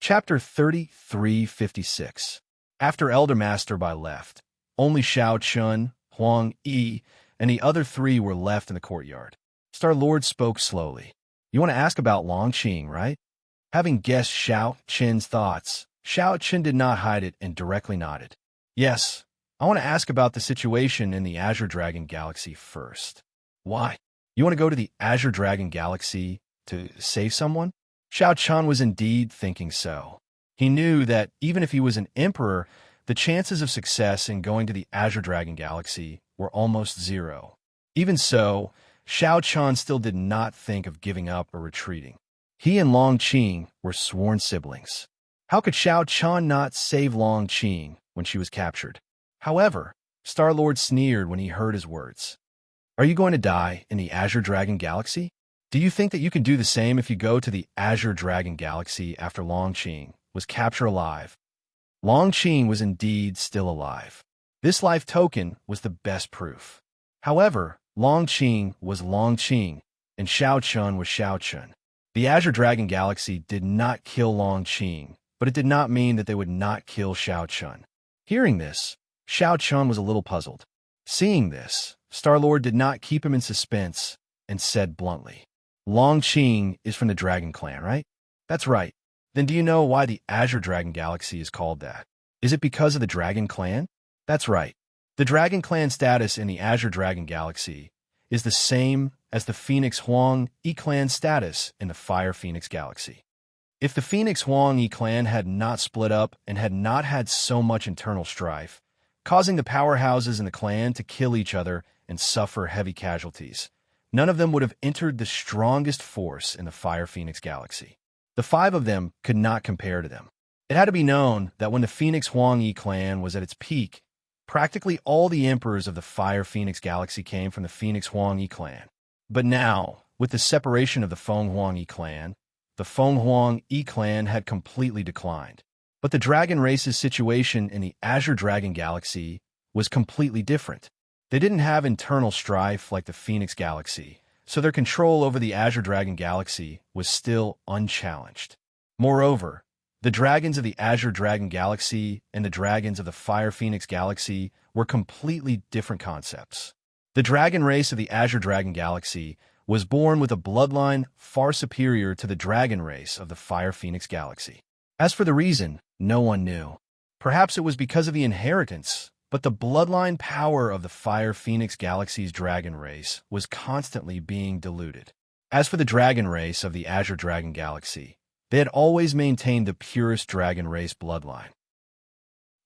Chapter 3356. After Elder Master Bai left, only Shao Chun, Huang Yi, and the other three were left in the courtyard. Star-Lord spoke slowly. You want to ask about Long Qing, right? Having guessed Shao Chin's thoughts, Shao Chin did not hide it and directly nodded. Yes, I want to ask about the situation in the Azure Dragon Galaxy first. Why? You want to go to the Azure Dragon Galaxy to save someone? Shao Chun was indeed thinking so. He knew that even if he was an emperor, the chances of success in going to the Azure Dragon Galaxy were almost zero. Even so, Shao Chun still did not think of giving up or retreating. He and Long Qing were sworn siblings. How could Shao Chun not save Long Qing when she was captured? However, Star-Lord sneered when he heard his words. Are you going to die in the Azure Dragon Galaxy? Do you think that you can do the same if you go to the Azure Dragon Galaxy after Long Qing was captured alive? Long Qing was indeed still alive. This life token was the best proof. However, Long Qing was Long Qing, and Shao Chun was Shao Chun. The Azure Dragon Galaxy did not kill Long Qing, but it did not mean that they would not kill Shao Chun. Hearing this, Shao Chun was a little puzzled. Seeing this, Star-Lord did not keep him in suspense and said bluntly, Long Qing is from the Dragon Clan, right? That's right. Then do you know why the Azure Dragon Galaxy is called that? Is it because of the Dragon Clan? That's right. The Dragon Clan status in the Azure Dragon Galaxy is the same as the Phoenix Huang Yi Clan status in the Fire Phoenix Galaxy. If the Phoenix Huang Yi Clan had not split up and had not had so much internal strife, causing the powerhouses in the clan to kill each other and suffer heavy casualties, none of them would have entered the strongest force in the Fire Phoenix Galaxy. The five of them could not compare to them. It had to be known that when the Phoenix Huang Yi clan was at its peak, practically all the emperors of the Fire Phoenix Galaxy came from the Phoenix Huang Yi clan. But now, with the separation of the Feng Huang Yi clan, the Feng Huang Yi clan had completely declined. But the dragon race's situation in the Azure Dragon Galaxy was completely different. They didn't have internal strife like the Phoenix Galaxy, so their control over the Azure Dragon Galaxy was still unchallenged. Moreover, the dragons of the Azure Dragon Galaxy and the dragons of the Fire Phoenix Galaxy were completely different concepts. The dragon race of the Azure Dragon Galaxy was born with a bloodline far superior to the dragon race of the Fire Phoenix Galaxy. As for the reason, no one knew. Perhaps it was because of the inheritance, but the bloodline power of the Fire Phoenix Galaxy's dragon race was constantly being diluted. As for the dragon race of the Azure Dragon Galaxy, they had always maintained the purest dragon race bloodline.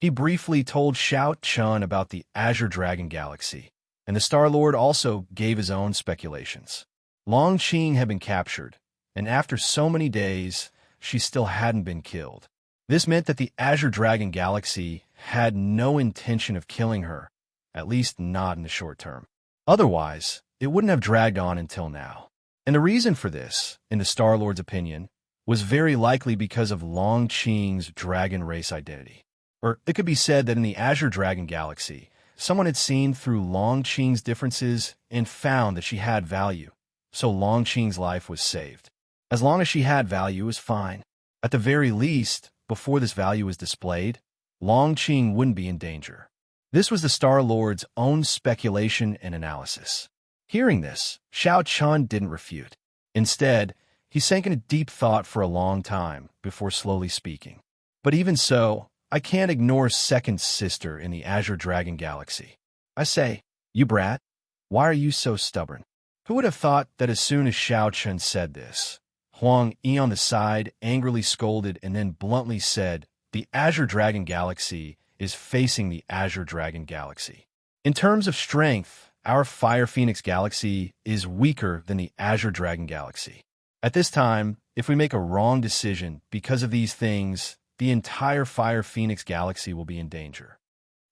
He briefly told Shao Chun about the Azure Dragon Galaxy, and the Star-Lord also gave his own speculations. Long Qing had been captured, and after so many days, she still hadn't been killed. This meant that the Azure Dragon Galaxy had no intention of killing her, at least not in the short term. Otherwise, it wouldn't have dragged on until now. And the reason for this, in the Star-Lord's opinion, was very likely because of Long Qing's dragon race identity. Or it could be said that in the Azure Dragon Galaxy, someone had seen through Long Qing's differences and found that she had value, so Long Qing's life was saved. As long as she had value, it was fine. At the very least, before this value was displayed, Long Qing wouldn't be in danger. This was the Star-Lord's own speculation and analysis. Hearing this, Shao Chun didn't refute. Instead, he sank into deep thought for a long time before slowly speaking. But even so, I can't ignore second sister in the Azure Dragon Galaxy. I say, you brat, why are you so stubborn? Who would have thought that as soon as Shao Chun said this, Huang Yi on the side angrily scolded and then bluntly said, the Azure Dragon Galaxy is facing the Azure Dragon Galaxy. In terms of strength, our Fire Phoenix Galaxy is weaker than the Azure Dragon Galaxy. At this time, if we make a wrong decision because of these things, the entire Fire Phoenix Galaxy will be in danger.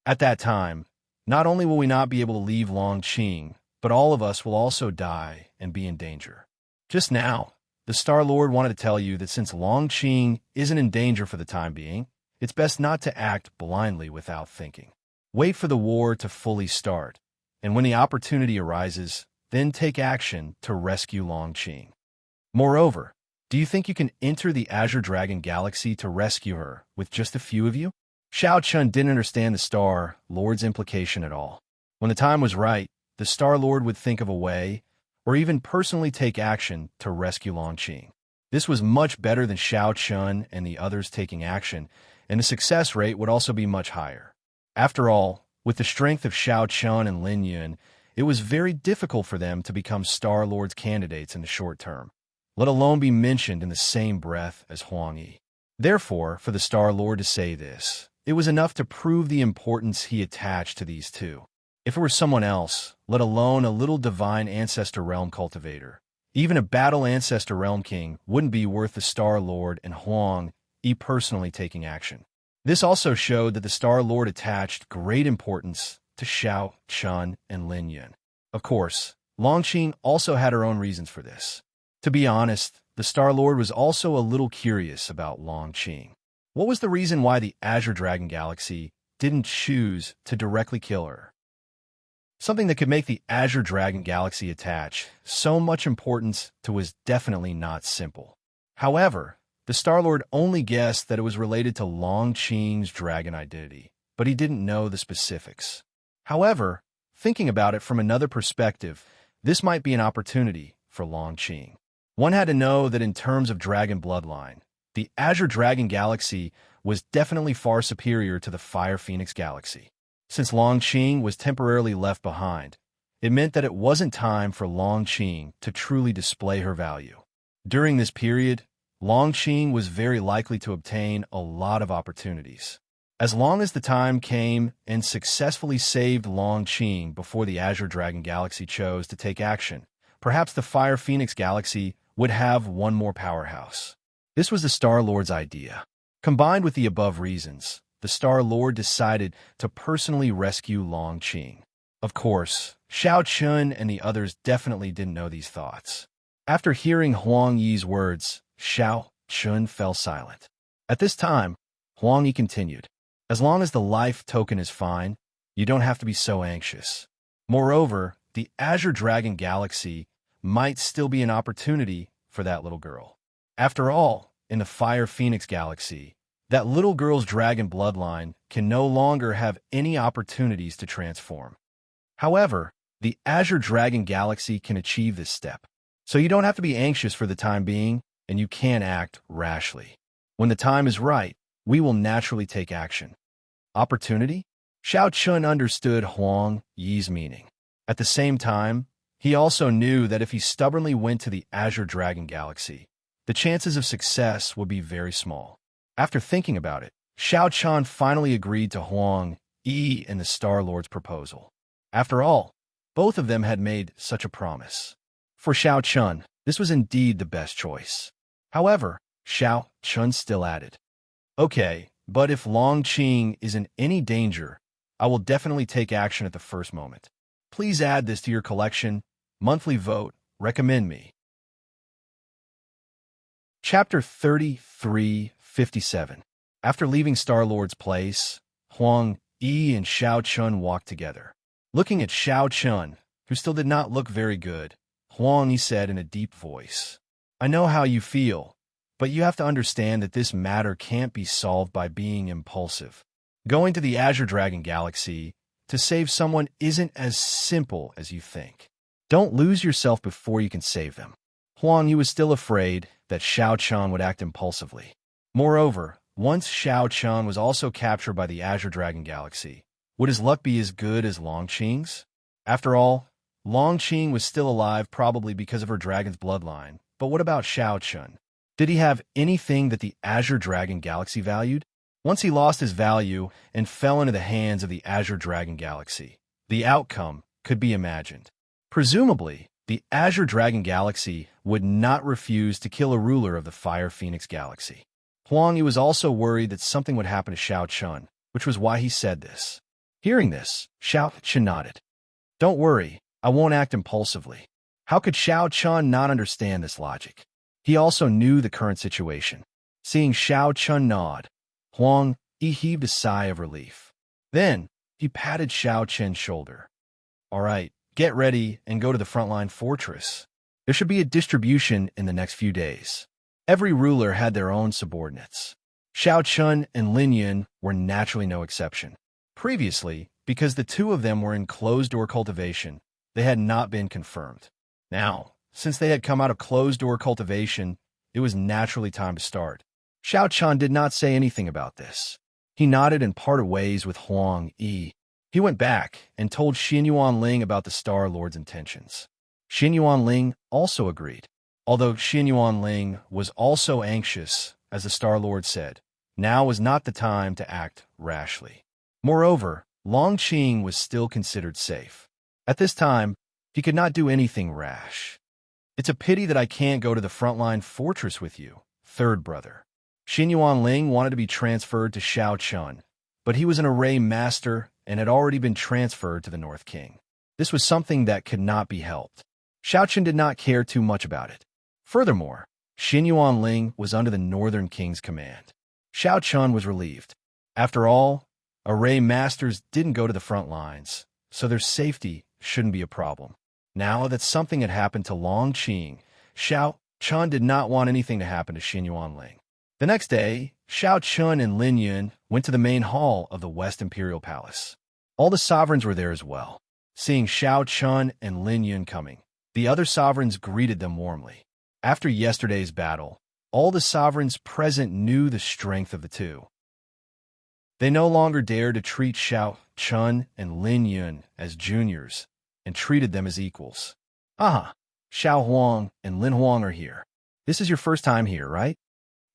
At that time, not only will we not be able to leave Long Qing, but all of us will also die and be in danger. Just now, the Star-Lord wanted to tell you that since Long Qing isn't in danger for the time being, it's best not to act blindly without thinking. Wait for the war to fully start, and when the opportunity arises, then take action to rescue Long Qing. Moreover, Do you think you can enter the Azure Dragon Galaxy to rescue her with just a few of you? Xiao Chun didn't understand the Star Lord's implication at all. When the time was right, the Star Lord would think of a way, or even personally take action to rescue Longqing. This was much better than Xiao Chun and the others taking action, and the success rate would also be much higher. After all, with the strength of Xiao Chun and Lin Yun, it was very difficult for them to become Star Lord's candidates in the short term, let alone be mentioned in the same breath as Huang Yi. Therefore, for the Star Lord to say this, it was enough to prove the importance he attached to these two. If it were someone else, let alone a little divine ancestor realm cultivator, even a battle ancestor realm king wouldn't be worth the Star Lord and Huang Yi personally taking action. This also showed that the Star Lord attached great importance to Xiao Chun and Lin Yun. Of course, Longqing also had her own reasons for this. To be honest, the Star Lord was also a little curious about Longqing. What was the reason why the Azure Dragon Galaxy didn't choose to directly kill her? Something that could make the Azure Dragon Galaxy attach so much importance to was definitely not simple. However, the Star-Lord only guessed that it was related to Longqing's dragon identity, but he didn't know the specifics. However, thinking about it from another perspective, this might be an opportunity for Longqing. One had to know that in terms of dragon bloodline, the Azure Dragon Galaxy was definitely far superior to the Fire Phoenix Galaxy. Since Longqing was temporarily left behind, it meant that it wasn't time for Longqing to truly display her value. During this period, Longqing was very likely to obtain a lot of opportunities. As long as the time came and successfully saved Longqing before the Azure Dragon Galaxy chose to take action, perhaps the Fire Phoenix Galaxy would have one more powerhouse. This was the Star-Lord's idea. Combined with the above reasons, the Star-Lord decided to personally rescue Longqing. Of course, Xiao Chun and the others definitely didn't know these thoughts. After hearing Huang Yi's words, Xiao Chun fell silent. At this time, Huang Yi continued, "As long as the life token is fine, you don't have to be so anxious. Moreover, the Azure Dragon Galaxy might still be an opportunity for that little girl. After all, in the Fire Phoenix Galaxy, that little girl's dragon bloodline can no longer have any opportunities to transform. However, the Azure Dragon Galaxy can achieve this step, so you don't have to be anxious for the time being, and you can act rashly. When the time is right, we will naturally take action." Opportunity? Xiao Chun understood Huang Yi's meaning. At the same time, he also knew that if he stubbornly went to the Azure Dragon Galaxy, the chances of success would be very small. After thinking about it, Xiao Chun finally agreed to Huang Yi and the Star-Lord's proposal. After all, both of them had made such a promise. For Xiao Chun, this was indeed the best choice. However, Xiao Chun still added, "Okay, but if Longqing is in any danger, I will definitely take action at the first moment. Please add this to your collection. Monthly vote, recommend me." Chapter 3357. After leaving Star-Lord's place, Huang Yi and Xiao Chun walked together. Looking at Xiao Chun, who still did not look very good, Huang Yi said in a deep voice, "I know how you feel, but you have to understand that this matter can't be solved by being impulsive. Going to the Azure Dragon Galaxy to save someone isn't as simple as you think. Don't lose yourself before you can save them." Huang Yi was still afraid that Xiao Chun would act impulsively. Moreover, once Xiao Chun was also captured by the Azure Dragon Galaxy, would his luck be as good as Longqing's? After all, Longqing was still alive probably because of her dragon's bloodline, but what about Xiao Chun? Did he have anything that the Azure Dragon Galaxy valued? Once he lost his value and fell into the hands of the Azure Dragon Galaxy, the outcome could be imagined. Presumably, the Azure Dragon Galaxy would not refuse to kill a ruler of the Fire Phoenix Galaxy. Huang Yi was also worried that something would happen to Xiao Chun, which was why he said this. Hearing this, Xiao Chun nodded. "Don't worry, I won't act impulsively." How could Xiao Chun not understand this logic? He also knew the current situation. Seeing Xiao Chun nod, Huang Yi heaved a sigh of relief. Then, he patted Xiao Chun's shoulder. "All right, get ready and go to the frontline fortress. There should be a distribution in the next few days. Every ruler had their own subordinates. Xiao Chun and Lin Yun were naturally no exception. Previously, because the two of them were in closed-door cultivation, they had not been confirmed. Now, since they had come out of closed-door cultivation, it was naturally time to start. Xiao Chun did not say anything about this. He nodded and parted ways with Huang Yi. He went back and told Xin Yuanling about the Star Lord's intentions. Xin Yuanling also agreed. Although Xin Yuanling was also anxious, as the Star Lord said, now was not the time to act rashly. Moreover, Longqing was still considered safe. At this time, he could not do anything rash. It's a pity that I can't go to the frontline fortress with you, third brother. Xin Yuanling wanted to be transferred to Xiao Chun, but he was an array master and had already been transferred to the North King. This was something that could not be helped. Xiao Chun did not care too much about it. Furthermore, Xin Yuanling was under the Northern King's command. Xiao Chun was relieved. After all, array masters didn't go to the front lines, so their safety shouldn't be a problem. Now that something had happened to Longqing, Xiao Chun did not want anything to happen to Xin Yuanling. The next day, Xiao Chun and Lin Yun went to the main hall of the West Imperial Palace. All the sovereigns were there as well. Seeing Xiao Chun and Lin Yun coming, the other sovereigns greeted them warmly. After yesterday's battle, all the sovereigns present knew the strength of the two. They no longer dared to treat Xiao Chun and Lin Yun as juniors and treated them as equals. Aha, Xiao Huang and Lin Huang are here. This is your first time here, right?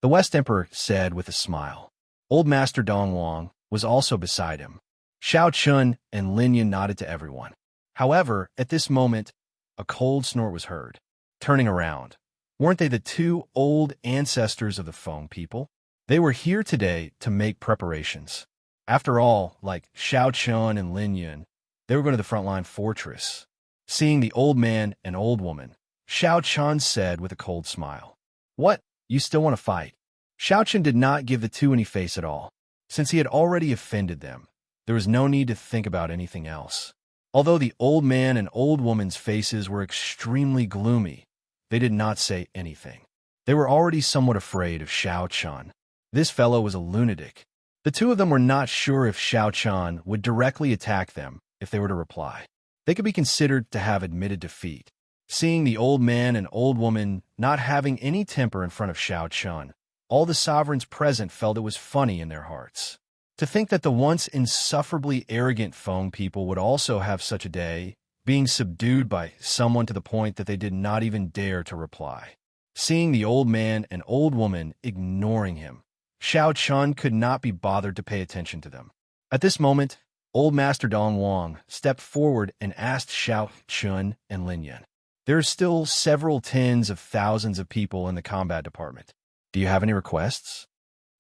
The West Emperor said with a smile. Old Master Dong Wang was also beside him. Xiao Chun and Lin Yun nodded to everyone. However, at this moment, a cold snort was heard. Turning around, weren't they the two old ancestors of the Feng people? They were here today to make preparations. After all, like Xiao Chun and Lin Yun, they were going to the frontline fortress. Seeing the old man and old woman, Xiao Chun said with a cold smile, "What? You still want to fight?" Xiao Chun did not give the two any face at all. Since he had already offended them, there was no need to think about anything else. Although the old man and old woman's faces were extremely gloomy, they did not say anything. They were already somewhat afraid of Xiao Chun. This fellow was a lunatic. The two of them were not sure if Xiao Chun would directly attack them if they were to reply. They could be considered to have admitted defeat. Seeing the old man and old woman not having any temper in front of Xiao Chun, all the sovereigns present felt it was funny in their hearts. To think that the once insufferably arrogant Feng people would also have such a day, being subdued by someone to the point that they did not even dare to reply. Seeing the old man and old woman ignoring him, Xiao Chun could not be bothered to pay attention to them. At this moment, Old Master Dong Wang stepped forward and asked Xiao Chun and Lin Yun, "There are still several tens of thousands of people in the combat department. Do you have any requests?"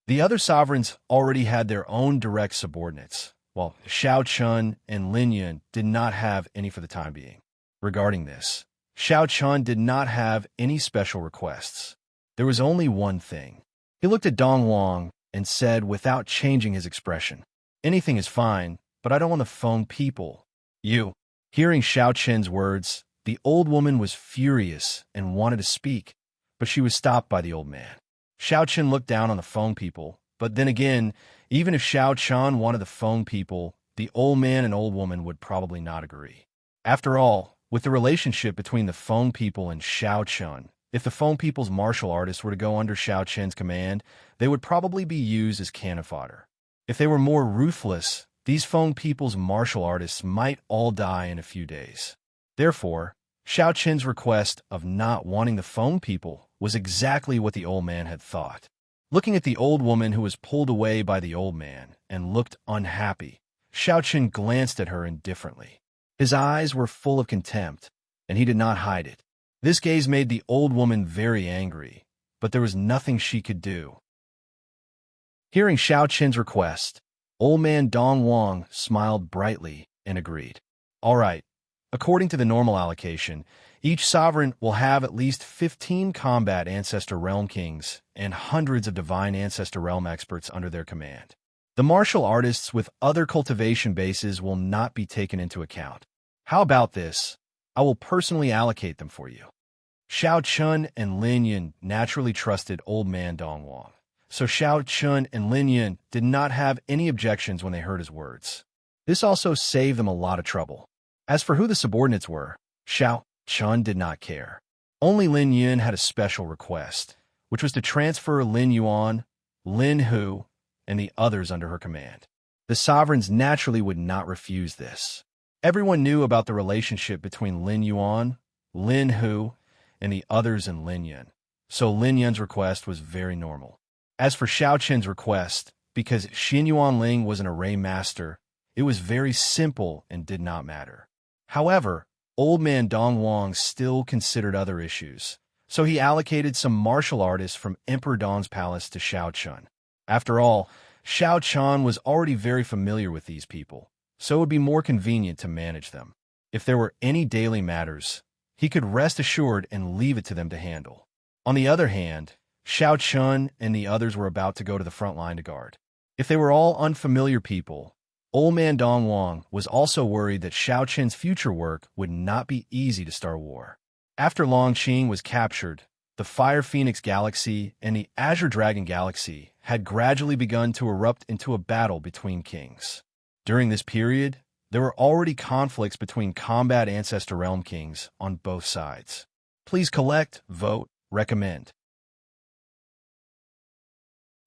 The other sovereigns already had their own direct subordinates, while Xiao Chun and Lin Yun did not have any for the time being. Regarding this, Xiao Chun did not have any special requests. There was only one thing. He looked at Dong Wang and said without changing his expression, "Anything is fine, but I don't want the Feng people." You. Hearing Xiao Chun's words, the old woman was furious and wanted to speak, but she was stopped by the old man. Xiao Chun looked down on the Feng people, but then again, even if Xiao Chun wanted the Feng people, the old man and old woman would probably not agree. After all, with the relationship between the Feng people and Xiao Chun, if the Feng people's martial artists were to go under Xiao Chun's command, they would probably be used as cannon fodder. If they were more ruthless, these Feng people's martial artists might all die in a few days. Therefore, Xiao Chun's request of not wanting the Feng people was exactly what the old man had thought. Looking at the old woman who was pulled away by the old man and looked unhappy, Xiao Chun glanced at her indifferently. His eyes were full of contempt, and he did not hide it. This gaze made the old woman very angry, but there was nothing she could do. Hearing Xiao Chun's request, old man Dong Wang smiled brightly and agreed. "All right. According to the normal allocation, each sovereign will have at least 15 combat Ancestor Realm Kings and hundreds of Divine Ancestor Realm experts under their command. The martial artists with other cultivation bases will not be taken into account. How about this? I will personally allocate them for you." Xiao Chun and Lin Yun naturally trusted old man Dongwang, so Xiao Chun and Lin Yun did not have any objections when they heard his words. This also saved them a lot of trouble. As for who the subordinates were, Xiao Chun did not care. Only Lin Yun had a special request, which was to transfer Lin Yuan, Lin Hu, and the others under her command. The sovereigns naturally would not refuse this. Everyone knew about the relationship between Lin Yuan, Lin Hu, and the others in Lin Yun, so Lin Yun's request was very normal. As for Xiao Chen's request, because Xin Yuanling was an array master, it was very simple and did not matter. However, old man Dongwang still considered other issues, so he allocated some martial artists from Emperor Dong's palace to Xiao Chun. After all, Xiao Chun was already very familiar with these people, so it would be more convenient to manage them. If there were any daily matters, he could rest assured and leave it to them to handle. On the other hand, Xiao Chun and the others were about to go to the front line to guard. If they were all unfamiliar people, old man Dongwang was also worried that Xiao Chen's future work would not be easy to start war. After Longqing was captured, the Fire Phoenix Galaxy and the Azure Dragon Galaxy had gradually begun to erupt into a battle between kings. During this period, there were already conflicts between combat Ancestor Realm kings on both sides. Please collect, vote, recommend.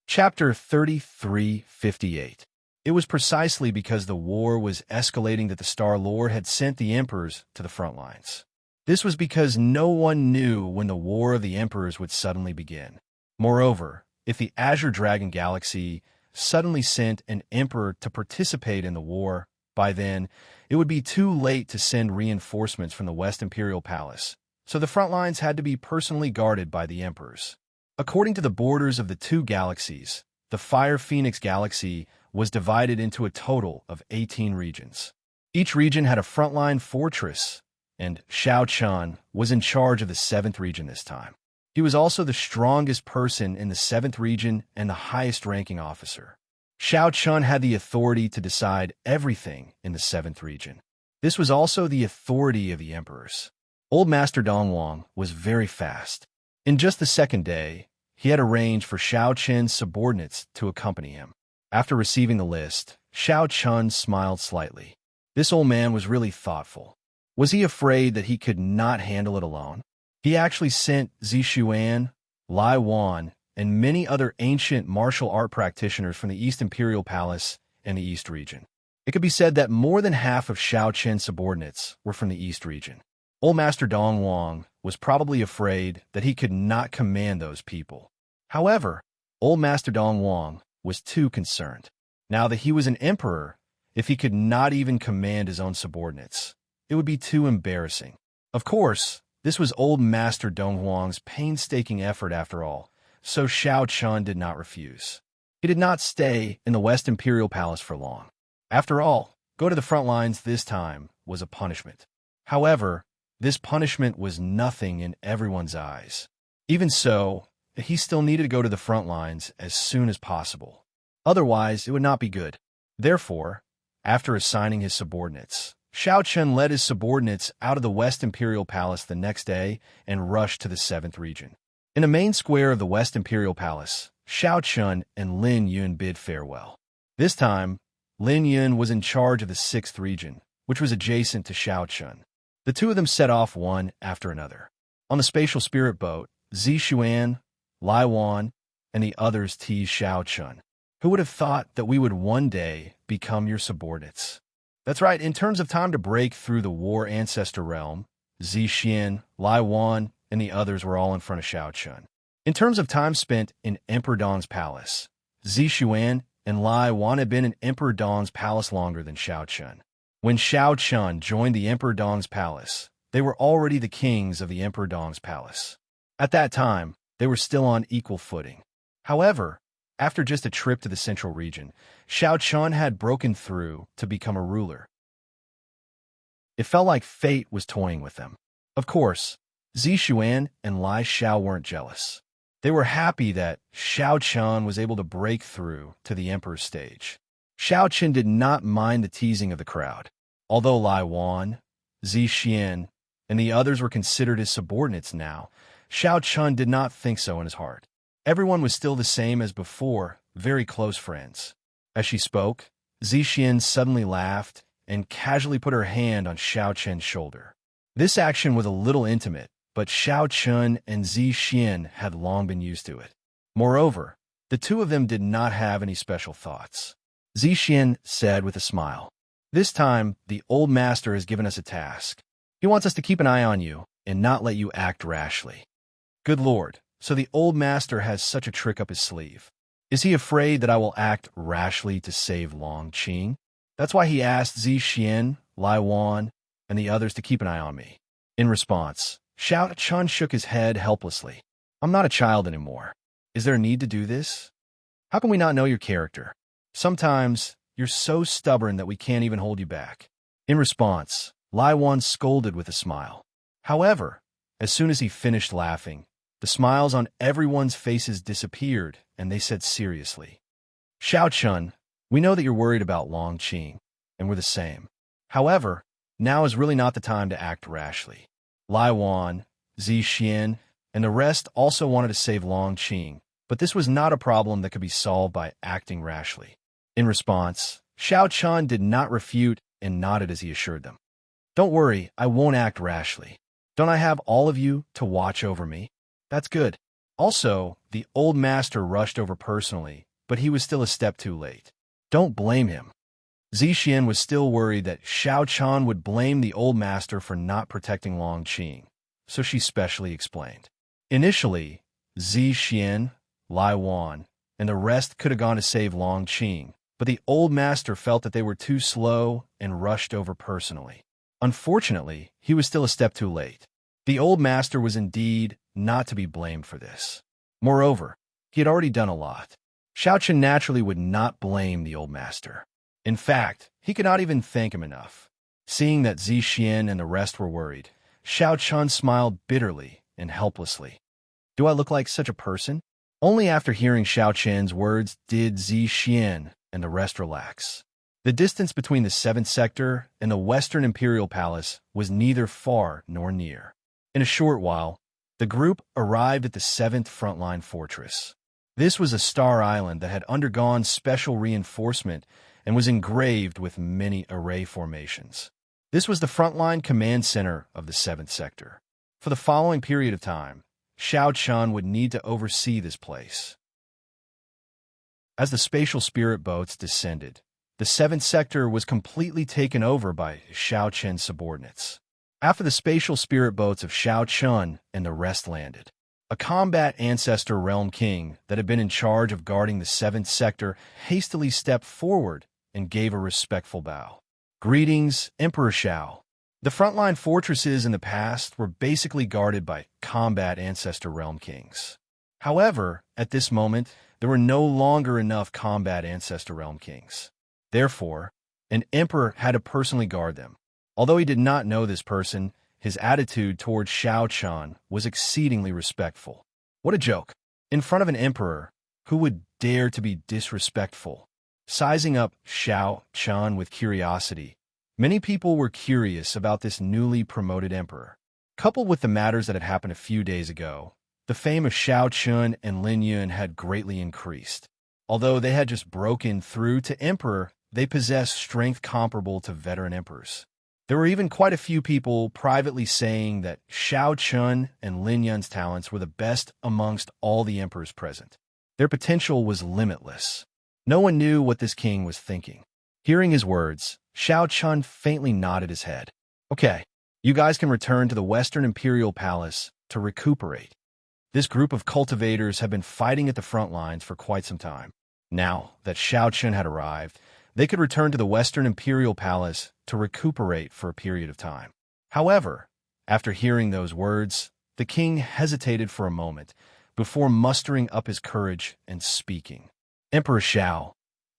Chapter 3358. It was precisely because the war was escalating that the Star Lord had sent the emperors to the front lines. This was because no one knew when the War of the Emperors would suddenly begin. Moreover, if the Azure Dragon Galaxy suddenly sent an emperor to participate in the war, by then, it would be too late to send reinforcements from the West Imperial Palace, so the front lines had to be personally guarded by the emperors. According to the borders of the two galaxies, the Fire Phoenix Galaxy was divided into a total of 18 regions. Each region had a frontline fortress, and Xiao Chun was in charge of the 7th region this time. He was also the strongest person in the 7th region and the highest-ranking officer. Xiao Chun had the authority to decide everything in the 7th region. This was also the authority of the emperors. Old Master Dongwang was very fast. In just the second day, he had arranged for Xiao Chen's subordinates to accompany him. After receiving the list, Xiao Chun smiled slightly. This old man was really thoughtful. Was he afraid that he could not handle it alone? He actually sent Zixuan, Lai Wan, and many other ancient martial art practitioners from the East Imperial Palace and the East region. It could be said that more than half of Xiao Chen's subordinates were from the East region. Old Master Dongwang was probably afraid that he could not command those people. However, Old Master Dongwang was too concerned. Now that he was an emperor, if he could not even command his own subordinates, it would be too embarrassing. Of course, this was Old Master Dongwang's painstaking effort after all, so Xiao Chun did not refuse. He did not stay in the West Imperial Palace for long. After all, go to the front lines this time was a punishment. However, this punishment was nothing in everyone's eyes. Even so, he still needed to go to the front lines as soon as possible. Otherwise, it would not be good. Therefore, after assigning his subordinates, Xiao Chun led his subordinates out of the West Imperial Palace the next day and rushed to the 7th region. In the main square of the West Imperial Palace, Xiao Chun and Lin Yun bid farewell. This time, Lin Yun was in charge of the 6th region, which was adjacent to Xiao Chun. The two of them set off one after another. On the spatial spirit boat, Zixuan, Lai Wan, and the others teased Xiao Chun. Who would have thought that we would one day become your subordinates? That's right, in terms of time to break through the War Ancestor Realm, Zixian, Lai Wan, and the others were all in front of Xiao Chun. In terms of time spent in Emperor Dong's palace, Zixuan and Lai Wan had been in Emperor Dong's palace longer than Xiao Chun. When Xiao Chun joined the Emperor Dong's palace, they were already the kings of the Emperor Dong's palace. At that time, they were still on equal footing. However, after just a trip to the central region, Xiao Chun had broken through to become a ruler. It felt like fate was toying with them. Of course, Zixuan and Lai Xiao weren't jealous. They were happy that Xiao Chun was able to break through to the emperor's stage. Xiao Chun did not mind the teasing of the crowd. Although Lai Wan, Zixian, and the others were considered his subordinates now, Xiao Chun did not think so in his heart. Everyone was still the same as before, very close friends. As she spoke, Zixian suddenly laughed and casually put her hand on Xiao Chen's shoulder. This action was a little intimate, but Xiao Chun and Zixian had long been used to it. Moreover, the two of them did not have any special thoughts. Zixian said with a smile, "This time, the old master has given us a task. He wants us to keep an eye on you and not let you act rashly." Good Lord, so the old master has such a trick up his sleeve. Is he afraid that I will act rashly to save Long Qing? That's why he asked Zixian, Lai Wan, and the others to keep an eye on me. In response, Xiao Chun shook his head helplessly. I'm not a child anymore. Is there a need to do this? How can we not know your character? Sometimes, you're so stubborn that we can't even hold you back. In response, Lai Wan scolded with a smile. However, as soon as he finished laughing, the smiles on everyone's faces disappeared, and they said seriously, Xiao Chun, we know that you're worried about Long Qing, and we're the same. However, now is really not the time to act rashly. Lai Wan, Zixian, and the rest also wanted to save Long Qing, but this was not a problem that could be solved by acting rashly. In response, Xiao Chun did not refute and nodded as he assured them. Don't worry, I won't act rashly. Don't I have all of you to watch over me? That's good. Also, the old master rushed over personally, but he was still a step too late. Don't blame him. Zixian was still worried that Xiao Chun would blame the old master for not protecting Long Qing, so she specially explained. Initially, Zixian, Lai Wan, and the rest could have gone to save Long Qing, but the old master felt that they were too slow and rushed over personally. Unfortunately, he was still a step too late. The old master was indeed not to be blamed for this. Moreover, he had already done a lot. Xiao Chun naturally would not blame the old master. In fact, he could not even thank him enough. Seeing that Zixian and the rest were worried, Xiao Chun smiled bitterly and helplessly. Do I look like such a person? Only after hearing Xiao Chen's words did Zixian and the rest relax. The distance between the 7th sector and the Western Imperial Palace was neither far nor near. In a short while, the group arrived at the 7th frontline fortress. This was a star island that had undergone special reinforcement and was engraved with many array formations. This was the frontline command center of the 7th sector. For the following period of time, Xiao Chun would need to oversee this place. As the spatial spirit boats descended, the 7th sector was completely taken over by Xiao Chun's subordinates. After the spatial spirit boats of Xiao Chun and the rest landed, a combat ancestor realm king that had been in charge of guarding the 7th sector hastily stepped forward and gave a respectful bow. Greetings, Emperor Xiao. The frontline fortresses in the past were basically guarded by combat ancestor realm kings. However, at this moment, there were no longer enough combat ancestor realm kings. Therefore, an emperor had to personally guard them. Although he did not know this person, his attitude towards Xiao Chun was exceedingly respectful. What a joke! In front of an emperor, who would dare to be disrespectful? Sizing up Xiao Chun with curiosity, many people were curious about this newly promoted emperor. Coupled with the matters that had happened a few days ago, the fame of Xiao Chun and Lin Yun had greatly increased. Although they had just broken through to emperor, they possessed strength comparable to veteran emperors. There were even quite a few people privately saying that Xiao Chun and Lin Yun's talents were the best amongst all the emperors present. Their potential was limitless. No one knew what this king was thinking. Hearing his words, Xiao Chun faintly nodded his head. Okay, you guys can return to the Western Imperial Palace to recuperate. This group of cultivators have been fighting at the front lines for quite some time. Now that Xiao Chun had arrived, they could return to the Western Imperial Palace to recuperate for a period of time. However, after hearing those words, the king hesitated for a moment before mustering up his courage and speaking. Emperor Xiao,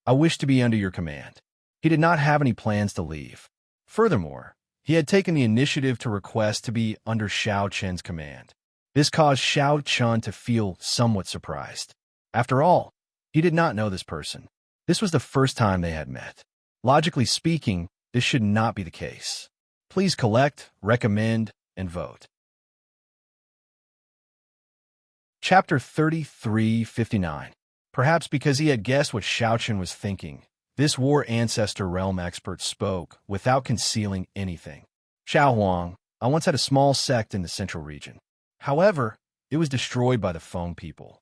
I wish to be under your command. He did not have any plans to leave. Furthermore, he had taken the initiative to request to be under Xiao Chun's command. This caused Xiao Chun to feel somewhat surprised. After all, he did not know this person. This was the first time they had met. Logically speaking, this should not be the case. Please collect, recommend, and vote. Chapter 3359. Perhaps because he had guessed what Xiaochen was thinking, this war ancestor realm expert spoke without concealing anything. Xiao Huang, I once had a small sect in the central region. However, it was destroyed by the Feng people.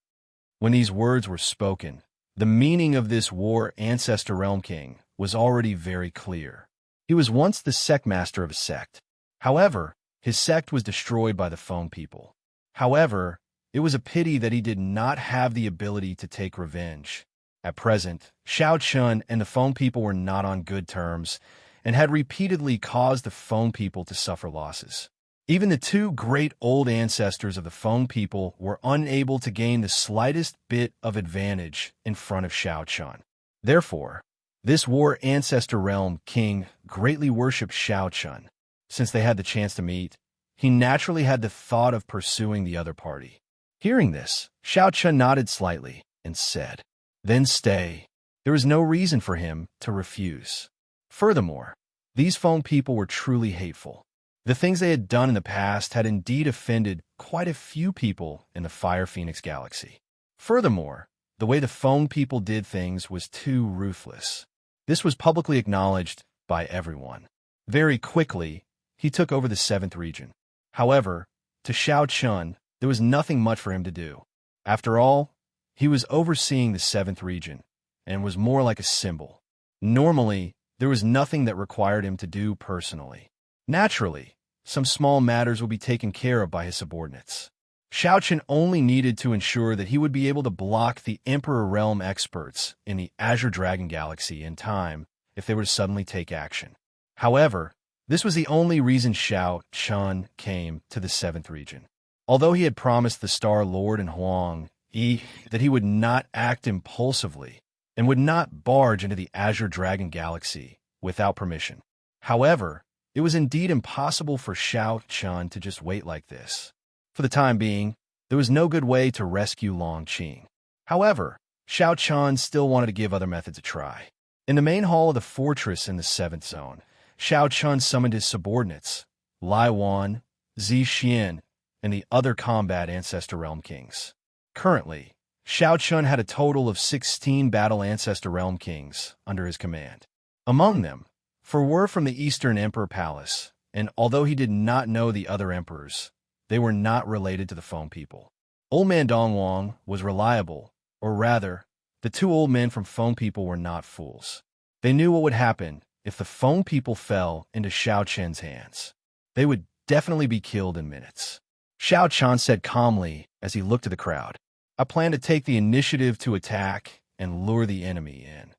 When these words were spoken, the meaning of this war ancestor realm king was already very clear. He was once the sect master of a sect. However, his sect was destroyed by the Feng people. However, it was a pity that he did not have the ability to take revenge. At present, Xiao Chun and the Feng people were not on good terms and had repeatedly caused the Feng people to suffer losses. Even the two great old ancestors of the Feng people were unable to gain the slightest bit of advantage in front of Xiao Chun. Therefore, this war ancestor realm king greatly worshipped Xiao Chun. Since they had the chance to meet, he naturally had the thought of pursuing the other party. Hearing this, Xiao Chun nodded slightly and said, "Then stay." There was no reason for him to refuse. Furthermore, these Feng people were truly hateful. The things they had done in the past had indeed offended quite a few people in the Fire Phoenix galaxy. Furthermore, the way the Feng people did things was too ruthless. This was publicly acknowledged by everyone. Very quickly, he took over the 7th region. However, to Xiao Chun, there was nothing much for him to do. After all, he was overseeing the 7th region and was more like a symbol. Normally, there was nothing that required him to do personally. Naturally, some small matters would be taken care of by his subordinates. Xiao Chun only needed to ensure that he would be able to block the Emperor Realm experts in the Azure Dragon Galaxy in time if they were to suddenly take action. However, this was the only reason Xiao Chun came to the 7th region. Although he had promised the Star Lord and Huang Yi that he would not act impulsively and would not barge into the Azure Dragon Galaxy without permission. However, it was indeed impossible for Xiao Chun to just wait like this. For the time being, there was no good way to rescue Long Qing. However, Xiao Chun still wanted to give other methods a try. In the main hall of the fortress in the 7th zone, Xiao Chun summoned his subordinates, Lai Wan, Zi Xian, and the other combat Ancestor Realm Kings. Currently, Xiao Chun had a total of 16 battle Ancestor Realm Kings under his command. Among them, for were from the Eastern Emperor Palace, and although he did not know the other emperors, they were not related to the Feng people. Old Man Dongwang was reliable, or rather, the two old men from Feng people were not fools. They knew what would happen if the Feng people fell into Xiao Chen's hands. They would definitely be killed in minutes. Xiao Chen said calmly as he looked at the crowd, "I plan to take the initiative to attack and lure the enemy in."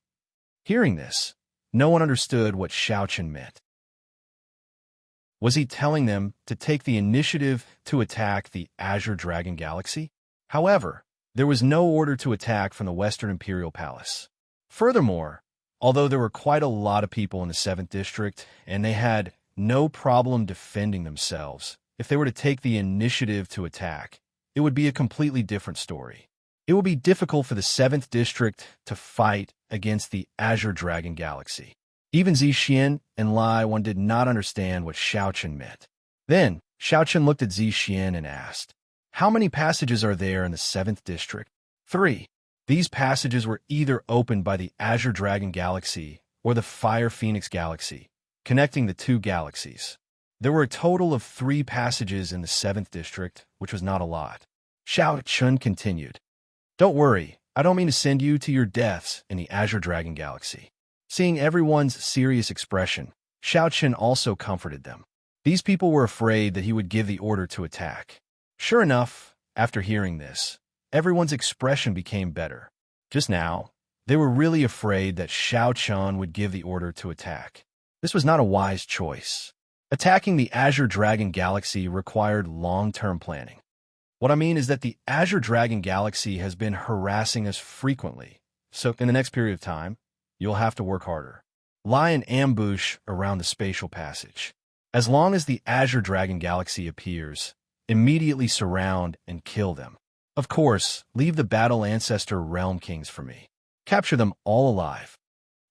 Hearing this, no one understood what Xiao Chen meant. Was he telling them to take the initiative to attack the Azure Dragon Galaxy? However, there was no order to attack from the Western Imperial Palace. Furthermore, although there were quite a lot of people in the 7th District, and they had no problem defending themselves, if they were to take the initiative to attack, it would be a completely different story. It would be difficult for the 7th District to fight against the Azure Dragon Galaxy. Even Zi Xian and Lai Wan did not understand what Xiao Chen meant. Then, Xiao Chen looked at Zi Xian and asked, "How many passages are there in the 7th District?" 3. These passages were either opened by the Azure Dragon Galaxy or the Fire Phoenix Galaxy, connecting the two galaxies. There were a total of 3 passages in the 7th District, which was not a lot. Xiao Chun continued, "Don't worry, I don't mean to send you to your deaths in the Azure Dragon Galaxy." Seeing everyone's serious expression, Xiao Chun also comforted them. These people were afraid that he would give the order to attack. Sure enough, after hearing this, everyone's expression became better. Just now, they were really afraid that Xiao Chun would give the order to attack. This was not a wise choice. Attacking the Azure Dragon Galaxy required long-term planning. What I mean is that the Azure Dragon Galaxy has been harassing us frequently, so in the next period of time, you'll have to work harder. Lie in ambush around the spatial passage. As long as the Azure Dragon Galaxy appears, immediately surround and kill them. Of course, leave the Battle Ancestor Realm Kings for me. Capture them all alive.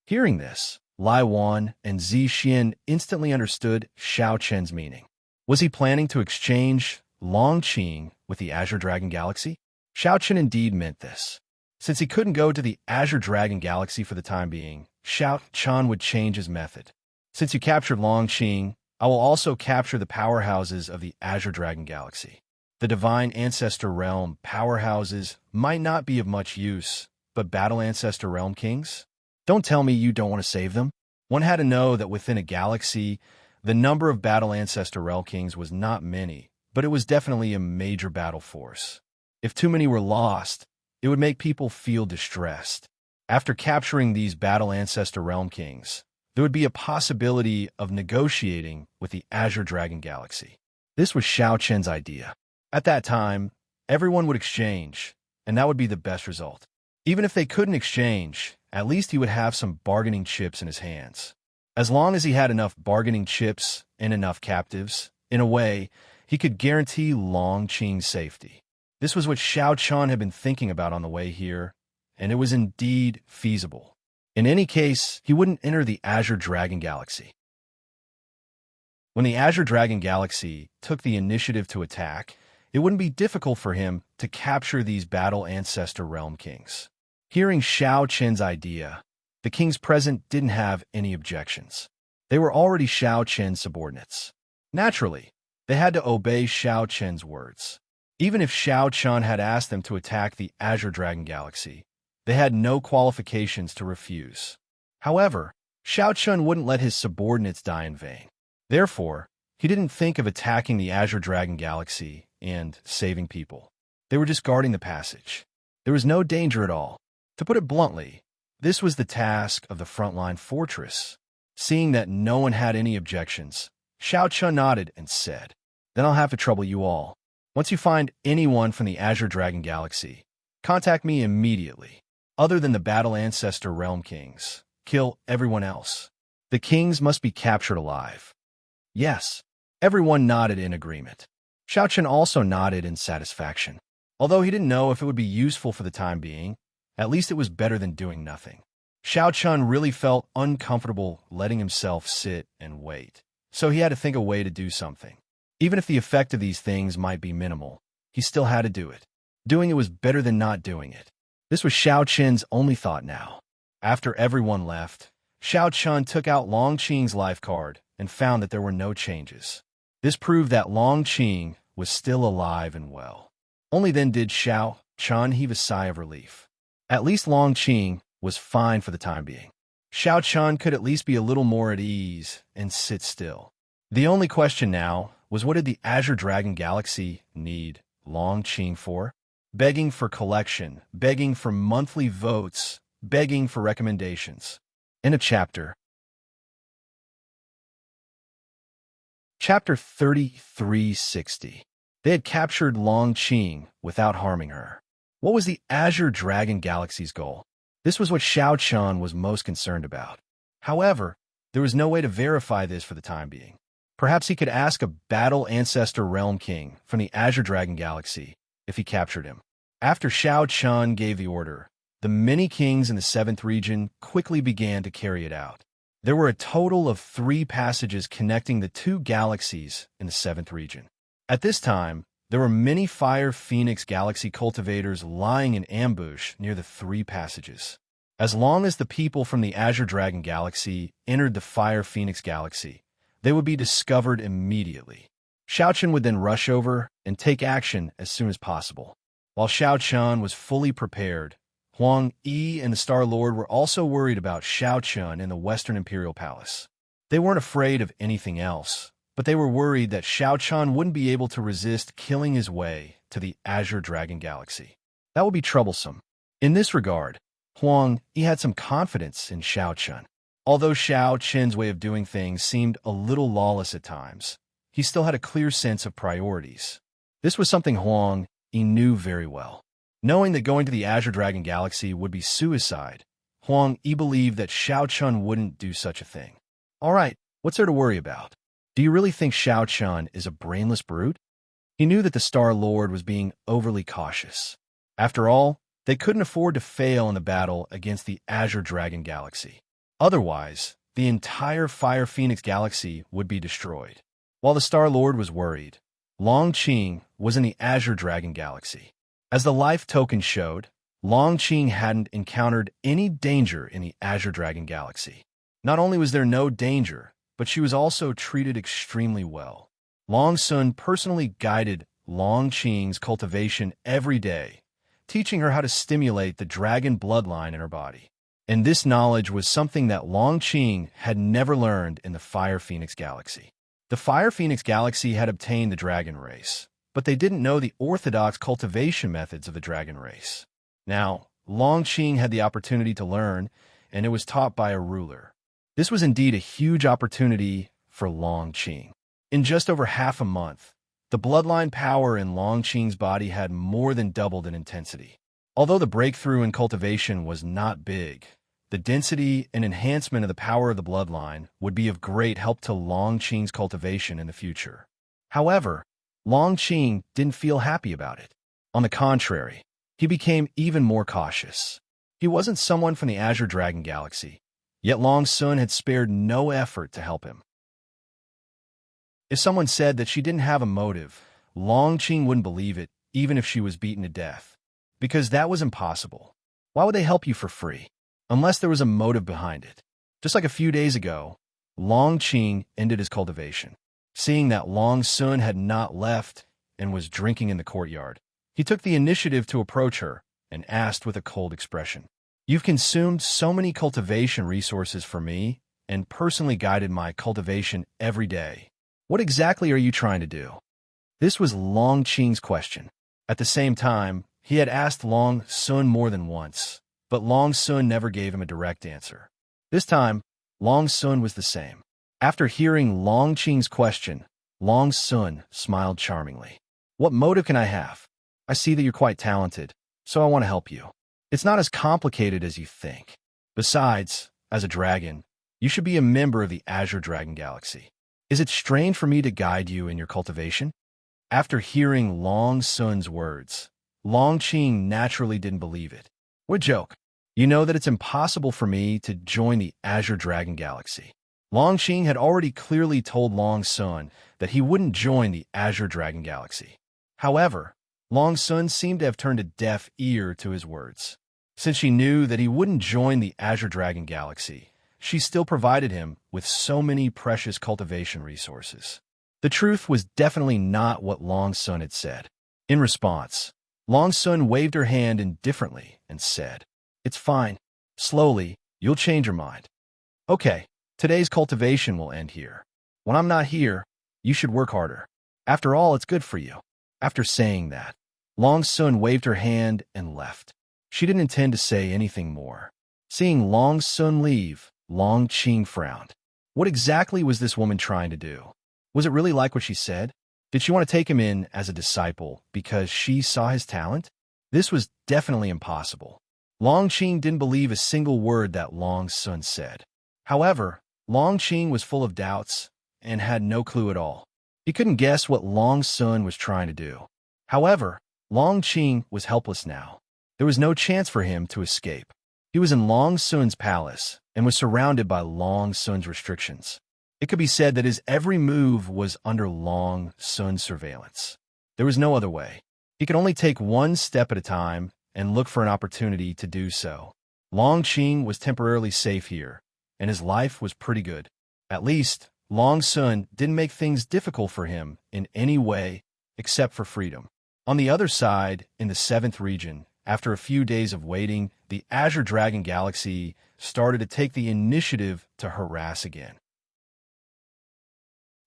Hearing this, Lai Wan and Zi Xian instantly understood Xiao Chen's meaning. Was he planning to exchange Longqing with the Azure Dragon Galaxy? Shao Chen indeed meant this. Since he couldn't go to the Azure Dragon Galaxy for the time being, Shao Chen would change his method. Since you captured Longqing, I will also capture the powerhouses of the Azure Dragon Galaxy. The Divine Ancestor Realm powerhouses might not be of much use, but Battle Ancestor Realm Kings? Don't tell me you don't want to save them. One had to know that within a galaxy, the number of Battle Ancestor Realm Kings was not many, but it was definitely a major battle force. If too many were lost, it would make people feel distressed. After capturing these Battle Ancestor Realm Kings, there would be a possibility of negotiating with the Azure Dragon Galaxy. This was Shao Chen's idea. At that time, everyone would exchange, and that would be the best result. Even if they couldn't exchange, at least he would have some bargaining chips in his hands. As long as he had enough bargaining chips and enough captives, in a way, he could guarantee Longqing's safety. This was what Shao Chen had been thinking about on the way here, and it was indeed feasible. In any case, he wouldn't enter the Azure Dragon Galaxy. When the Azure Dragon Galaxy took the initiative to attack, it wouldn't be difficult for him to capture these Battle Ancestor Realm Kings. Hearing Shao Chen's idea, the kings present didn't have any objections. They were already Shao Chen's subordinates. Naturally, they had to obey Shao Chen's words. Even if Shao Chen had asked them to attack the Azure Dragon Galaxy, they had no qualifications to refuse. However, Shao Chen wouldn't let his subordinates die in vain. Therefore, he didn't think of attacking the Azure Dragon Galaxy and saving people. They were just guarding the passage. There was no danger at all. To put it bluntly, this was the task of the frontline fortress. Seeing that no one had any objections, Shao Chen nodded and said, "Then I'll have to trouble you all. Once you find anyone from the Azure Dragon Galaxy, contact me immediately. Other than the Battle Ancestor Realm Kings, kill everyone else. The kings must be captured alive." Yes, everyone nodded in agreement. Shao Chen also nodded in satisfaction. Although he didn't know if it would be useful for the time being, at least it was better than doing nothing. Shao Chen really felt uncomfortable letting himself sit and wait, so he had to think a way to do something. Even if the effect of these things might be minimal, he still had to do it. Doing it was better than not doing it. This was Shao Chen's only thought now. After everyone left, Shao Chen took out Longqing's life card and found that there were no changes. This proved that Longqing was still alive and well. Only then did Shao Chen heave a sigh of relief. At least Longqing was fine for the time being. Shao Chen could at least be a little more at ease and sit still. The only question now was, what did the Azure Dragon Galaxy need Longqing for? Begging for collection, begging for monthly votes, begging for recommendations. In a chapter. Chapter 3360. They had captured Longqing without harming her. What was the Azure Dragon Galaxy's goal? This was what Shao Chen was most concerned about. However, there was no way to verify this for the time being. Perhaps he could ask a Battle Ancestor Realm King from the Azure Dragon Galaxy if he captured him. After Shao Chen gave the order, the many kings in the 7th region quickly began to carry it out. There were a total of 3 passages connecting the 2 galaxies in the 7th region. At this time, there were many Fire Phoenix Galaxy cultivators lying in ambush near the 3 passages. As long as the people from the Azure Dragon Galaxy entered the Fire Phoenix Galaxy, they would be discovered immediately. Shao Chen would then rush over and take action as soon as possible. While Shao Chen was fully prepared, Huang Yi and the Star-Lord were also worried about Shao Chen in the Western Imperial Palace. They weren't afraid of anything else, but they were worried that Shao Chen wouldn't be able to resist killing his way to the Azure Dragon Galaxy. That would be troublesome. In this regard, Huang Yi had some confidence in Shao Chen. Although Shao Chen's way of doing things seemed a little lawless at times, he still had a clear sense of priorities. This was something Huang Yi knew very well. Knowing that going to the Azure Dragon Galaxy would be suicide, Huang Yi believed that Shao Chen wouldn't do such a thing. All right, what's there to worry about? Do you really think Shao Chen is a brainless brute? He knew that the Star-Lord was being overly cautious. After all, they couldn't afford to fail in the battle against the Azure Dragon Galaxy. Otherwise, the entire Fire Phoenix Galaxy would be destroyed. While the Star-Lord was worried, Long Qing was in the Azure Dragon Galaxy. As the life token showed, Long Qing hadn't encountered any danger in the Azure Dragon Galaxy. Not only was there no danger, but she was also treated extremely well. Long Sun personally guided Long Qing's cultivation every day, teaching her how to stimulate the dragon bloodline in her body. And this knowledge was something that Long Qing had never learned in the Fire Phoenix Galaxy. The Fire Phoenix Galaxy had obtained the dragon race, but they didn't know the orthodox cultivation methods of the dragon race. Now, Long Qing had the opportunity to learn, and it was taught by a ruler. This was indeed a huge opportunity for Long Qing. In just over half a month, the bloodline power in Long Qing's body had more than doubled in intensity. Although the breakthrough in cultivation was not big, the density and enhancement of the power of the bloodline would be of great help to Long Qing's cultivation in the future. However, Long Qing didn't feel happy about it. On the contrary, he became even more cautious. He wasn't someone from the Azure Dragon Galaxy, yet Long Sun had spared no effort to help him. If someone said that she didn't have a motive, Long Qing wouldn't believe it, even if she was beaten to death, because that was impossible. Why would they help you for free? Unless there was a motive behind it. Just like a few days ago, Long Qing ended his cultivation. Seeing that Long Sun had not left and was drinking in the courtyard, he took the initiative to approach her and asked with a cold expression, "You've consumed so many cultivation resources for me and personally guided my cultivation every day. What exactly are you trying to do?" This was Long Qing's question. At the same time, he had asked Long Sun more than once, but Long Sun never gave him a direct answer. This time, Long Sun was the same. After hearing Long Qing's question, Long Sun smiled charmingly. "What motive can I have? I see that you're quite talented, so I want to help you. It's not as complicated as you think. Besides, as a dragon, you should be a member of the Azure Dragon Galaxy. Is it strange for me to guide you in your cultivation?" After hearing Long Sun's words, Long Qing naturally didn't believe it. "What joke? You know that it's impossible for me to join the Azure Dragon Galaxy." Long Qing had already clearly told Long Sun that he wouldn't join the Azure Dragon Galaxy. However, Long Sun seemed to have turned a deaf ear to his words. Since she knew that he wouldn't join the Azure Dragon Galaxy, she still provided him with so many precious cultivation resources. The truth was definitely not what Long Sun had said. In response, Long Sun waved her hand indifferently and said, "It's fine. Slowly, you'll change your mind. Okay, today's cultivation will end here. When I'm not here, you should work harder. After all, it's good for you." After saying that, Long Sun waved her hand and left. She didn't intend to say anything more. Seeing Long Sun leave, Long Qing frowned. What exactly was this woman trying to do? Was it really like what she said? Did she want to take him in as a disciple because she saw his talent? This was definitely impossible. Long Qing didn't believe a single word that Long Sun said. However, Long Qing was full of doubts and had no clue at all. He couldn't guess what Long Sun was trying to do. However, Long Qing was helpless now. There was no chance for him to escape. He was in Long Sun's palace and was surrounded by Long Sun's restrictions. It could be said that his every move was under Long Sun's surveillance. There was no other way. He could only take one step at a time and look for an opportunity to do so. Long Qing was temporarily safe here, and his life was pretty good. At least, Long Sun didn't make things difficult for him in any way except for freedom. On the other side, in the 7th region, after a few days of waiting, the Azure Dragon Galaxy started to take the initiative to harass again.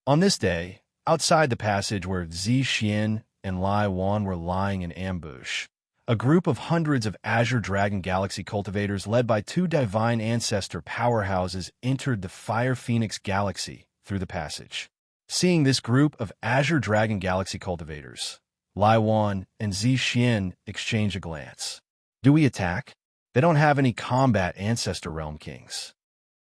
On this day, outside the passage where Zi Xian and Lai Wan were lying in ambush, a group of hundreds of Azure Dragon Galaxy cultivators led by 2 divine ancestor powerhouses entered the Fire Phoenix Galaxy through the passage. Seeing this group of Azure Dragon Galaxy cultivators, Lai Wan and Zi Xian exchanged a glance. "Do we attack? They don't have any combat ancestor realm kings."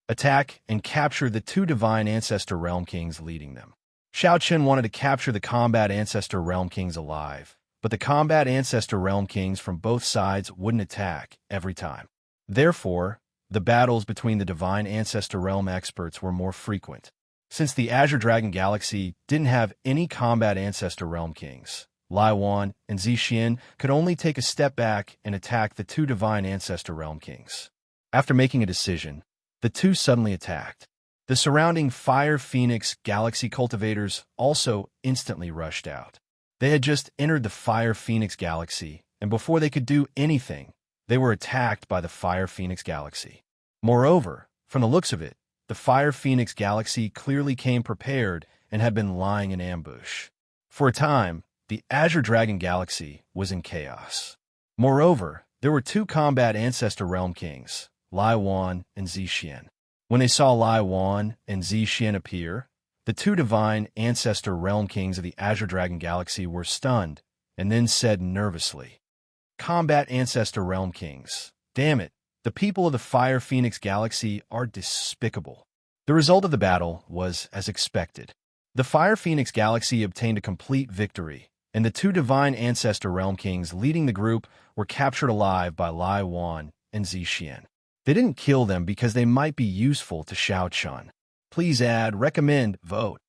Attack and capture the 2 divine ancestor realm kings leading them. Xiao Chen wanted to capture the combat ancestor realm kings alive, but the combat ancestor realm kings from both sides wouldn't attack every time. Therefore, the battles between the divine ancestor realm experts were more frequent. Since the Azure Dragon Galaxy didn't have any combat ancestor realm kings, Lai Wan and Zixian could only take a step back and attack the two divine ancestor realm kings. After making a decision, the two suddenly attacked. The surrounding Fire Phoenix Galaxy cultivators also instantly rushed out. They had just entered the Fire Phoenix Galaxy, and before they could do anything, they were attacked by the Fire Phoenix Galaxy. Moreover, from the looks of it, the Fire Phoenix Galaxy clearly came prepared and had been lying in ambush. For a time, the Azure Dragon Galaxy was in chaos. Moreover, there were two combat ancestor realm kings, Lai Wan and Zixian. When they saw Lai Wan and Zixian appear, the two divine ancestor realm kings of the Azure Dragon Galaxy were stunned and then said nervously, "Combat ancestor realm kings. Damn it, the people of the Fire Phoenix Galaxy are despicable." The result of the battle was as expected. The Fire Phoenix Galaxy obtained a complete victory, and the two divine ancestor realm kings leading the group were captured alive by Lai Wan and Zixian. They didn't kill them because they might be useful to Xiao Chun. Please add, recommend, vote.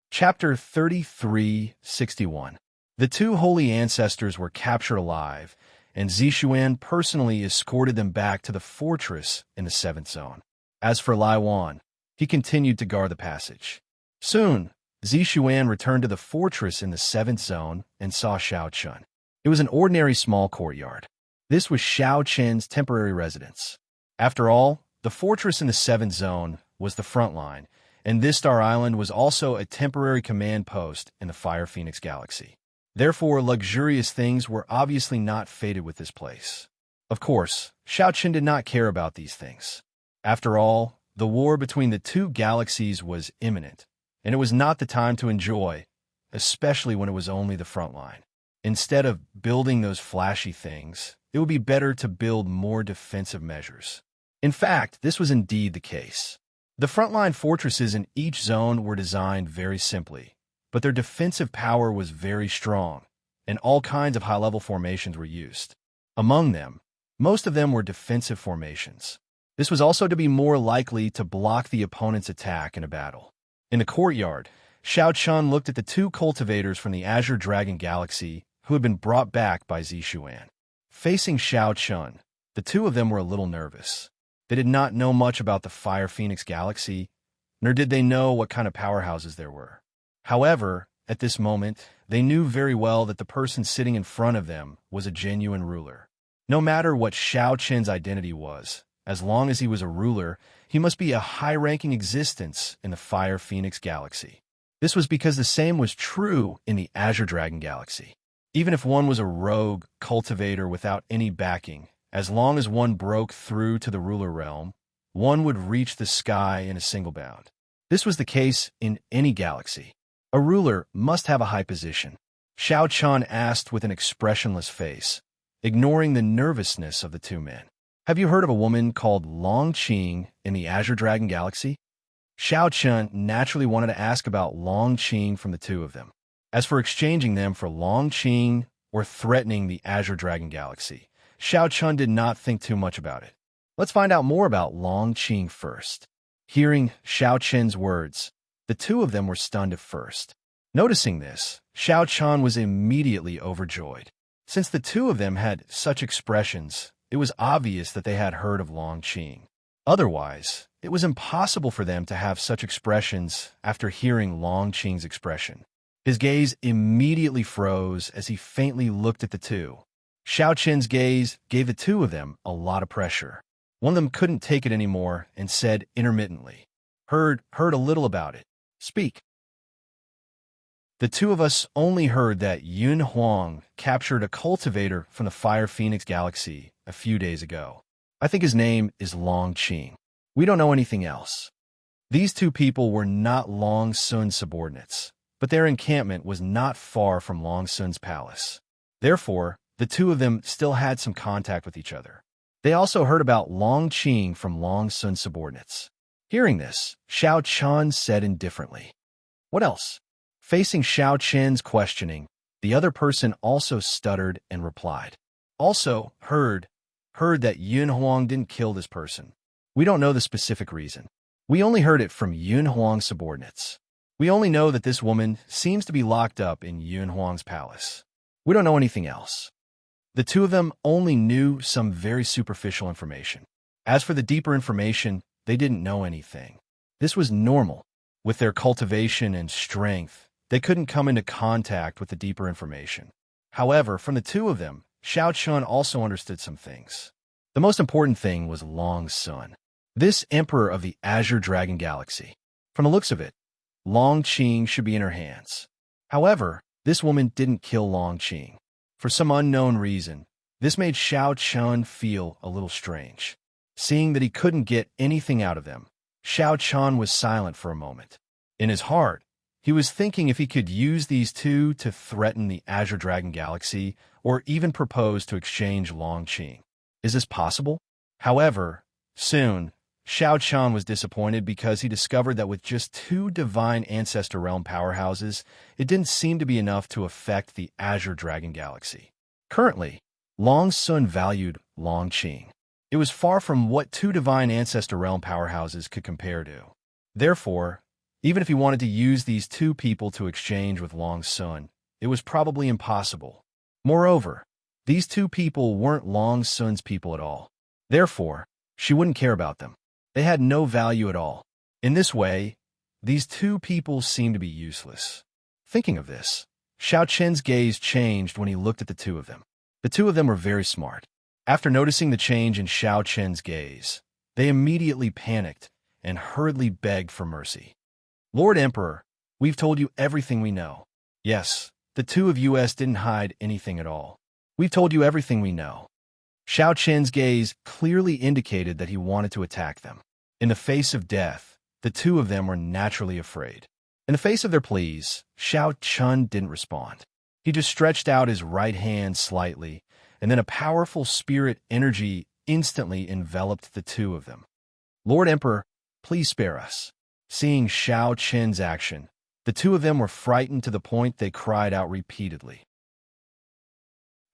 Chapter 3361. The two holy ancestors were captured alive, and Zixuan personally escorted them back to the fortress in the 7th zone. As for Lai Wan, he continued to guard the passage. Soon, Zixuan returned to the fortress in the 7th zone and saw Xiao Chun. It was an ordinary small courtyard. This was Xiao Chen's temporary residence. After all, the fortress in the 7th zone was the front line, and this Star Island was also a temporary command post in the Fire Phoenix Galaxy. Therefore, luxurious things were obviously not fated with this place. Of course, Xiao Chen did not care about these things. After all, the war between the two galaxies was imminent, and it was not the time to enjoy, especially when it was only the front line. Instead of building those flashy things, it would be better to build more defensive measures. In fact, this was indeed the case. The frontline fortresses in each zone were designed very simply, but their defensive power was very strong, and all kinds of high-level formations were used. Among them, most of them were defensive formations. This was also to be more likely to block the opponent's attack in a battle. In the courtyard, Xiao Chun looked at the two cultivators from the Azure Dragon Galaxy who had been brought back by Zixuan. Facing Xiao Chun, the two of them were a little nervous. They did not know much about the Fire Phoenix Galaxy, nor did they know what kind of powerhouses there were. However, at this moment, they knew very well that the person sitting in front of them was a genuine ruler. No matter what Xiao Chen's identity was, as long as he was a ruler, he must be a high-ranking existence in the Fire Phoenix Galaxy. This was because the same was true in the Azure Dragon Galaxy. Even if one was a rogue cultivator without any backing, as long as one broke through to the ruler realm, one would reach the sky in a single bound. This was the case in any galaxy. A ruler must have a high position. Xiao Chun asked with an expressionless face, ignoring the nervousness of the two men. Have you heard of a woman called Long Qing in the Azure Dragon Galaxy? Xiao Chun naturally wanted to ask about Long Qing from the two of them. As for exchanging them for Long Qing or threatening the Azure Dragon Galaxy, Xiao Chun did not think too much about it. Let's find out more about Long Qing first. Hearing Xiao Chen's words, the two of them were stunned at first. Noticing this, Xiao Chun was immediately overjoyed. Since the two of them had such expressions, it was obvious that they had heard of Long Qing. Otherwise, it was impossible for them to have such expressions after hearing Long Qing's expression. His gaze immediately froze as he faintly looked at the two. Xiao Chen's gaze gave the two of them a lot of pressure. One of them couldn't take it anymore and said intermittently, Heard a little about it. Speak. The two of us only heard that Yun Huang captured a cultivator from the Fire Phoenix Galaxy a few days ago. I think his name is Long Qing. We don't know anything else. These two people were not Long Sun's subordinates, but their encampment was not far from Long Sun's palace. Therefore, the two of them still had some contact with each other. They also heard about Long Qing from Long Sun's subordinates. Hearing this, Xiao Chun said indifferently, What else? Facing Xiao Chen's questioning, the other person also stuttered and replied, Also, heard that Yun Huang didn't kill this person. We don't know the specific reason. We only heard it from Yun Huang's subordinates. We only know that this woman seems to be locked up in Yun Huang's palace. We don't know anything else. The two of them only knew some very superficial information. As for the deeper information, they didn't know anything. This was normal. With their cultivation and strength, they couldn't come into contact with the deeper information. However, from the two of them, Xiao Chun also understood some things. The most important thing was Long's son. This emperor of the Azure Dragon Galaxy. From the looks of it, Long Qing should be in her hands. However, this woman didn't kill Long Qing. For some unknown reason, this made Xiao Chun feel a little strange. Seeing that he couldn't get anything out of them, Xiao Chun was silent for a moment. In his heart, he was thinking if he could use these two to threaten the Azure Dragon Galaxy or even propose to exchange Long Qing. Is this possible? However, soon, Xiao Chun was disappointed because he discovered that with just two divine Ancestor Realm powerhouses, it didn't seem to be enough to affect the Azure Dragon Galaxy. Currently, Long's son valued Long Qing. It was far from what two divine Ancestor Realm powerhouses could compare to. Therefore, even if he wanted to use these two people to exchange with Long's son, it was probably impossible. Moreover, these two people weren't Long's son's people at all. Therefore, she wouldn't care about them. They had no value at all. In this way, these two people seemed to be useless. Thinking of this, Xiao Chen's gaze changed when he looked at the two of them. The two of them were very smart. After noticing the change in Xiao Chen's gaze, they immediately panicked and hurriedly begged for mercy. Lord Emperor, we've told you everything we know. Yes, the two of us didn't hide anything at all. We've told you everything we know. Xiao Chen's gaze clearly indicated that he wanted to attack them. In the face of death, the two of them were naturally afraid. In the face of their pleas, Xiao Chun didn't respond. He just stretched out his right hand slightly, and then a powerful spirit energy instantly enveloped the two of them. Lord Emperor, please spare us. Seeing Xiao Chen's action, the two of them were frightened to the point they cried out repeatedly.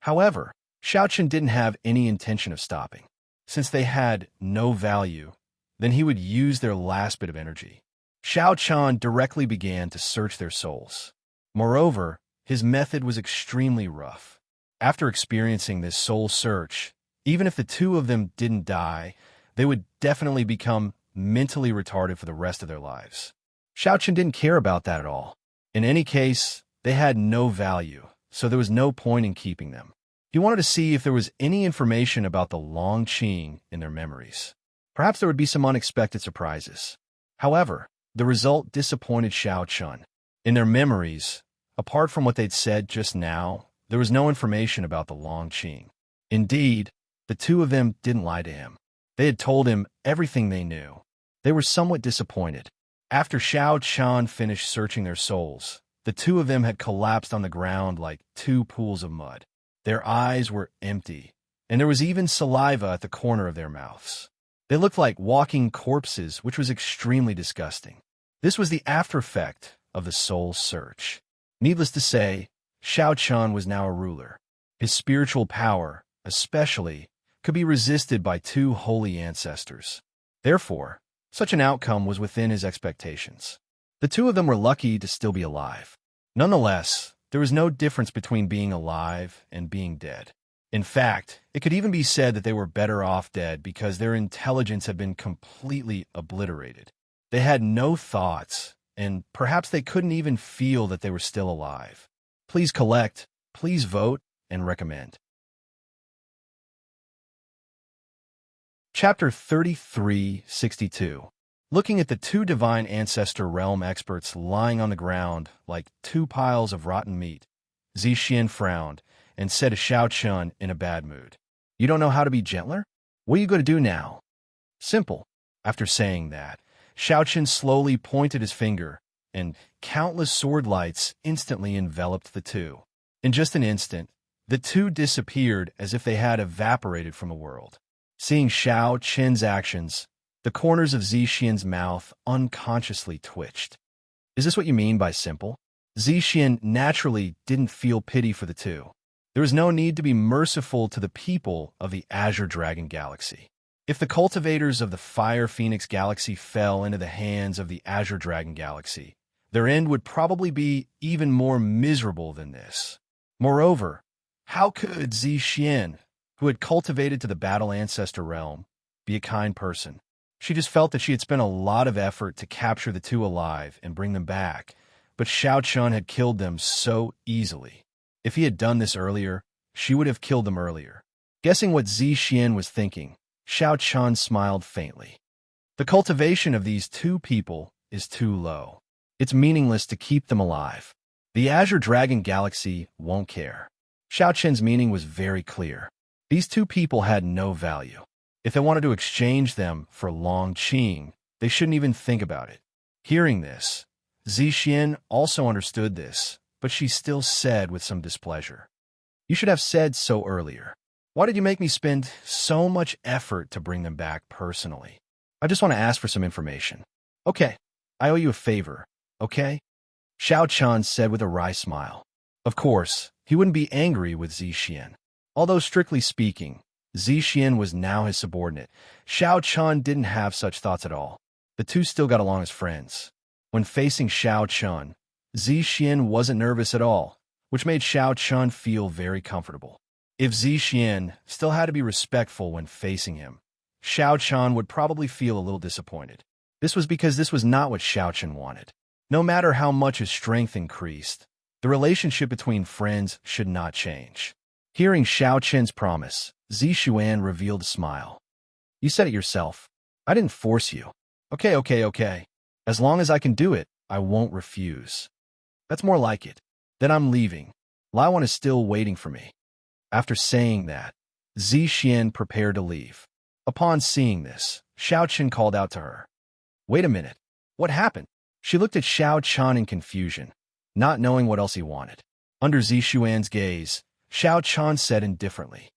However, Xiao Chen didn't have any intention of stopping. Since they had no value, then he would use their last bit of energy. Xiao Chen directly began to search their souls. Moreover, his method was extremely rough. After experiencing this soul search, even if the two of them didn't die, they would definitely become mentally retarded for the rest of their lives. Xiao Chen didn't care about that at all. In any case, they had no value, so there was no point in keeping them. He wanted to see if there was any information about the Long Qing in their memories. Perhaps there would be some unexpected surprises. However, the result disappointed Xiao Chun. In their memories, apart from what they'd said just now, there was no information about the Long Qing. Indeed, the two of them didn't lie to him. They had told him everything they knew. They were somewhat disappointed. After Xiao Chun finished searching their souls, the two of them had collapsed on the ground like two pools of mud. Their eyes were empty, and there was even saliva at the corner of their mouths. They looked like walking corpses, which was extremely disgusting. This was the after effect of the soul search. Needless to say, Xiao Chun was now a ruler. His spiritual power, especially, could be resisted by two holy ancestors. Therefore, such an outcome was within his expectations. The two of them were lucky to still be alive. Nonetheless, there was no difference between being alive and being dead. In fact, it could even be said that they were better off dead because their intelligence had been completely obliterated. They had no thoughts, and perhaps they couldn't even feel that they were still alive. Please collect, please vote, and recommend. Chapter 3362. Looking at the two divine ancestor realm experts lying on the ground like two piles of rotten meat, Zixian frowned and said to Xiao Chun in a bad mood, "You don't know how to be gentler? What are you going to do now?" Simple. After saying that, Xiao Chun slowly pointed his finger, and countless sword lights instantly enveloped the two. In just an instant, the two disappeared as if they had evaporated from the world. Seeing Xiao Chen's actions, the corners of Zixian's mouth unconsciously twitched. Is this what you mean by simple? Zixian naturally didn't feel pity for the two. There was no need to be merciful to the people of the Azure Dragon Galaxy. If the cultivators of the Fire Phoenix Galaxy fell into the hands of the Azure Dragon Galaxy, their end would probably be even more miserable than this. Moreover, how could Xian, who had cultivated to the Battle Ancestor realm, be a kind person? She just felt that she had spent a lot of effort to capture the two alive and bring them back, but Xiao Chun had killed them so easily. If he had done this earlier, she would have killed them earlier. Guessing what Xian was thinking, Xiao Chun smiled faintly. The cultivation of these two people is too low. It's meaningless to keep them alive. The Azure Dragon Galaxy won't care. Xiao Chen's meaning was very clear. These two people had no value. If they wanted to exchange them for Long Qing, they shouldn't even think about it. Hearing this, Xian also understood this, but she still said with some displeasure, "You should have said so earlier. Why did you make me spend so much effort to bring them back personally? I just want to ask for some information." "Okay, I owe you a favor, okay?" Xiao Chun said with a wry smile. Of course, he wouldn't be angry with Xian. Although strictly speaking, Xian was now his subordinate, Xiao Chun didn't have such thoughts at all. The two still got along as friends. When facing Xiao Chun, Xian wasn't nervous at all, which made Xiao Chun feel very comfortable. If Xian still had to be respectful when facing him, Xiao Chun would probably feel a little disappointed. This was because this was not what Xiao Chun wanted. No matter how much his strength increased, the relationship between friends should not change. Hearing Xiao Chen's promise, Zixuan revealed a smile. "You said it yourself. I didn't force you. Okay. As long as I can do it, I won't refuse." "That's more like it. Then I'm leaving. Laiwan is still waiting for me." After saying that, Xian prepared to leave. Upon seeing this, Xiao Chen called out to her. "Wait a minute. What happened?" She looked at Xiao Chen in confusion, not knowing what else he wanted. Under Zixuan's gaze, Xiao Chen said indifferently,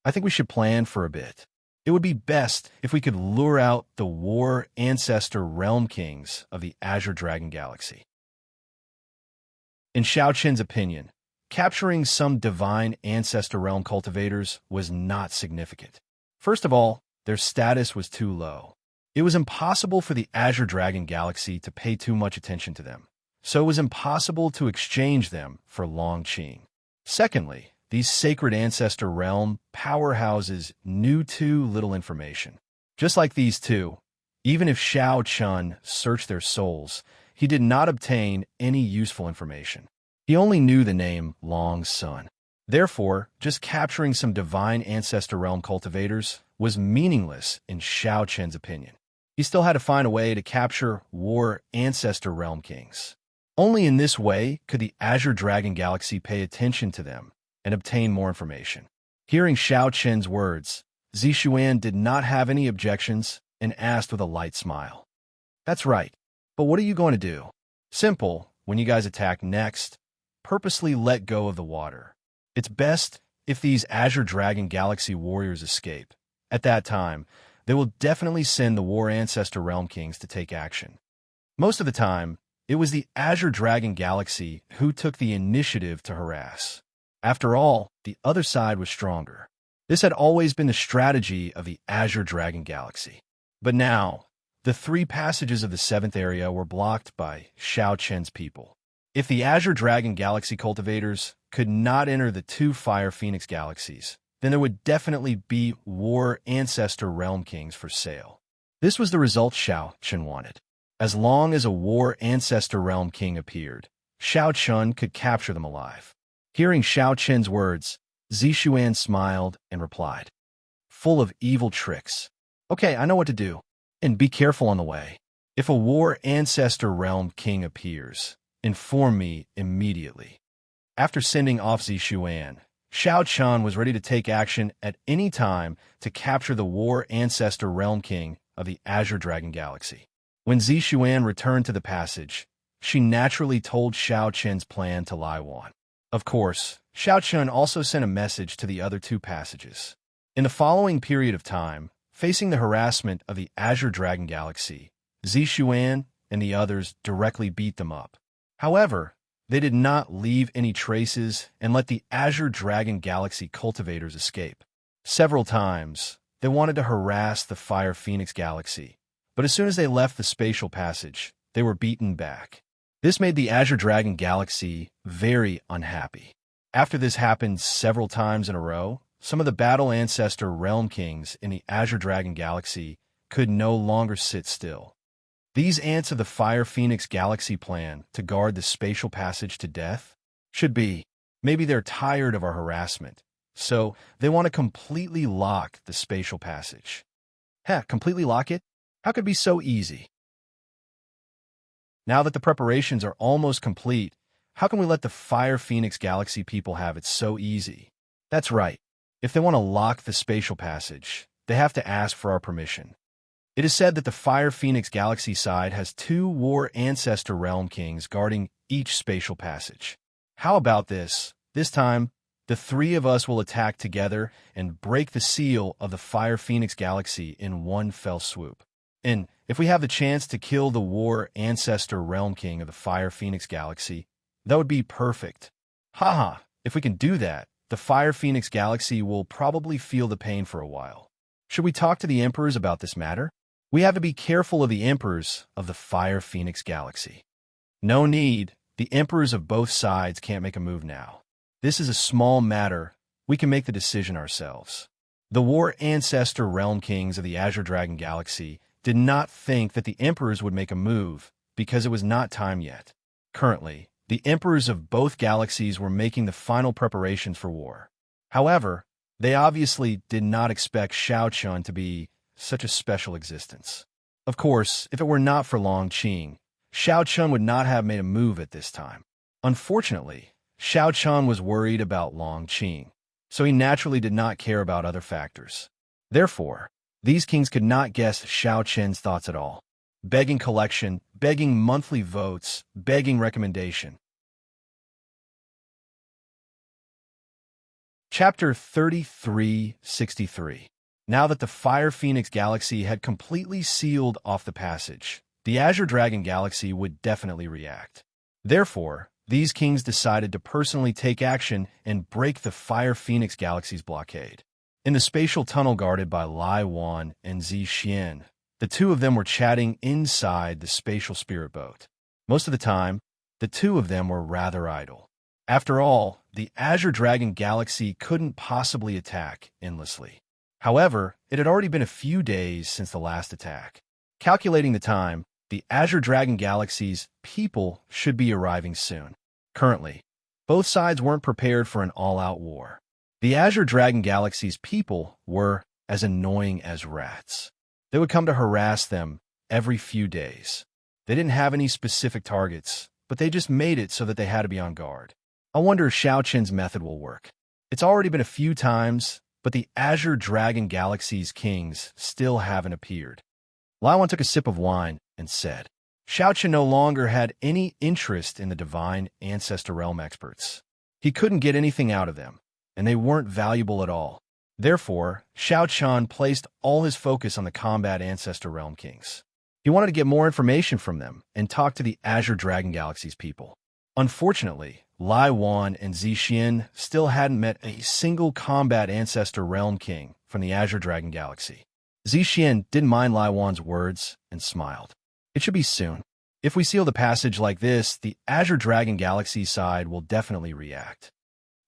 "I think we should plan for a bit. It would be best if we could lure out the War Ancestor Realm Kings of the Azure Dragon Galaxy." In Xiao Chen's opinion, capturing some divine ancestor realm cultivators was not significant. First of all, their status was too low. It was impossible for the Azure Dragon Galaxy to pay too much attention to them, so it was impossible to exchange them for Long Qing. Secondly, these sacred ancestor realm powerhouses knew too little information. Just like these two, even if Xiao Chun searched their souls, he did not obtain any useful information. He only knew the name Long Sun. Therefore, just capturing some divine ancestor realm cultivators was meaningless in Xiao Chen's opinion. He still had to find a way to capture War Ancestor Realm Kings. Only in this way could the Azure Dragon Galaxy pay attention to them and obtain more information. Hearing Xiao Chen's words, Zixuan did not have any objections and asked with a light smile. "That's right. But what are you going to do?" "Simple. When you guys attack next, purposely let go of the water. It's best if these Azure Dragon Galaxy warriors escape. At that time, they will definitely send the War Ancestor Realm Kings to take action." Most of the time, it was the Azure Dragon Galaxy who took the initiative to harass. After all, the other side was stronger. This had always been the strategy of the Azure Dragon Galaxy. But now, the 3 passages of the 7th area were blocked by Xiao Chen's people. If the Azure Dragon Galaxy cultivators could not enter the 2 Fire Phoenix Galaxies, then there would definitely be War Ancestor Realm Kings for sale. This was the result Xiao Chen wanted. As long as a War Ancestor Realm King appeared, Xiao Chen could capture them alive. Hearing Xiao Chen's words, Zixuan smiled and replied, "Full of evil tricks. Okay, I know what to do. And be careful on the way. If a War Ancestor Realm King appears, inform me immediately." After sending off Zixuan, Xiao Chen was ready to take action at any time to capture the War Ancestor Realm King of the Azure Dragon Galaxy. When Zixuan returned to the passage, she naturally told Xiao Chen's plan to Laiwan. Of course, Xiao Chen also sent a message to the other 2 passages. In the following period of time, facing the harassment of the Azure Dragon Galaxy, Zixuan and the others directly beat them up. However, they did not leave any traces and let the Azure Dragon Galaxy cultivators escape. Several times, they wanted to harass the Fire Phoenix Galaxy, but as soon as they left the spatial passage, they were beaten back. This made the Azure Dragon Galaxy very unhappy. After this happened several times in a row, some of the Battle Ancestor Realm Kings in the Azure Dragon Galaxy could no longer sit still. These ants of the Fire Phoenix Galaxy plan to guard the spatial passage to death? Should be. Maybe they're tired of our harassment, so they want to completely lock the spatial passage. Heck, completely lock it? How could it be so easy? Now that the preparations are almost complete, how can we let the Fire Phoenix Galaxy people have it so easy? That's right. If they want to lock the spatial passage, they have to ask for our permission. It is said that the Fire Phoenix Galaxy side has 2 War Ancestor Realm Kings guarding each spatial passage. How about this? This time, the 3 of us will attack together and break the seal of the Fire Phoenix Galaxy in one fell swoop. And if we have the chance to kill the War Ancestor Realm King of the Fire Phoenix Galaxy, that would be perfect. Haha, if we can do that, the Fire Phoenix Galaxy will probably feel the pain for a while. Should we talk to the Emperors about this matter? We have to be careful of the Emperors of the Fire Phoenix Galaxy. No need. The Emperors of both sides can't make a move now. This is a small matter. We can make the decision ourselves. The War Ancestor Realm Kings of the Azure Dragon Galaxy did not think that the Emperors would make a move because it was not time yet. Currently, the Emperors of both galaxies were making the final preparations for war. However, they obviously did not expect Shao Chun to be such a special existence. Of course, if it were not for Long Qing, Shao Chun would not have made a move at this time. Unfortunately, Shao Chun was worried about Long Qing, so he naturally did not care about other factors. Therefore, these kings could not guess Shao Chun's thoughts at all. Begging collection, begging monthly votes, begging recommendation. Chapter 3363. Now that the Fire Phoenix Galaxy had completely sealed off the passage, the Azure Dragon Galaxy would definitely react. Therefore, these kings decided to personally take action and break the Fire Phoenix Galaxy's blockade. In the spatial tunnel guarded by Lai Wan and Zi Xian, the 2 of them were chatting inside the spatial spirit boat. Most of the time, the 2 of them were rather idle. After all, the Azure Dragon Galaxy couldn't possibly attack endlessly. However, it had already been a few days since the last attack. Calculating the time, the Azure Dragon Galaxy's people should be arriving soon. Currently, both sides weren't prepared for an all-out war. The Azure Dragon Galaxy's people were as annoying as rats. They would come to harass them every few days. They didn't have any specific targets, but they just made it so that they had to be on guard. I wonder if Shao Chun's method will work. It's already been a few times, but the Azure Dragon Galaxy's kings still haven't appeared. Lai Wan took a sip of wine and said, Shao Chun no longer had any interest in the Divine Ancestor Realm experts. He couldn't get anything out of them, and they weren't valuable at all. Therefore, Shao Chun placed all his focus on the Combat Ancestor Realm Kings. He wanted to get more information from them and talk to the Azure Dragon Galaxy's people. Unfortunately, Lai Wan and Zi Xian still hadn't met a single Combat Ancestor Realm King from the Azure Dragon Galaxy. Zi Xian didn't mind Lai Wan's words and smiled. It should be soon. If we seal the passage like this, the Azure Dragon Galaxy side will definitely react.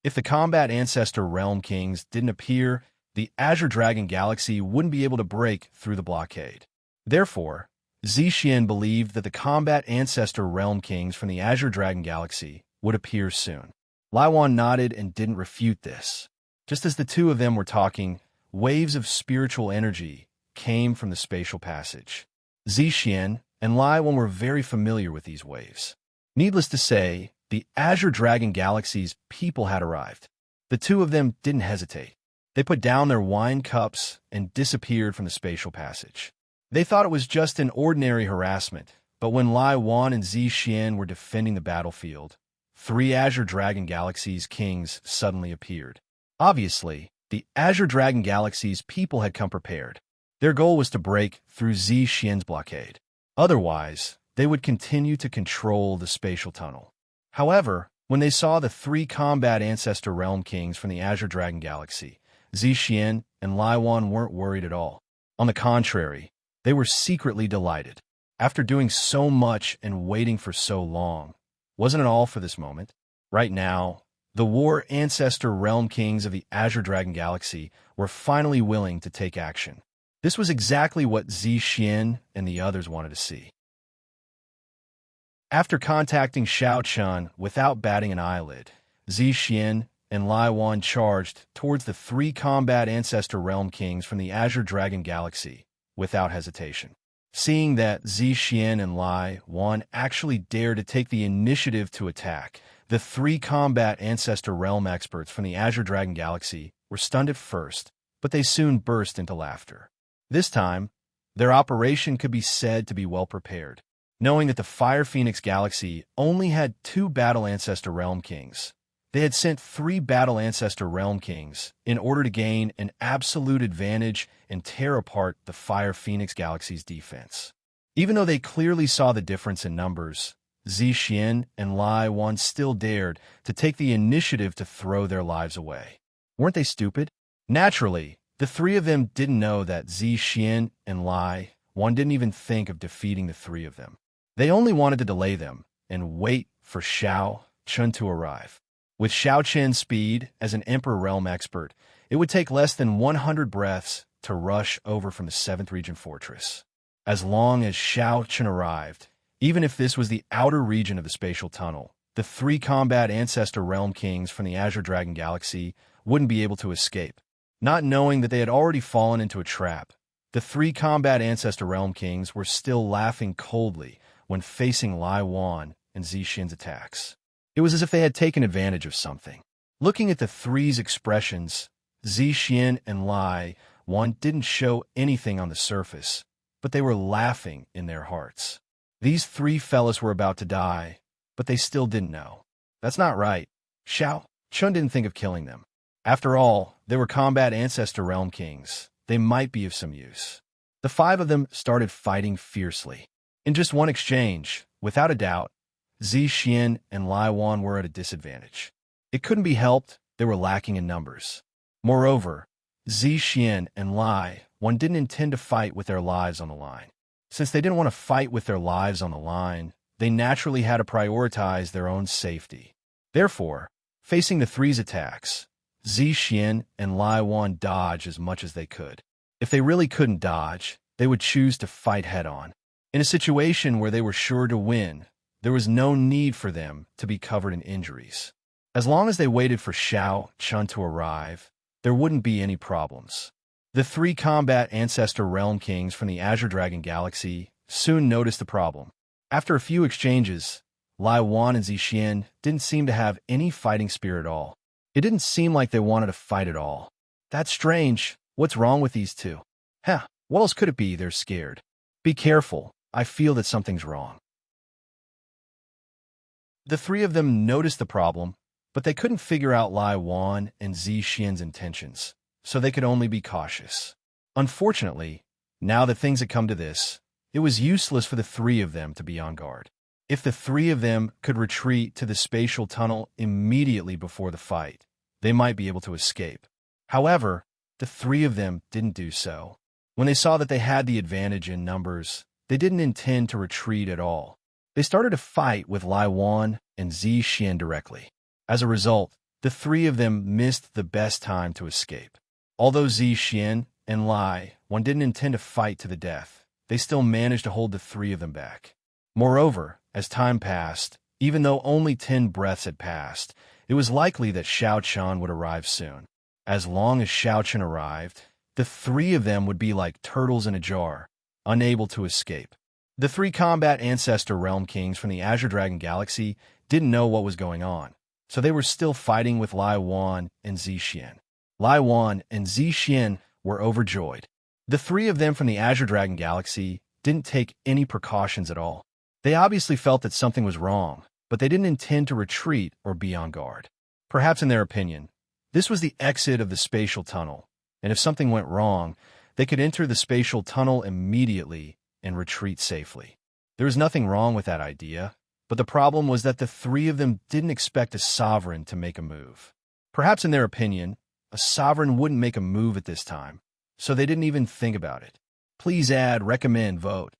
If the Combat Ancestor Realm Kings didn't appear, the Azure Dragon Galaxy wouldn't be able to break through the blockade. Therefore, Zi Xian believed that the Combat Ancestor Realm Kings from the Azure Dragon Galaxy would appear soon. Lai Wan nodded and didn't refute this. Just as the 2 of them were talking, waves of spiritual energy came from the spatial passage. Zi Xian and Lai Wan were very familiar with these waves. Needless to say, the Azure Dragon Galaxy's people had arrived. The 2 of them didn't hesitate. They put down their wine cups and disappeared from the spatial passage. They thought it was just an ordinary harassment, but when Lai Wan and Zi Xian were defending the battlefield, 3 Azure Dragon Galaxy's kings suddenly appeared. Obviously, the Azure Dragon Galaxy's people had come prepared. Their goal was to break through Zi Xian's blockade. Otherwise, they would continue to control the spatial tunnel. However, when they saw the 3 Combat Ancestor Realm Kings from the Azure Dragon Galaxy, Zixian and Lai Wan weren't worried at all. On the contrary, they were secretly delighted. After doing so much and waiting for so long, wasn't it all for this moment? Right now, the War Ancestor Realm Kings of the Azure Dragon Galaxy were finally willing to take action. This was exactly what Zixian and the others wanted to see. After contacting Xiao Chun without batting an eyelid, Zixian and Lai Wan charged towards the 3 combat Ancestor Realm Kings from the Azure Dragon Galaxy without hesitation. Seeing that Zixian and Lai Wan actually dared to take the initiative to attack, the 3 combat Ancestor Realm experts from the Azure Dragon Galaxy were stunned at first, but they soon burst into laughter. This time, their operation could be said to be well prepared, knowing that the Fire Phoenix Galaxy only had 2 Battle Ancestor Realm Kings. They had sent 3 Battle Ancestor Realm Kings in order to gain an absolute advantage and tear apart the Fire Phoenix Galaxy's defense. Even though they clearly saw the difference in numbers, Zixian and Lai Wan still dared to take the initiative to throw their lives away. Weren't they stupid? Naturally, the 3 of them didn't know that Zixian and Lai Wan didn't even think of defeating the 3 of them. They only wanted to delay them and wait for Xiao Chun to arrive. With Xiao Chen's speed as an Emperor Realm expert, it would take less than 100 breaths to rush over from the 7th Region Fortress. As long as Xiao Chen arrived, even if this was the outer region of the spatial tunnel, the 3 combat Ancestor Realm Kings from the Azure Dragon Galaxy wouldn't be able to escape. Not knowing that they had already fallen into a trap, the 3 combat Ancestor Realm Kings were still laughing coldly when facing Lai Wan and Zixian's attacks. It was as if they had taken advantage of something. Looking at the 3's expressions, Zixian and Lai Wan didn't show anything on the surface, but they were laughing in their hearts. These 3 fellas were about to die, but they still didn't know. That's not right. Xiao Chun didn't think of killing them. After all, they were combat Ancestor Realm Kings. They might be of some use. The 5 of them started fighting fiercely. In just one exchange, without a doubt, Zixian and Lai Wan were at a disadvantage. It couldn't be helped, they were lacking in numbers. Moreover, Zixian and Lai Wan didn't intend to fight with their lives on the line. Since they didn't want to fight with their lives on the line, they naturally had to prioritize their own safety. Therefore, facing the 3's attacks, Zixian and Lai Wan dodged as much as they could. If they really couldn't dodge, they would choose to fight head-on. In a situation where they were sure to win, there was no need for them to be covered in injuries. As long as they waited for Xiao Chun to arrive, there wouldn't be any problems. The 3 combat Ancestor Realm Kings from the Azure Dragon Galaxy soon noticed the problem. After a few exchanges, Lai Wan and Zixian didn't seem to have any fighting spirit at all. It didn't seem like they wanted to fight at all. That's strange. What's wrong with these 2? What else could it be? They're scared. Be careful. I feel that something's wrong. The 3 of them noticed the problem, but they couldn't figure out Lai Wan and Zixian's intentions, so they could only be cautious. Unfortunately, now that things had come to this, it was useless for the 3 of them to be on guard. If the 3 of them could retreat to the spatial tunnel immediately before the fight, they might be able to escape. However, the 3 of them didn't do so. When they saw that they had the advantage in numbers, they didn't intend to retreat at all. They started to fight with Lai Wan and Zixian directly. As a result, the 3 of them missed the best time to escape. Although Zixian and Lai Wan didn't intend to fight to the death, they still managed to hold the 3 of them back. Moreover, as time passed, even though only 10 breaths had passed, it was likely that Xiao Chun would arrive soon. As long as Xiao Chun arrived, the 3 of them would be like turtles in a jar, unable to escape. The 3 combat Ancestor Realm Kings from the Azure Dragon Galaxy didn't know what was going on, so they were still fighting with Lai Wan and Zixian. Lai Wan and Zixian were overjoyed. The 3 of them from the Azure Dragon Galaxy didn't take any precautions at all. They obviously felt that something was wrong, but they didn't intend to retreat or be on guard. Perhaps in their opinion, this was the exit of the spatial tunnel, and if something went wrong, they could enter the spatial tunnel immediately and retreat safely. There was nothing wrong with that idea, but the problem was that the 3 of them didn't expect a sovereign to make a move. Perhaps in their opinion, a sovereign wouldn't make a move at this time, so they didn't even think about it. Please add, recommend, vote.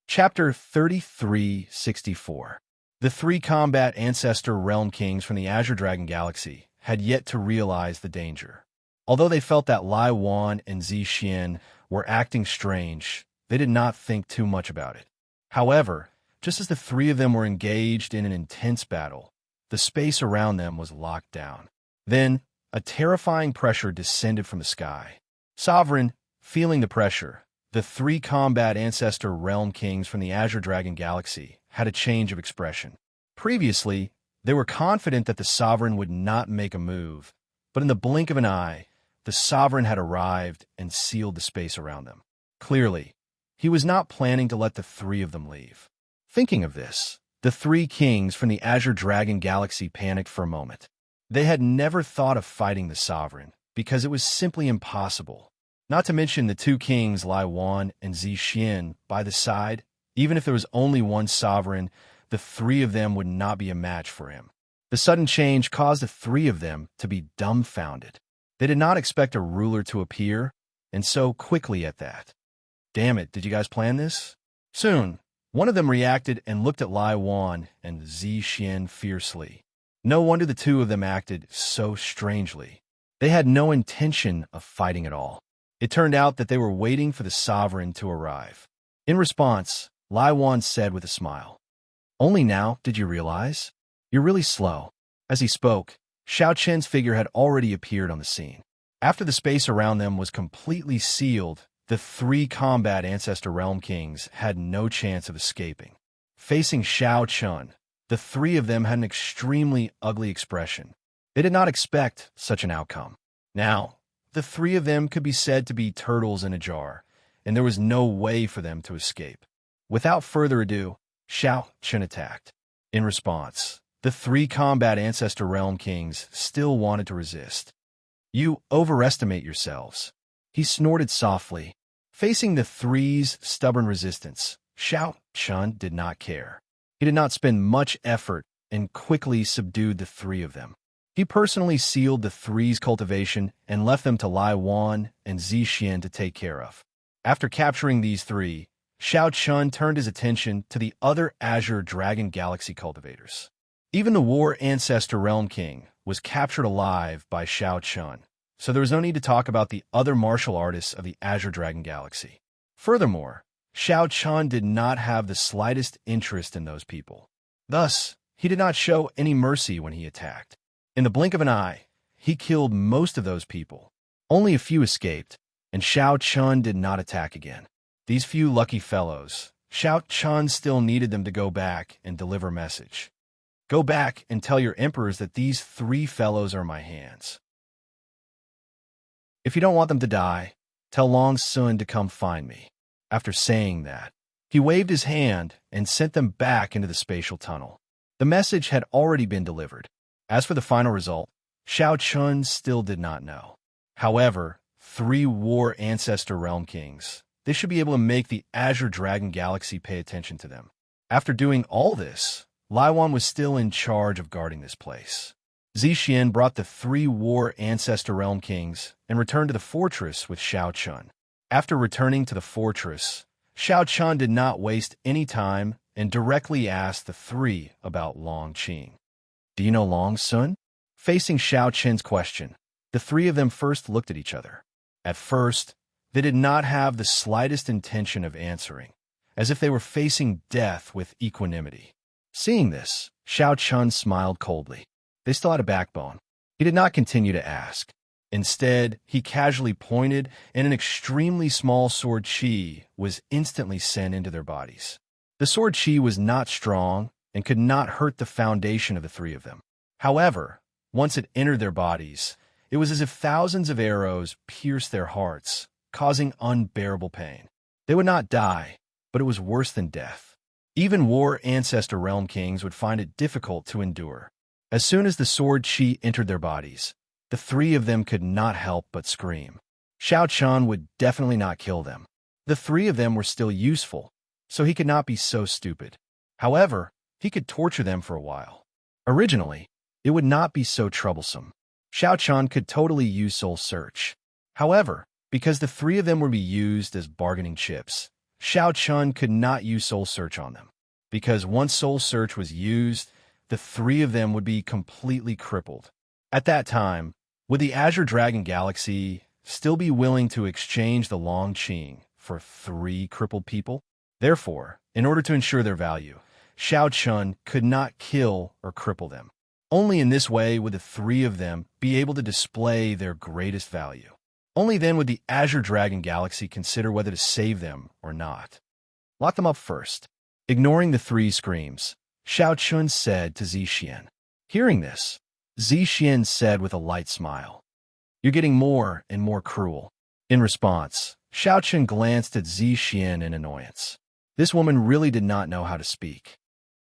Chapter 3364. The three combat ancestor realm kings from the Azure Dragon Galaxy had yet to realize the danger. Although they felt that Lai Wan and Zi Xian were acting strange, they did not think too much about it. However, just as the three of them were engaged in an intense battle, the space around them was locked down. Then, a terrifying pressure descended from the sky. Sovereign, feeling the pressure, the three combat ancestor realm kings from the Azure Dragon Galaxy had a change of expression. Previously, they were confident that the sovereign would not make a move, but in the blink of an eye, the sovereign had arrived and sealed the space around them. Clearly, he was not planning to let the three of them leave. Thinking of this, the three kings from the Azure Dragon Galaxy panicked for a moment. They had never thought of fighting the sovereign because it was simply impossible. Not to mention the two kings, Lai Wan and Zi Xian, by the side. Even if there was only one sovereign, the three of them would not be a match for him. The sudden change caused the three of them to be dumbfounded. They did not expect a ruler to appear, and so quickly at that. Damn it, did you guys plan this? Soon, one of them reacted and looked at Lai Wan and Zi Xian fiercely. No wonder the two of them acted so strangely. They had no intention of fighting at all. It turned out that they were waiting for the sovereign to arrive. In response, Lai Wan said with a smile, "Only now did you realize? You're really slow." As he spoke, Xiao Chen's figure had already appeared on the scene. After the space around them was completely sealed, the three combat ancestor realm kings had no chance of escaping. Facing Xiao Chen, the three of them had an extremely ugly expression. They did not expect such an outcome. Now, the three of them could be said to be turtles in a jar, and there was no way for them to escape. Without further ado, Xiao Chen attacked. In response, the three combat ancestor realm kings still wanted to resist. "You overestimate yourselves," he snorted softly. Facing the three's stubborn resistance, Xiao Chen did not care. He did not spend much effort and quickly subdued the three of them. He personally sealed the three's cultivation and left them to Lai Wan and Zi Xian to take care of. After capturing these three, Xiao Chen turned his attention to the other Azure Dragon Galaxy cultivators. Even the War Ancestor Realm King was captured alive by Xiao Chen, so there was no need to talk about the other martial artists of the Azure Dragon Galaxy. Furthermore, Xiao Chen did not have the slightest interest in those people. Thus, he did not show any mercy when he attacked. In the blink of an eye, he killed most of those people. Only a few escaped, and Xiao Chen did not attack again. These few lucky fellows, Xiao Chen still needed them to go back and deliver a message. "Go back and tell your emperors that these three fellows are my hands. If you don't want them to die, tell Long Sun to come find me." After saying that, he waved his hand and sent them back into the spatial tunnel. The message had already been delivered. As for the final result, Xiao Chen still did not know. However, three War Ancestor Realm Kings, they should be able to make the Azure Dragon Galaxy pay attention to them. After doing all this, Lai Wan was still in charge of guarding this place. Zi Xian brought the three War Ancestor Realm Kings and returned to the fortress with Xiao Chen. After returning to the fortress, Xiao Chen did not waste any time and directly asked the three about Long Qing. "Do you know Long Sun?" Facing Xiao Chen's question, the three of them first looked at each other. At first, they did not have the slightest intention of answering, as if they were facing death with equanimity. Seeing this, Xiao Chen smiled coldly. They still had a backbone. He did not continue to ask. Instead, he casually pointed, and an extremely small sword chi was instantly sent into their bodies. The sword chi was not strong and could not hurt the foundation of the three of them. However, once it entered their bodies, it was as if thousands of arrows pierced their hearts, causing unbearable pain. They would not die, but it was worse than death. Even War Ancestor Realm Kings would find it difficult to endure. As soon as the sword chi entered their bodies, the three of them could not help but scream. Xiao Chen would definitely not kill them. The three of them were still useful, so he could not be so stupid. However, he could torture them for a while. Originally, it would not be so troublesome. Xiao Chun could totally use Soul Search. However, because the three of them would be used as bargaining chips, Xiao Chun could not use Soul Search on them. Because once Soul Search was used, the three of them would be completely crippled. At that time, would the Azure Dragon Galaxy still be willing to exchange the Long Qing for three crippled people? Therefore, in order to ensure their value, Xiao Chun could not kill or cripple them. Only in this way would the three of them be able to display their greatest value. Only then would the Azure Dragon Galaxy consider whether to save them or not. Lock them up first. Ignoring the three screams, Xiao Chun said to Zixian. Hearing this, Zixian said with a light smile, "You're getting more and more cruel." In response, Xiao Chun glanced at Zixian in annoyance. This woman really did not know how to speak.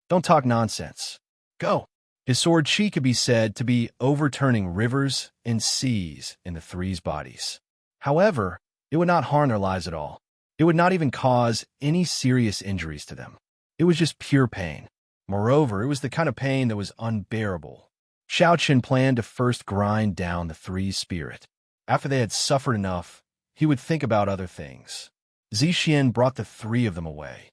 Don't talk nonsense. Go. His sword chi could be said to be overturning rivers and seas in the three's bodies. However, it would not harm their lives at all. It would not even cause any serious injuries to them. It was just pure pain. Moreover, it was the kind of pain that was unbearable. Xiao Chun planned to first grind down the three's spirit. After they had suffered enough, he would think about other things. Zixian brought the three of them away.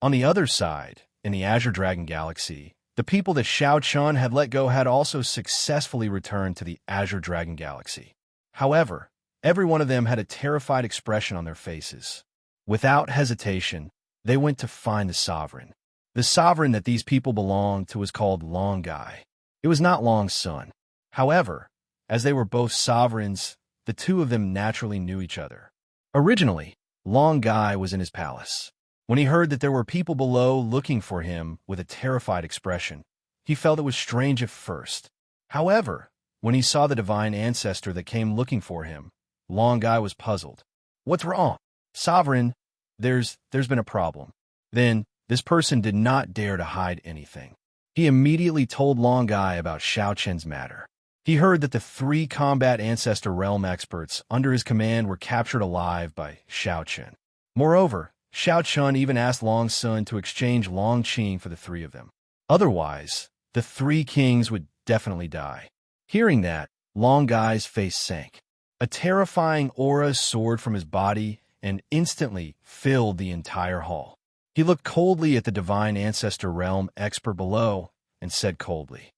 On the other side, in the Azure Dragon Galaxy, the people that Xiao Chun had let go had also successfully returned to the Azure Dragon Galaxy. However, every one of them had a terrified expression on their faces. Without hesitation, they went to find the sovereign. The sovereign that these people belonged to was called Long Gai. It was not Long's son. However, as they were both sovereigns, the two of them naturally knew each other. Originally, Long Gai was in his palace. When he heard that there were people below looking for him with a terrified expression, he felt it was strange at first. However, when he saw the divine ancestor that came looking for him, Long Gai was puzzled. What's wrong? Sovereign, there's been a problem. Then, this person did not dare to hide anything. He immediately told Long Gai about Xiao Chun's matter. He heard that the three combat ancestor realm experts under his command were captured alive by Xiao Chun. Moreover, Xiao Chun even asked Long's son to exchange Long Qing for the three of them. Otherwise, the three kings would definitely die. Hearing that, Long Gai's face sank. A terrifying aura soared from his body and instantly filled the entire hall. He looked coldly at the divine ancestor realm expert below and said coldly,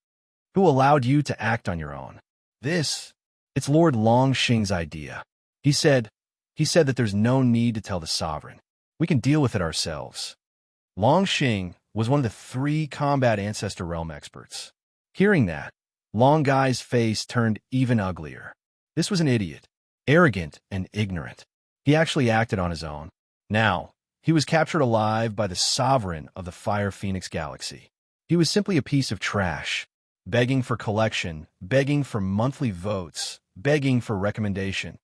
"Who allowed you to act on your own? It's Lord Long Xing's idea. He said that there's no need to tell the sovereign. We can deal with it ourselves." Long Xing was one of the three combat ancestor realm experts. Hearing that, Long Gai's face turned even uglier. This was an idiot, arrogant and ignorant. He actually acted on his own. Now, he was captured alive by the sovereign of the Fire Phoenix Galaxy. He was simply a piece of trash, begging for collection, begging for monthly votes, begging for recommendation.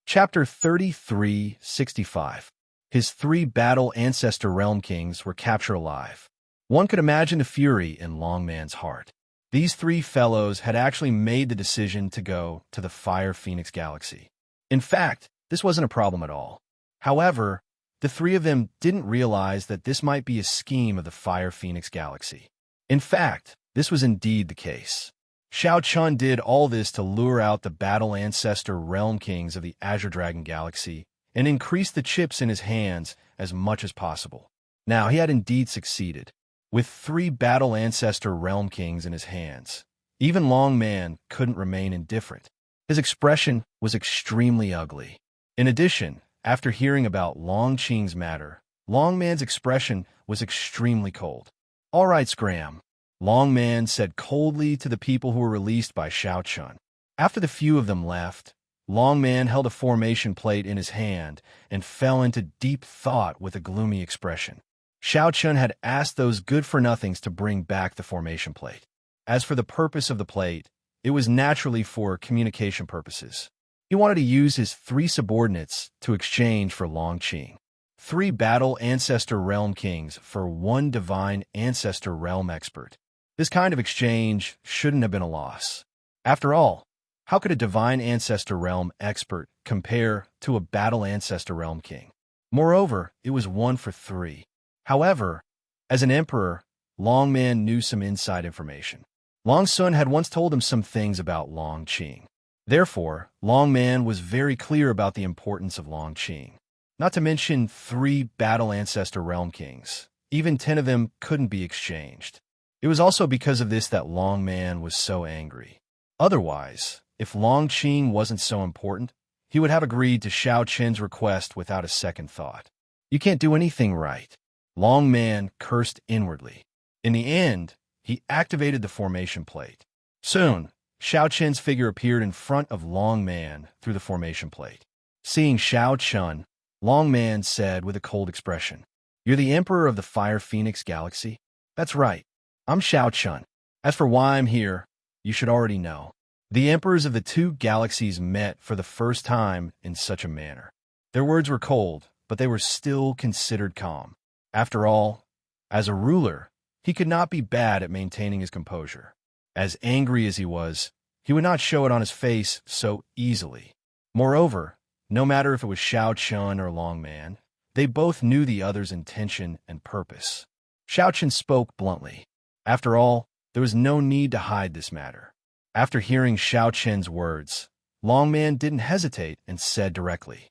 Chapter 3365. His three battle ancestor realm kings were captured alive. One could imagine the fury in Longman's heart. These three fellows had actually made the decision to go to the Fire Phoenix Galaxy. In fact, this wasn't a problem at all. However, the three of them didn't realize that this might be a scheme of the Fire Phoenix Galaxy. In fact, this was indeed the case. Xiao Chun did all this to lure out the battle ancestor realm kings of the Azure Dragon Galaxy and increase the chips in his hands as much as possible. Now, he had indeed succeeded. With three battle ancestor realm kings in his hands, even Long Man couldn't remain indifferent. His expression was extremely ugly. In addition, after hearing about Long Qing's matter, Long Man's expression was extremely cold. "All right, Scram," Long Man said coldly to the people who were released by Xiao Chun. After the few of them left, Long Man held a formation plate in his hand and fell into deep thought with a gloomy expression. Xiao Chun had asked those good-for-nothings to bring back the formation plate. As for the purpose of the plate, it was naturally for communication purposes. He wanted to use his three subordinates to exchange for Long Qing. Three battle ancestor realm kings for one divine ancestor realm expert. This kind of exchange shouldn't have been a loss. After all, how could a divine ancestor realm expert compare to a battle ancestor realm king? Moreover, it was 1 for 3. However, as an emperor, Long Man knew some inside information. Long Sun had once told him some things about Long Qing. Therefore, Long Man was very clear about the importance of Long Qing. Not to mention 3 battle ancestor realm kings. Even 10 of them couldn't be exchanged. It was also because of this that Long Man was so angry. Otherwise, if Long Qing wasn't so important, he would have agreed to Xiao Qin's request without a second thought. You can't do anything right. Long Man cursed inwardly. In the end, he activated the formation plate. Soon, Xiao Qin's figure appeared in front of Long Man through the formation plate. Seeing Xiao Qin, Long Man said with a cold expression, "You're the Emperor of the Fire Phoenix Galaxy?" "That's right. I'm Xiao Qin. As for why I'm here, you should already know. The emperors of the 2 galaxies met for the first time in such a manner." Their words were cold, but they were still considered calm. After all, as a ruler, he could not be bad at maintaining his composure. As angry as he would not show it on his face so easily. Moreover, no matter if it was Xiao Qin or Long Man, they both knew the other's intention and purpose. Xiao Qin spoke bluntly. After all, there was no need to hide this matter. After hearing Xiao Qin's words, Long Man didn't hesitate and said directly,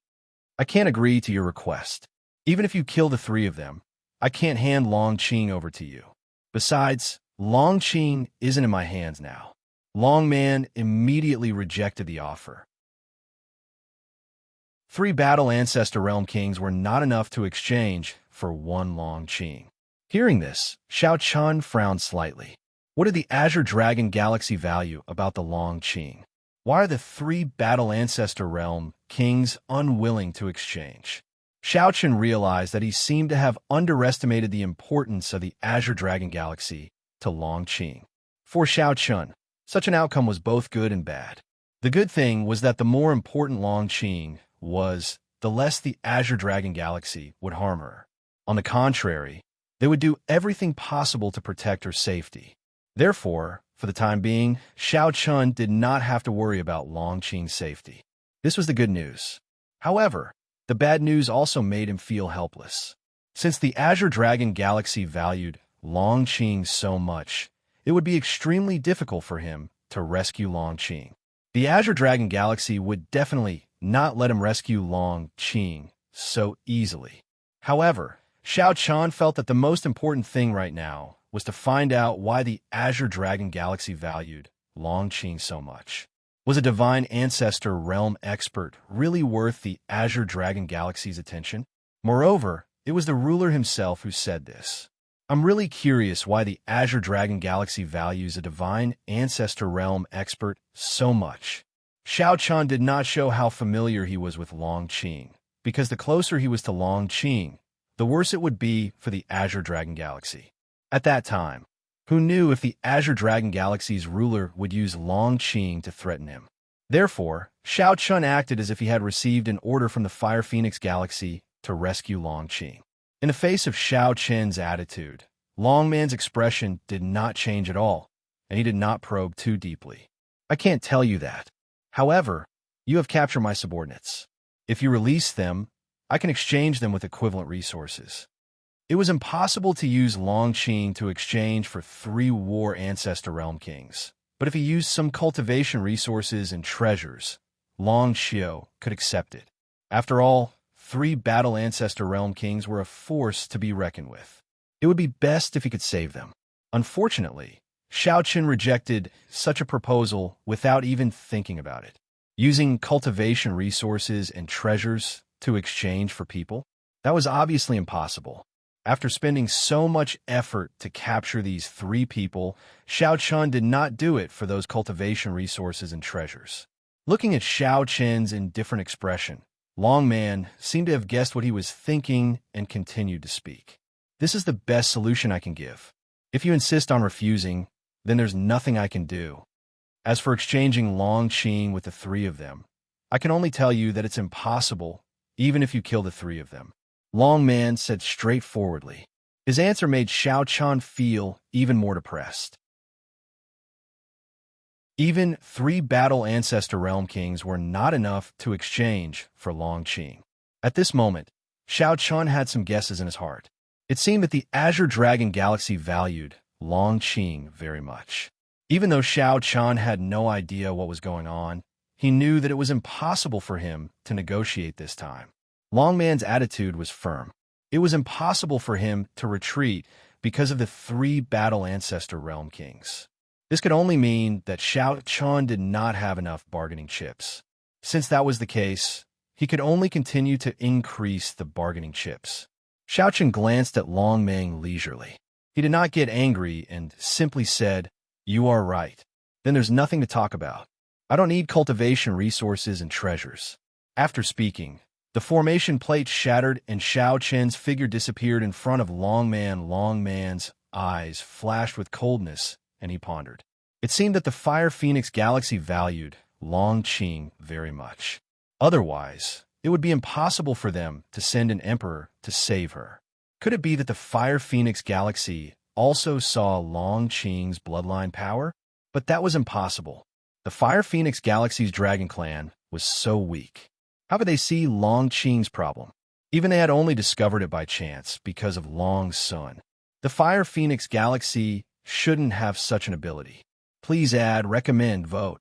"I can't agree to your request. Even if you kill the 3 of them, I can't hand Long Qing over to you. Besides, Long Qing isn't in my hands now." Long Man immediately rejected the offer. 3 battle ancestor realm kings were not enough to exchange for 1 Long Qing. Hearing this, Xiao Qin frowned slightly. What did the Azure Dragon Galaxy value about the Long Qing? Why are the 3 battle ancestor realm kings unwilling to exchange? Xiao Qin realized that he seemed to have underestimated the importance of the Azure Dragon Galaxy to Long Qing. For Xiao Qin, such an outcome was both good and bad. The good thing was that the more important Long Qing was, the less the Azure Dragon Galaxy would harm her. On the contrary, they would do everything possible to protect her safety. Therefore, for the time being, Xiao Qin did not have to worry about Long Qing's safety. This was the good news. However, the bad news also made him feel helpless. Since the Azure Dragon Galaxy valued Long Qing so much, it would be extremely difficult for him to rescue Long Qing. The Azure Dragon Galaxy would definitely not let him rescue Long Qing so easily. However, Xiao Qin felt that the most important thing right now was to find out why the Azure Dragon Galaxy valued Long Qing so much. Was a divine ancestor realm expert really worth the Azure Dragon Galaxy's attention? Moreover, it was the ruler himself who said this. "I'm really curious why the Azure Dragon Galaxy values a divine ancestor realm expert so much." Xiao Qin did not show how familiar he was with Long Qing, because the closer he was to Long Qing, the worse it would be for the Azure Dragon Galaxy. At that time, who knew if the Azure Dragon Galaxy's ruler would use Long Qing to threaten him? Therefore, Xiao Qin acted as if he had received an order from the Fire Phoenix Galaxy to rescue Long Qing. In the face of Xiao Qin's attitude, Long Man's expression did not change at all, and he did not probe too deeply. "I can't tell you that. However, you have captured my subordinates. If you release them, I can exchange them with equivalent resources." It was impossible to use Long Qing to exchange for 3 war ancestor realm kings. But if he used some cultivation resources and treasures, Long Xiu could accept it. After all, 3 battle ancestor realm kings were a force to be reckoned with. It would be best if he could save them. Unfortunately, Xiao Qin rejected such a proposal without even thinking about it. Using cultivation resources and treasures to exchange for people? That was obviously impossible. After spending so much effort to capture these 3 people, Xiao Qin did not do it for those cultivation resources and treasures. Looking at Xiao Qin's indifferent expression, Long Man seemed to have guessed what he was thinking and continued to speak. "This is the best solution I can give. If you insist on refusing, then there's nothing I can do. As for exchanging Long Qing with the 3 of them, I can only tell you that it's impossible, even if you kill the 3 of them." Long Man said straightforwardly. His answer made Xiao Qin feel even more depressed. Even 3 battle ancestor realm kings were not enough to exchange for Long Qing. At this moment, Shao Chun had some guesses in his heart. It seemed that the Azure Dragon Galaxy valued Long Qing very much. Even though Shao Chun had no idea what was going on, he knew that it was impossible for him to negotiate this time. Long Man's attitude was firm. It was impossible for him to retreat because of the 3 battle ancestor realm kings. This could only mean that Shao Chun did not have enough bargaining chips. Since that was the case, he could only continue to increase the bargaining chips. Shao Chun glanced at Long Man leisurely. He did not get angry and simply said, "You are right. Then there's nothing to talk about. I don't need cultivation resources and treasures." After speaking, the formation plate shattered and Shao Chun's figure disappeared in front of Long Man. Long Man's eyes flashed with coldness, and he pondered. It seemed that the Fire Phoenix Galaxy valued Long Qing very much. Otherwise, it would be impossible for them to send an emperor to save her. Could it be that the Fire Phoenix Galaxy also saw Long Qing's bloodline power? But that was impossible. The Fire Phoenix Galaxy's dragon clan was so weak. How could they see Long Qing's problem? Even they had only discovered it by chance because of Long Sun. The Fire Phoenix Galaxy shouldn't have such an ability. Please add, recommend, vote.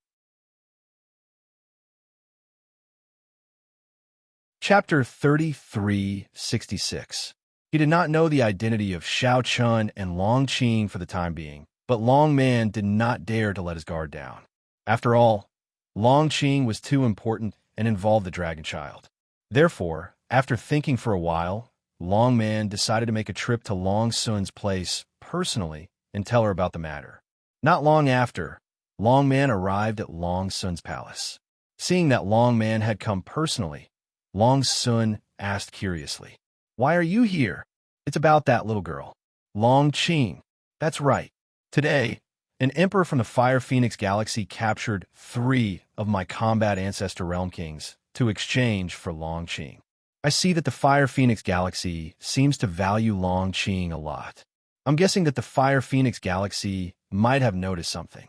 Chapter 3366. He did not know the identity of Shao Chun and Long Qing for the time being, but Long Man did not dare to let his guard down. After all, Long Qing was too important and involved the Dragon Child. Therefore, after thinking for a while, Long Man decided to make a trip to Long Sun's place personally and tell her about the matter. Not long after, Long Man arrived at Long Sun's palace. Seeing that Long Man had come personally, Long Sun asked curiously, "Why are you here?" "It's about that little girl." "Long Qing." "That's right. Today, an emperor from the Fire Phoenix Galaxy captured 3 of my combat ancestor realm kings to exchange for Long Qing. I see that the Fire Phoenix Galaxy seems to value Long Qing a lot. I'm guessing that the Fire Phoenix Galaxy might have noticed something."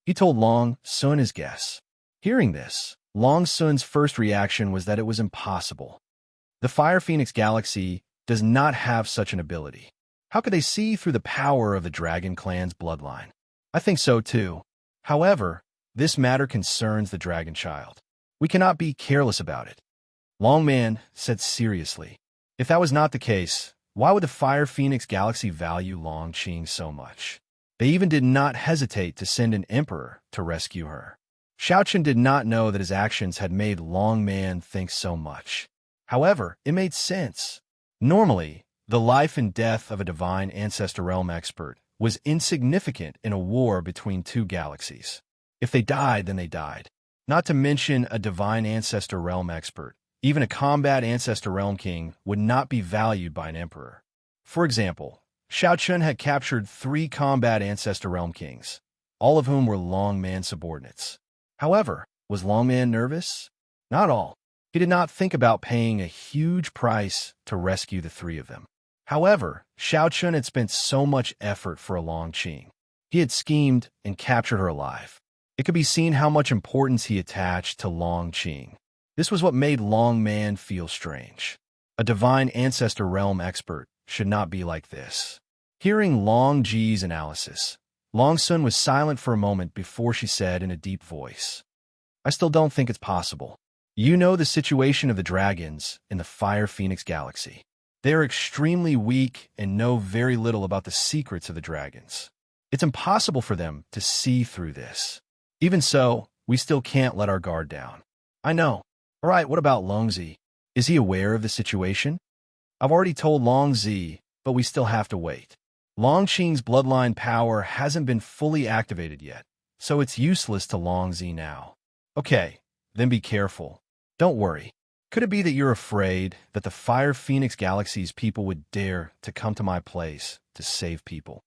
He told Long Sun his guess. Hearing this, Long Sun's first reaction was that it was impossible. The Fire Phoenix Galaxy does not have such an ability. How could they see through the power of the Dragon Clan's bloodline? I think so too. However, this matter concerns the Dragon Child. We cannot be careless about it. Long Man said seriously. If that was not the case, why would the Fire Phoenix Galaxy value Long Qing so much? They even did not hesitate to send an emperor to rescue her. Shao Chun did not know that his actions had made Long Man think so much. However, it made sense. Normally, the life and death of a divine ancestor realm expert was insignificant in a war between 2 galaxies. If they died, then they died. Not to mention a divine ancestor realm expert. Even a combat ancestor realm king would not be valued by an emperor. For example, Shao Chun had captured 3 combat ancestor realm kings, all of whom were Long Man subordinates. However, was Long Man nervous? Not all. He did not think about paying a huge price to rescue the 3 of them. However, Shao Chun had spent so much effort for a Long Qing. He had schemed and captured her alive. It could be seen how much importance he attached to Long Qing. This was what made Long Man feel strange. A divine ancestor realm expert should not be like this. Hearing Long Ji's analysis, Long Sun was silent for a moment before she said in a deep voice, "I still don't think it's possible. You know the situation of the dragons in the Fire Phoenix Galaxy. They are extremely weak and know very little about the secrets of the dragons. It's impossible for them to see through this. Even so, we still can't let our guard down." "I know. All right, what about Long Zi? Is he aware of the situation?" "I've already told Long Zi, but we still have to wait. Long Qing's bloodline power hasn't been fully activated yet, so it's useless to Long Zi now." "Okay, then be careful. Don't worry. Could it be that you're afraid that the Fire Phoenix Galaxy's people would dare to come to my place to save people?"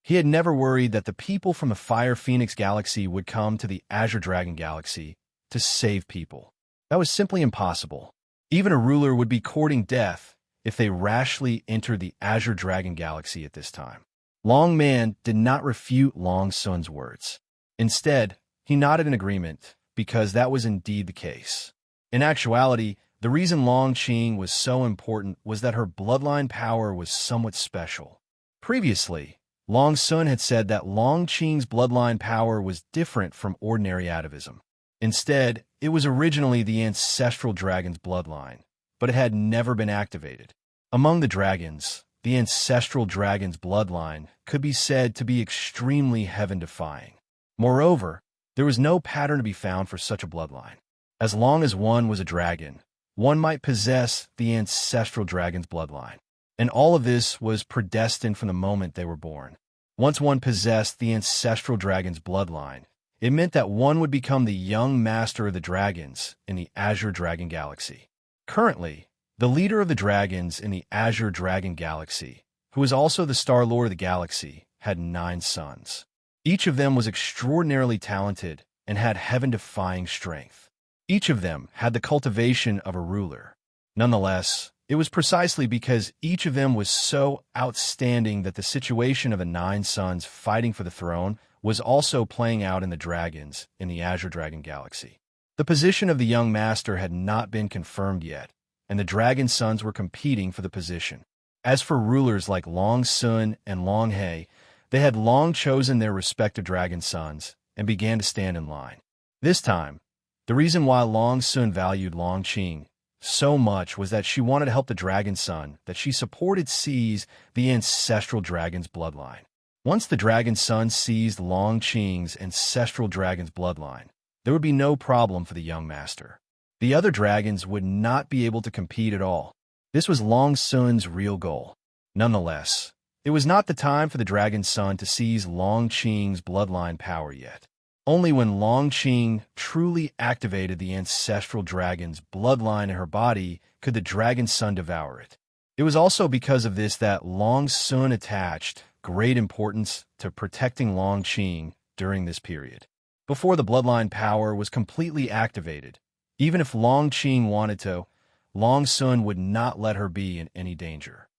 He had never worried that the people from the Fire Phoenix Galaxy would come to the Azure Dragon Galaxy to save people. That was simply impossible. Even a ruler would be courting death if they rashly entered the Azure Dragon Galaxy at this time. Long Man did not refute Long Sun's words. Instead, he nodded in agreement, because that was indeed the case. In actuality, The reason Long Qing was so important was that her bloodline power was somewhat special. Previously, Long Sun had said that Long Qing's bloodline power was different from ordinary atavism. Instead, it was originally the ancestral dragon's bloodline, but it had never been activated. Among the dragons, the ancestral dragon's bloodline could be said to be extremely heaven-defying. Moreover, there was no pattern to be found for such a bloodline. As long as one was a dragon, one might possess the ancestral dragon's bloodline. And all of this was predestined from the moment they were born. Once one possessed the ancestral dragon's bloodline, it meant that one would become the young master of the dragons in the Azure Dragon Galaxy. Currently, the leader of the dragons in the Azure Dragon Galaxy, who is also the Star Lord of the Galaxy, had 9 sons. Each of them was extraordinarily talented and had heaven-defying strength. Each of them had the cultivation of a ruler. Nonetheless, it was precisely because each of them was so outstanding that the situation of the 9 sons fighting for the throne was also playing out in the dragons in the Azure Dragon Galaxy. The position of the young master had not been confirmed yet, and the dragon sons were competing for the position. As for rulers like Long Sun and Long He, they had long chosen their respective dragon sons and began to stand in line. This time, the reason why Long Sun valued Long Qing so much was that she wanted to help the dragon son that she supported seize the ancestral dragon's bloodline. Once the dragon son seized Long Qing's ancestral dragon's bloodline, there would be no problem for the young master. The other dragons would not be able to compete at all. This was Long Sun's real goal. Nonetheless, it was not the time for the dragon son to seize Long Qing's bloodline power yet. Only when Long Qing truly activated the ancestral dragon's bloodline in her body could the dragon son devour it. It was also because of this that Long Sun attached great importance to protecting Long Qing during this period. Before the bloodline power was completely activated, even if Long Qing wanted to, Long Sun would not let her be in any danger.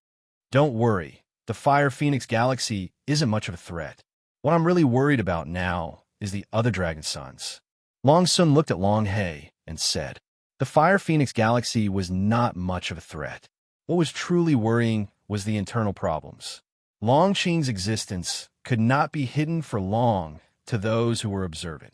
Don't worry, the Fire Phoenix Galaxy isn't much of a threat. What I'm really worried about now is the other dragon sons. Long Sun looked at Long He and said, the Fire Phoenix Galaxy was not much of a threat. What was truly worrying was the internal problems. Long Qing's existence could not be hidden for long to those who were observant.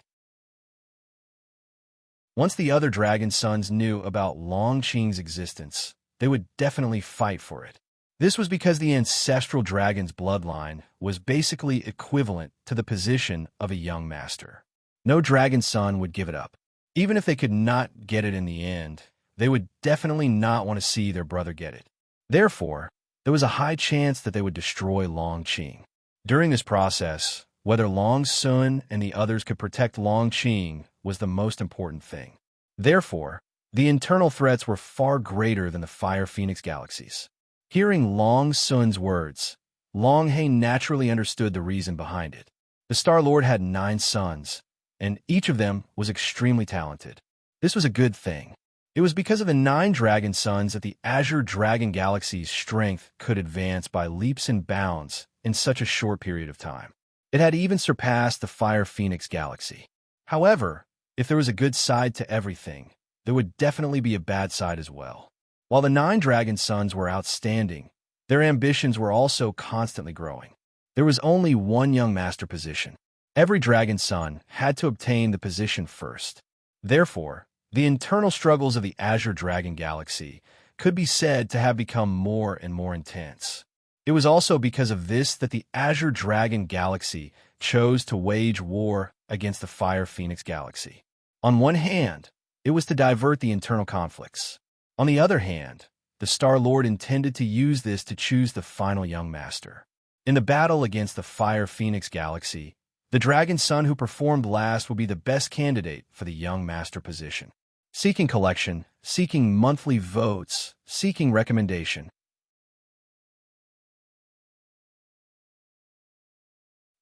Once the other dragon sons knew about Long Qing's existence, they would definitely fight for it. This was because the ancestral dragon's bloodline was basically equivalent to the position of a young master. No dragon son would give it up. Even if they could not get it in the end, they would definitely not want to see their brother get it. Therefore, there was a high chance that they would destroy Long Qing. During this process, whether Long Sun and the others could protect Long Qing was the most important thing. Therefore, the internal threats were far greater than the Fire Phoenix Galaxies. Hearing Long Sun's words, Long He naturally understood the reason behind it. The Star-Lord had 9 sons, and each of them was extremely talented. This was a good thing. It was because of the 9 dragon sons that the Azure Dragon Galaxy's strength could advance by leaps and bounds in such a short period of time. It had even surpassed the Fire Phoenix Galaxy. However, if there was a good side to everything, there would definitely be a bad side as well. While the 9 dragon sons were outstanding, their ambitions were also constantly growing. There was only one young master position. Every dragon son had to obtain the position first. Therefore, the internal struggles of the Azure Dragon Galaxy could be said to have become more and more intense. It was also because of this that the Azure Dragon Galaxy chose to wage war against the Fire Phoenix Galaxy. On one hand, it was to divert the internal conflicts. On the other hand, the Star-Lord intended to use this to choose the final young master. In the battle against the Fire Phoenix Galaxy, the dragon son who performed last would be the best candidate for the young master position. Seeking collection, seeking monthly votes, seeking recommendation.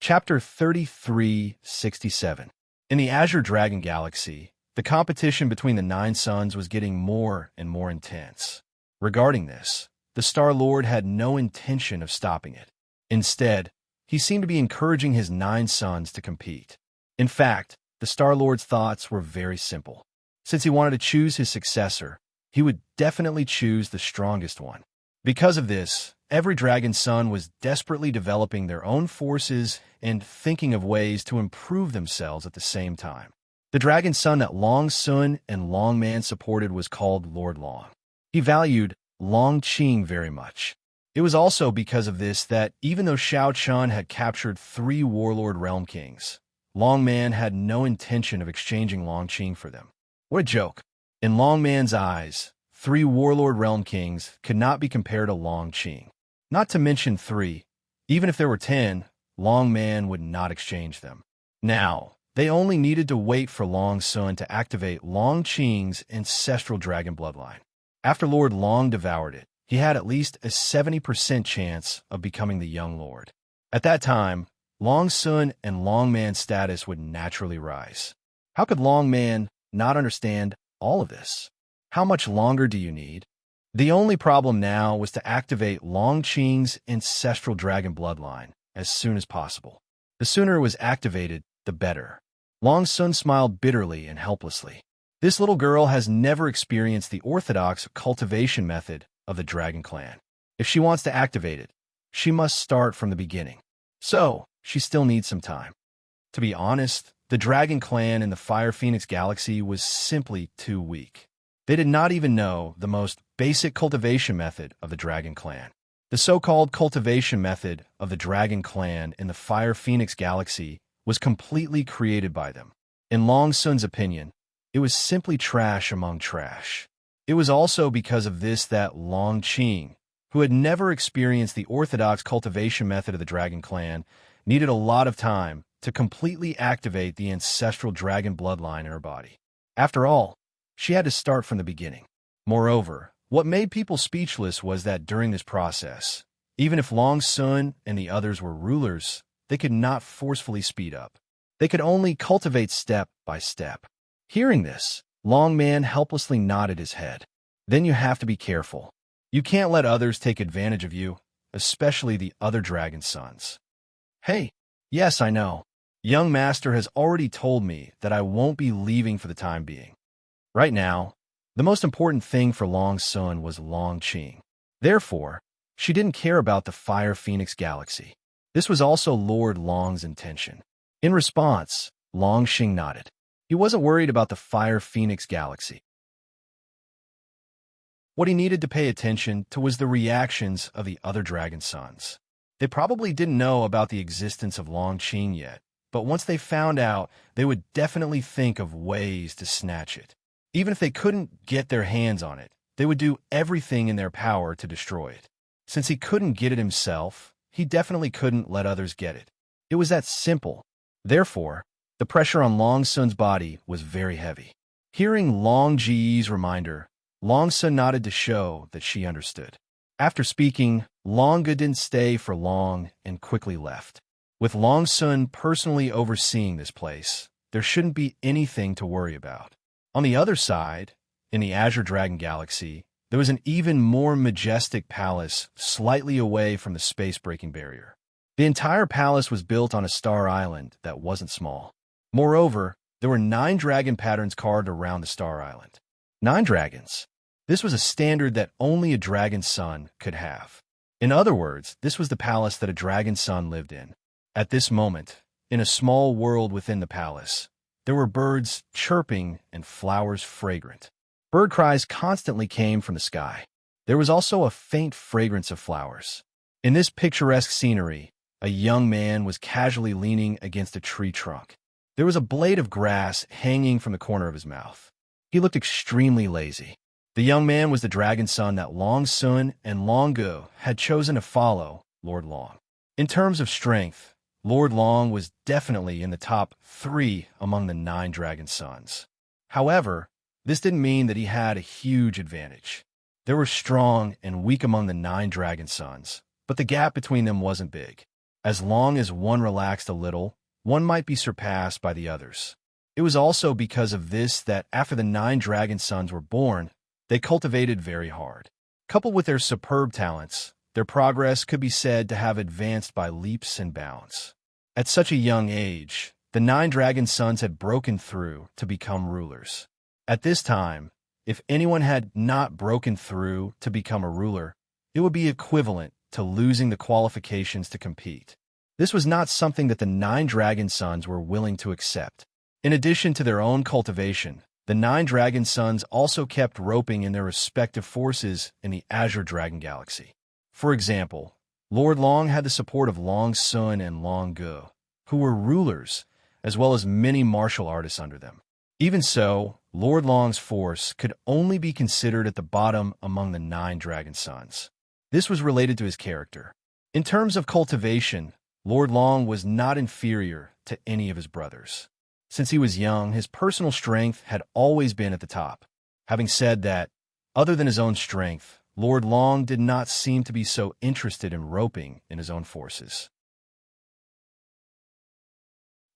Chapter 3367. In the Azure Dragon Galaxy, the competition between the 9 sons was getting more and more intense. Regarding this, the Star-Lord had no intention of stopping it. Instead, he seemed to be encouraging his 9 sons to compete. In fact, the Star-Lord's thoughts were very simple. Since he wanted to choose his successor, he would definitely choose the strongest one. Because of this, every dragon son was desperately developing their own forces and thinking of ways to improve themselves at the same time. The dragon son that Long Sun and Long Man supported was called Lord Long. He valued Long Qing very much. It was also because of this that even though Shao Chun had captured 3 warlord realm kings, Long Man had no intention of exchanging Long Qing for them. What a joke. In Long Man's eyes, 3 warlord realm kings could not be compared to Long Qing. Not to mention 3. Even if there were 10, Long Man would not exchange them. Now, they only needed to wait for Long Sun to activate Long Qing's ancestral dragon bloodline. After Lord Long devoured it, he had at least a 70% chance of becoming the young lord. At that time, Long Sun and Long Man's status would naturally rise. How could Long Man not understand all of this? How much longer do you need? The only problem now was to activate Long Qing's ancestral dragon bloodline as soon as possible. The sooner it was activated, the better. Long Sun smiled bitterly and helplessly. This little girl has never experienced the orthodox cultivation method of the dragon clan. If she wants to activate it, she must start from the beginning. So, she still needs some time. To be honest, the dragon clan in the Fire Phoenix Galaxy was simply too weak. They did not even know the most basic cultivation method of the dragon clan. The so-called cultivation method of the dragon clan in the Fire Phoenix Galaxy was completely created by them. In Long Sun's opinion, it was simply trash among trash. It was also because of this that Long Qing, who had never experienced the orthodox cultivation method of the dragon clan, needed a lot of time to completely activate the ancestral dragon bloodline in her body. After all, she had to start from the beginning. Moreover, what made people speechless was that during this process, even if Long Sun and the others were rulers, they could not forcefully speed up. They could only cultivate step by step. Hearing this, Long Man helplessly nodded his head. Then you have to be careful. You can't let others take advantage of you, especially the other dragon sons. Hey, yes, I know. Young Master has already told me that I won't be leaving for the time being. Right now, the most important thing for Long Sun was Long Qing. Therefore, she didn't care about the Fire Phoenix Galaxy. This was also Lord Long's intention. In response, Long Qing nodded. He wasn't worried about the Fire Phoenix Galaxy. What he needed to pay attention to was the reactions of the other dragon sons. They probably didn't know about the existence of Long Qing yet, but once they found out, they would definitely think of ways to snatch it. Even if they couldn't get their hands on it, they would do everything in their power to destroy it. Since he couldn't get it himself, he definitely couldn't let others get it. It was that simple. Therefore, the pressure on Long Sun's body was very heavy. Hearing Long Ji's reminder, Long Sun nodded to show that she understood. After speaking, Long Ge didn't stay for long and quickly left. With Long Sun personally overseeing this place, there shouldn't be anything to worry about. On the other side, in the Azure Dragon Galaxy, there was an even more majestic palace slightly away from the space-breaking barrier. The entire palace was built on a star island that wasn't small. Moreover, there were 9 dragon patterns carved around the star island. 9 dragons. This was a standard that only a dragon son could have. In other words, this was the palace that a dragon son lived in. At this moment, in a small world within the palace, there were birds chirping and flowers fragrant. Bird cries constantly came from the sky. There was also a faint fragrance of flowers. In this picturesque scenery, a young man was casually leaning against a tree trunk. There was a blade of grass hanging from the corner of his mouth. He looked extremely lazy. The young man was the dragon son that Long Sun and Long Ge had chosen to follow Lord Long. In terms of strength, Lord Long was definitely in the top 3 among the 9 dragon sons. However, this didn't mean that he had a huge advantage. There were strong and weak among the 9 dragon sons, but the gap between them wasn't big. As long as one relaxed a little, one might be surpassed by the others. It was also because of this that after the 9 dragon sons were born, they cultivated very hard. Coupled with their superb talents, their progress could be said to have advanced by leaps and bounds. At such a young age, the 9 dragon sons had broken through to become rulers. At this time, If anyone had not broken through to become a ruler, it would be equivalent to losing the qualifications to compete. This was not something that the 9 dragon sons were willing to accept. In addition to their own cultivation, the 9 dragon sons also kept roping in their respective forces in the Azure Dragon Galaxy. For example, Lord Long had the support of Long Sun and Long Gu, who were rulers, as well as many martial artists under them. Even so, Lord Long's force could only be considered at the bottom among the 9 dragon sons. This was related to his character. In terms of cultivation, Lord Long was not inferior to any of his brothers. Since he was young, his personal strength had always been at the top. Having said that, other than his own strength, Lord Long did not seem to be so interested in roping in his own forces.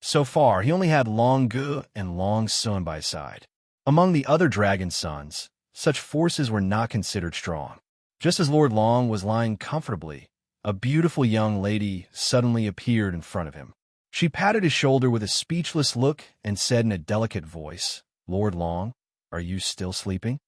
So far, he only had Long Gu and Long Sun by his side. Among the other dragon sons, such forces were not considered strong. Just as Lord Long was lying comfortably, a beautiful young lady suddenly appeared in front of him. She patted his shoulder with a speechless look and said in a delicate voice, "Lord Long, are you still sleeping?"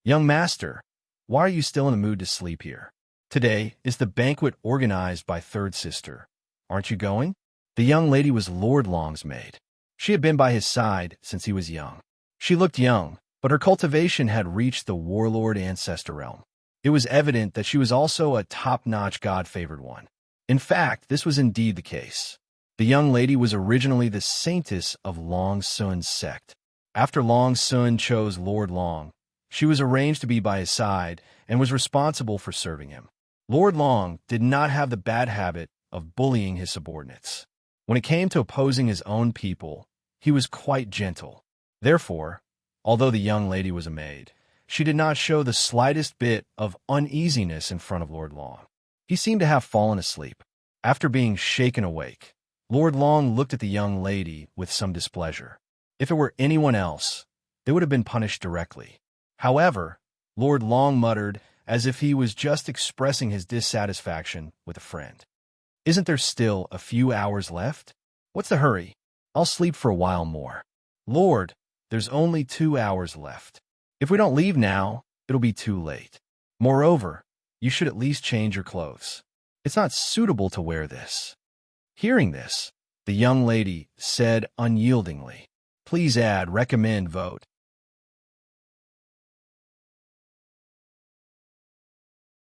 "Young master, why are you still in the mood to sleep here? Today is the banquet organized by Third Sister. Aren't you going?" The young lady was Lord Long's maid. She had been by his side since he was young. She looked young, but her cultivation had reached the warlord ancestor realm. It was evident that she was also a top-notch God-favored one. In fact, this was indeed the case. The young lady was originally the saintess of Long Sun's sect. After Long Sun chose Lord Long, she was arranged to be by his side and was responsible for serving him. Lord Long did not have the bad habit of bullying his subordinates. When it came to opposing his own people, he was quite gentle. Therefore, although the young lady was a maid, she did not show the slightest bit of uneasiness in front of Lord Long. He seemed to have fallen asleep. After being shaken awake, Lord Long looked at the young lady with some displeasure. If it were anyone else, they would have been punished directly. However, Lord Long muttered as if he was just expressing his dissatisfaction with a friend. "Isn't there still a few hours left? What's the hurry? I'll sleep for a while more." "Lord, there's only 2 hours left. If we don't leave now, it'll be too late. Moreover, you should at least change your clothes. It's not suitable to wear this." Hearing this, the young lady said unyieldingly, "Please add recommend vote."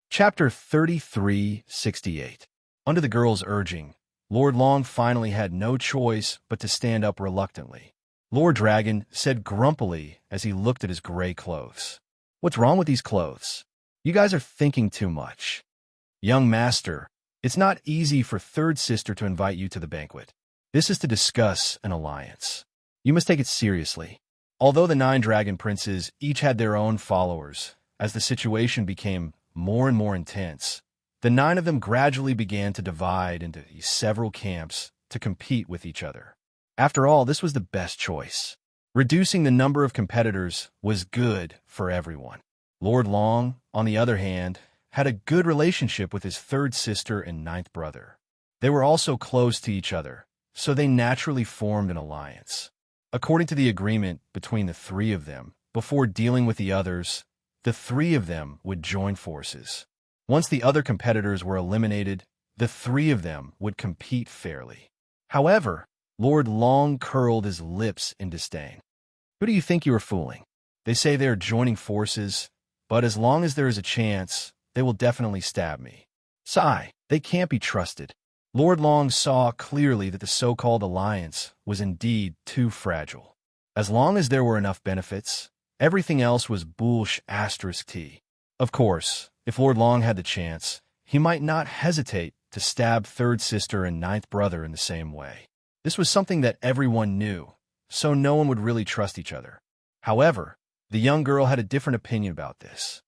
Chapter 3368. Under the girl's urging, Lord Long finally had no choice but to stand up reluctantly. Lord Dragon said grumpily as he looked at his gray clothes. "What's wrong with these clothes? You guys are thinking too much. Young master, it's not easy for Third Sister to invite you to the banquet. This is to discuss an alliance. You must take it seriously." Although the 9 dragon princes each had their own followers, as the situation became more and more intense, the 9 of them gradually began to divide into several camps to compete with each other. After all, this was the best choice. Reducing the number of competitors was good for everyone. Lord Long, on the other hand, had a good relationship with his 3rd sister and 9th brother. They were also close to each other, so they naturally formed an alliance. According to the agreement between the 3 of them, before dealing with the others, the 3 of them would join forces. Once the other competitors were eliminated, the 3 of them would compete fairly. However, Lord Long curled his lips in disdain. "Who do you think you are fooling? They say they are joining forces, but as long as there is a chance, they will definitely stab me. Sigh, they can't be trusted." Lord Long saw clearly that the so-called alliance was indeed too fragile. As long as there were enough benefits, everything else was **T. Of course, if Lord Long had the chance, he might not hesitate to stab 3rd sister and 9th brother in the same way. This was something that everyone knew, so no one would really trust each other. However, the young girl had a different opinion about this.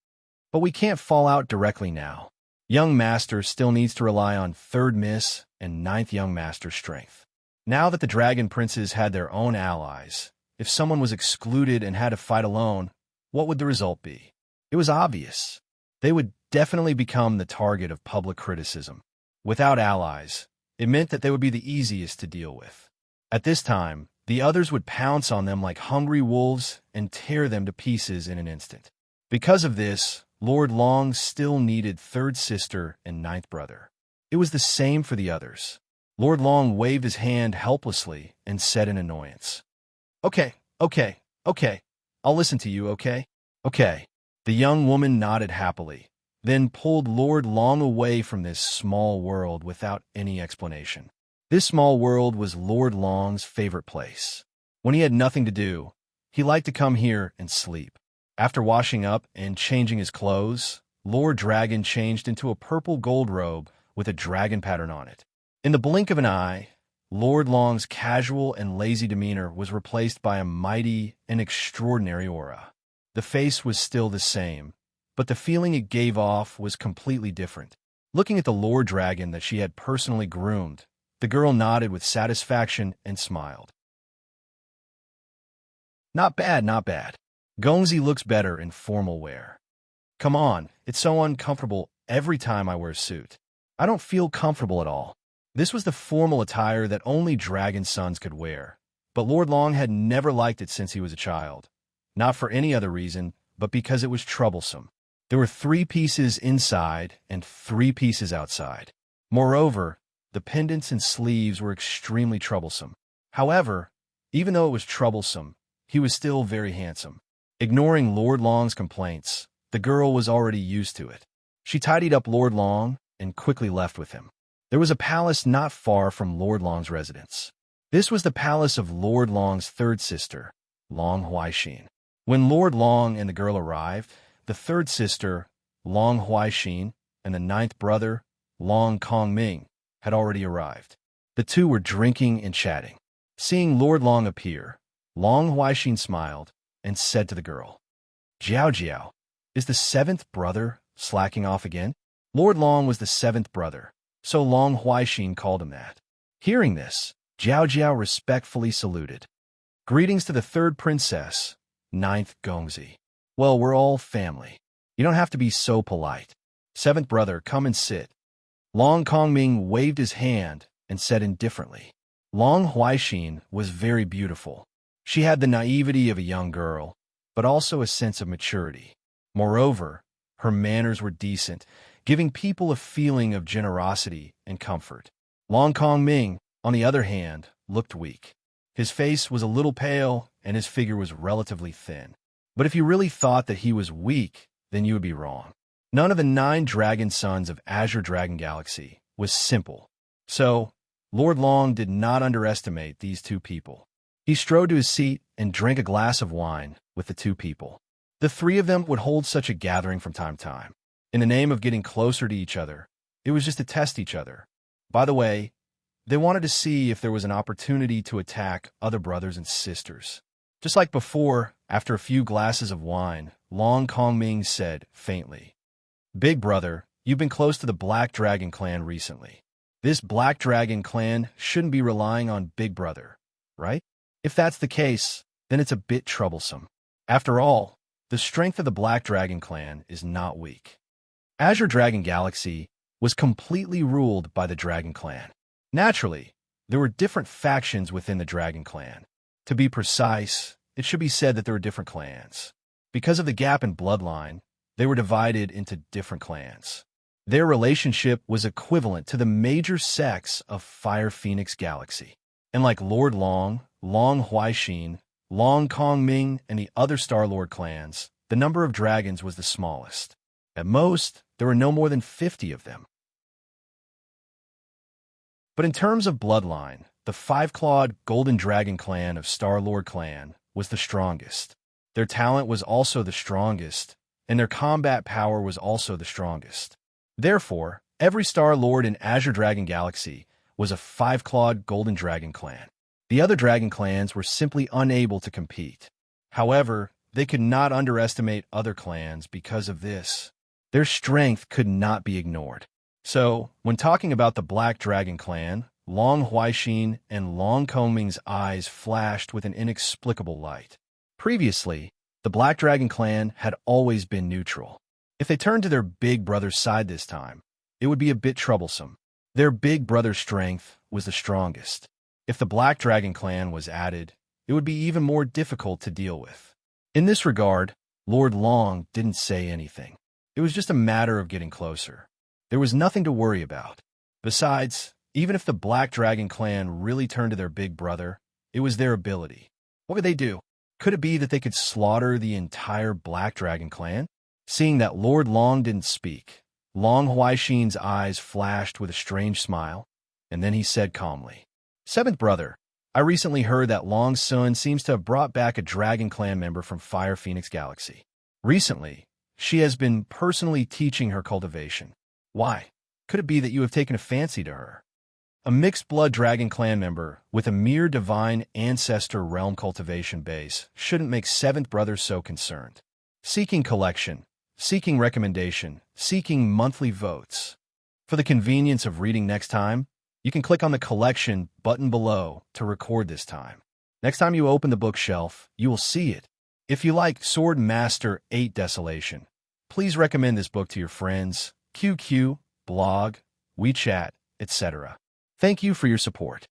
"But we can't fall out directly now. Young Master still needs to rely on 3rd Miss and 9th Young Master's strength." Now that the Dragon Princes had their own allies, if someone was excluded and had to fight alone, what would the result be? It was obvious. They would definitely become the target of public criticism. Without allies, it meant that they would be the easiest to deal with. At this time, the others would pounce on them like hungry wolves and tear them to pieces in an instant. Because of this, Lord Long still needed third sister and ninth brother. It was the same for the others. Lord Long waved his hand helplessly and said in annoyance, "Okay, okay, okay. I'll listen to you, okay? Okay." The young woman nodded happily, then pulled Lord Long away from this small world without any explanation. This small world was Lord Long's favorite place. When he had nothing to do, he liked to come here and sleep. After washing up and changing his clothes, Lord Dragon changed into a purple gold robe with a dragon pattern on it. In the blink of an eye, Lord Long's casual and lazy demeanor was replaced by a mighty and extraordinary aura. The face was still the same, but the feeling it gave off was completely different. Looking at the Lord Dragon that she had personally groomed, the girl nodded with satisfaction and smiled. "Not bad, not bad. Gongzi looks better in formal wear. Come on, it's so uncomfortable every time I wear a suit. I don't feel comfortable at all." This was the formal attire that only dragon sons could wear, but Lord Long had never liked it since he was a child. Not for any other reason, but because it was troublesome. There were 3 pieces inside and 3 pieces outside. Moreover, the pendants and sleeves were extremely troublesome. However, even though it was troublesome, he was still very handsome. Ignoring Lord Long's complaints, the girl was already used to it. She tidied up Lord Long and quickly left with him. There was a palace not far from Lord Long's residence. This was the palace of Lord Long's third sister, Long Huaixin. When Lord Long and the girl arrived, the third sister, Long Huaixin, and the ninth brother, Long Kongming, had already arrived. The two were drinking and chatting. Seeing Lord Long appear, Long Huaixin smiled and said to the girl, "Jiao Jiao, is the 7th brother slacking off again?" Lord Long was the 7th brother, so Long Huaixin called him that. Hearing this, Jiao Jiao respectfully saluted. "Greetings to the 3rd princess, 9th Gongzi. Well, we're all family. You don't have to be so polite. 7th brother, come and sit." Long Kongming waved his hand and said indifferently. Long Huaixin was very beautiful. She had the naivety of a young girl, but also a sense of maturity. Moreover, her manners were decent, giving people a feeling of generosity and comfort. Long Kongming, on the other hand, looked weak. His face was a little pale, and his figure was relatively thin. But if you really thought that he was weak, then you would be wrong. None of the 9 dragon sons of Azure Dragon Galaxy was simple. So, Lord Long did not underestimate these 2 people. He strode to his seat and drank a glass of wine with the 2 people. The 3 of them would hold such a gathering from time to time. In the name of getting closer to each other, it was just to test each other. By the way, they wanted to see if there was an opportunity to attack other brothers and sisters. Just like before, after a few glasses of wine, Long Kongming said faintly, "Big brother, you've been close to the Black Dragon clan recently. This Black Dragon clan shouldn't be relying on Big brother, right? If that's the case, then it's a bit troublesome. After all, the strength of the Black Dragon clan is not weak." Azure Dragon Galaxy was completely ruled by the Dragon Clan. Naturally, there were different factions within the Dragon Clan. To be precise, it should be said that there were different clans. Because of the gap in bloodline, they were divided into different clans. Their relationship was equivalent to the major sects of Fire Phoenix Galaxy. And like Lord Long, Long Huaixin, Long Kongming, and the other Star-Lord clans, the number of dragons was the smallest. At most, there were no more than 50 of them. But in terms of bloodline, the 5-clawed Golden Dragon clan of Star-Lord clan was the strongest. Their talent was also the strongest, and their combat power was also the strongest. Therefore, every Star-Lord in Azure Dragon Galaxy was a 5-clawed Golden Dragon clan. The other dragon clans were simply unable to compete. However, they could not underestimate other clans because of this. Their strength could not be ignored. So, when talking about the Black Dragon clan, Long Huaixin and Long Kongming's eyes flashed with an inexplicable light. Previously, the Black Dragon clan had always been neutral. If they turned to their big brother's side this time, it would be a bit troublesome. Their big brother's strength was the strongest. If the Black Dragon clan was added, it would be even more difficult to deal with. In this regard, Lord Long didn't say anything. It was just a matter of getting closer. There was nothing to worry about. Besides, even if the Black Dragon clan really turned to their big brother, it was their ability. What could they do? Could it be that they could slaughter the entire Black Dragon clan? Seeing that Lord Long didn't speak, Long Huaixin's eyes flashed with a strange smile, and then he said calmly, "Seventh brother, I recently heard that Long Sun seems to have brought back a Dragon Clan member from Fire Phoenix Galaxy. Recently, she has been personally teaching her cultivation. Why? Could it be that you have taken a fancy to her? A mixed-blood Dragon Clan member with a mere divine ancestor realm cultivation base shouldn't make Seventh brother so concerned. Seeking collection, seeking recommendation, seeking monthly votes. For the convenience of reading next time, you can click on the collection button below to record this time. Next time you open the bookshelf, you will see it. If you like Sword Master 8 Desolation, please recommend this book to your friends, QQ, blog, WeChat, etc. Thank you for your support.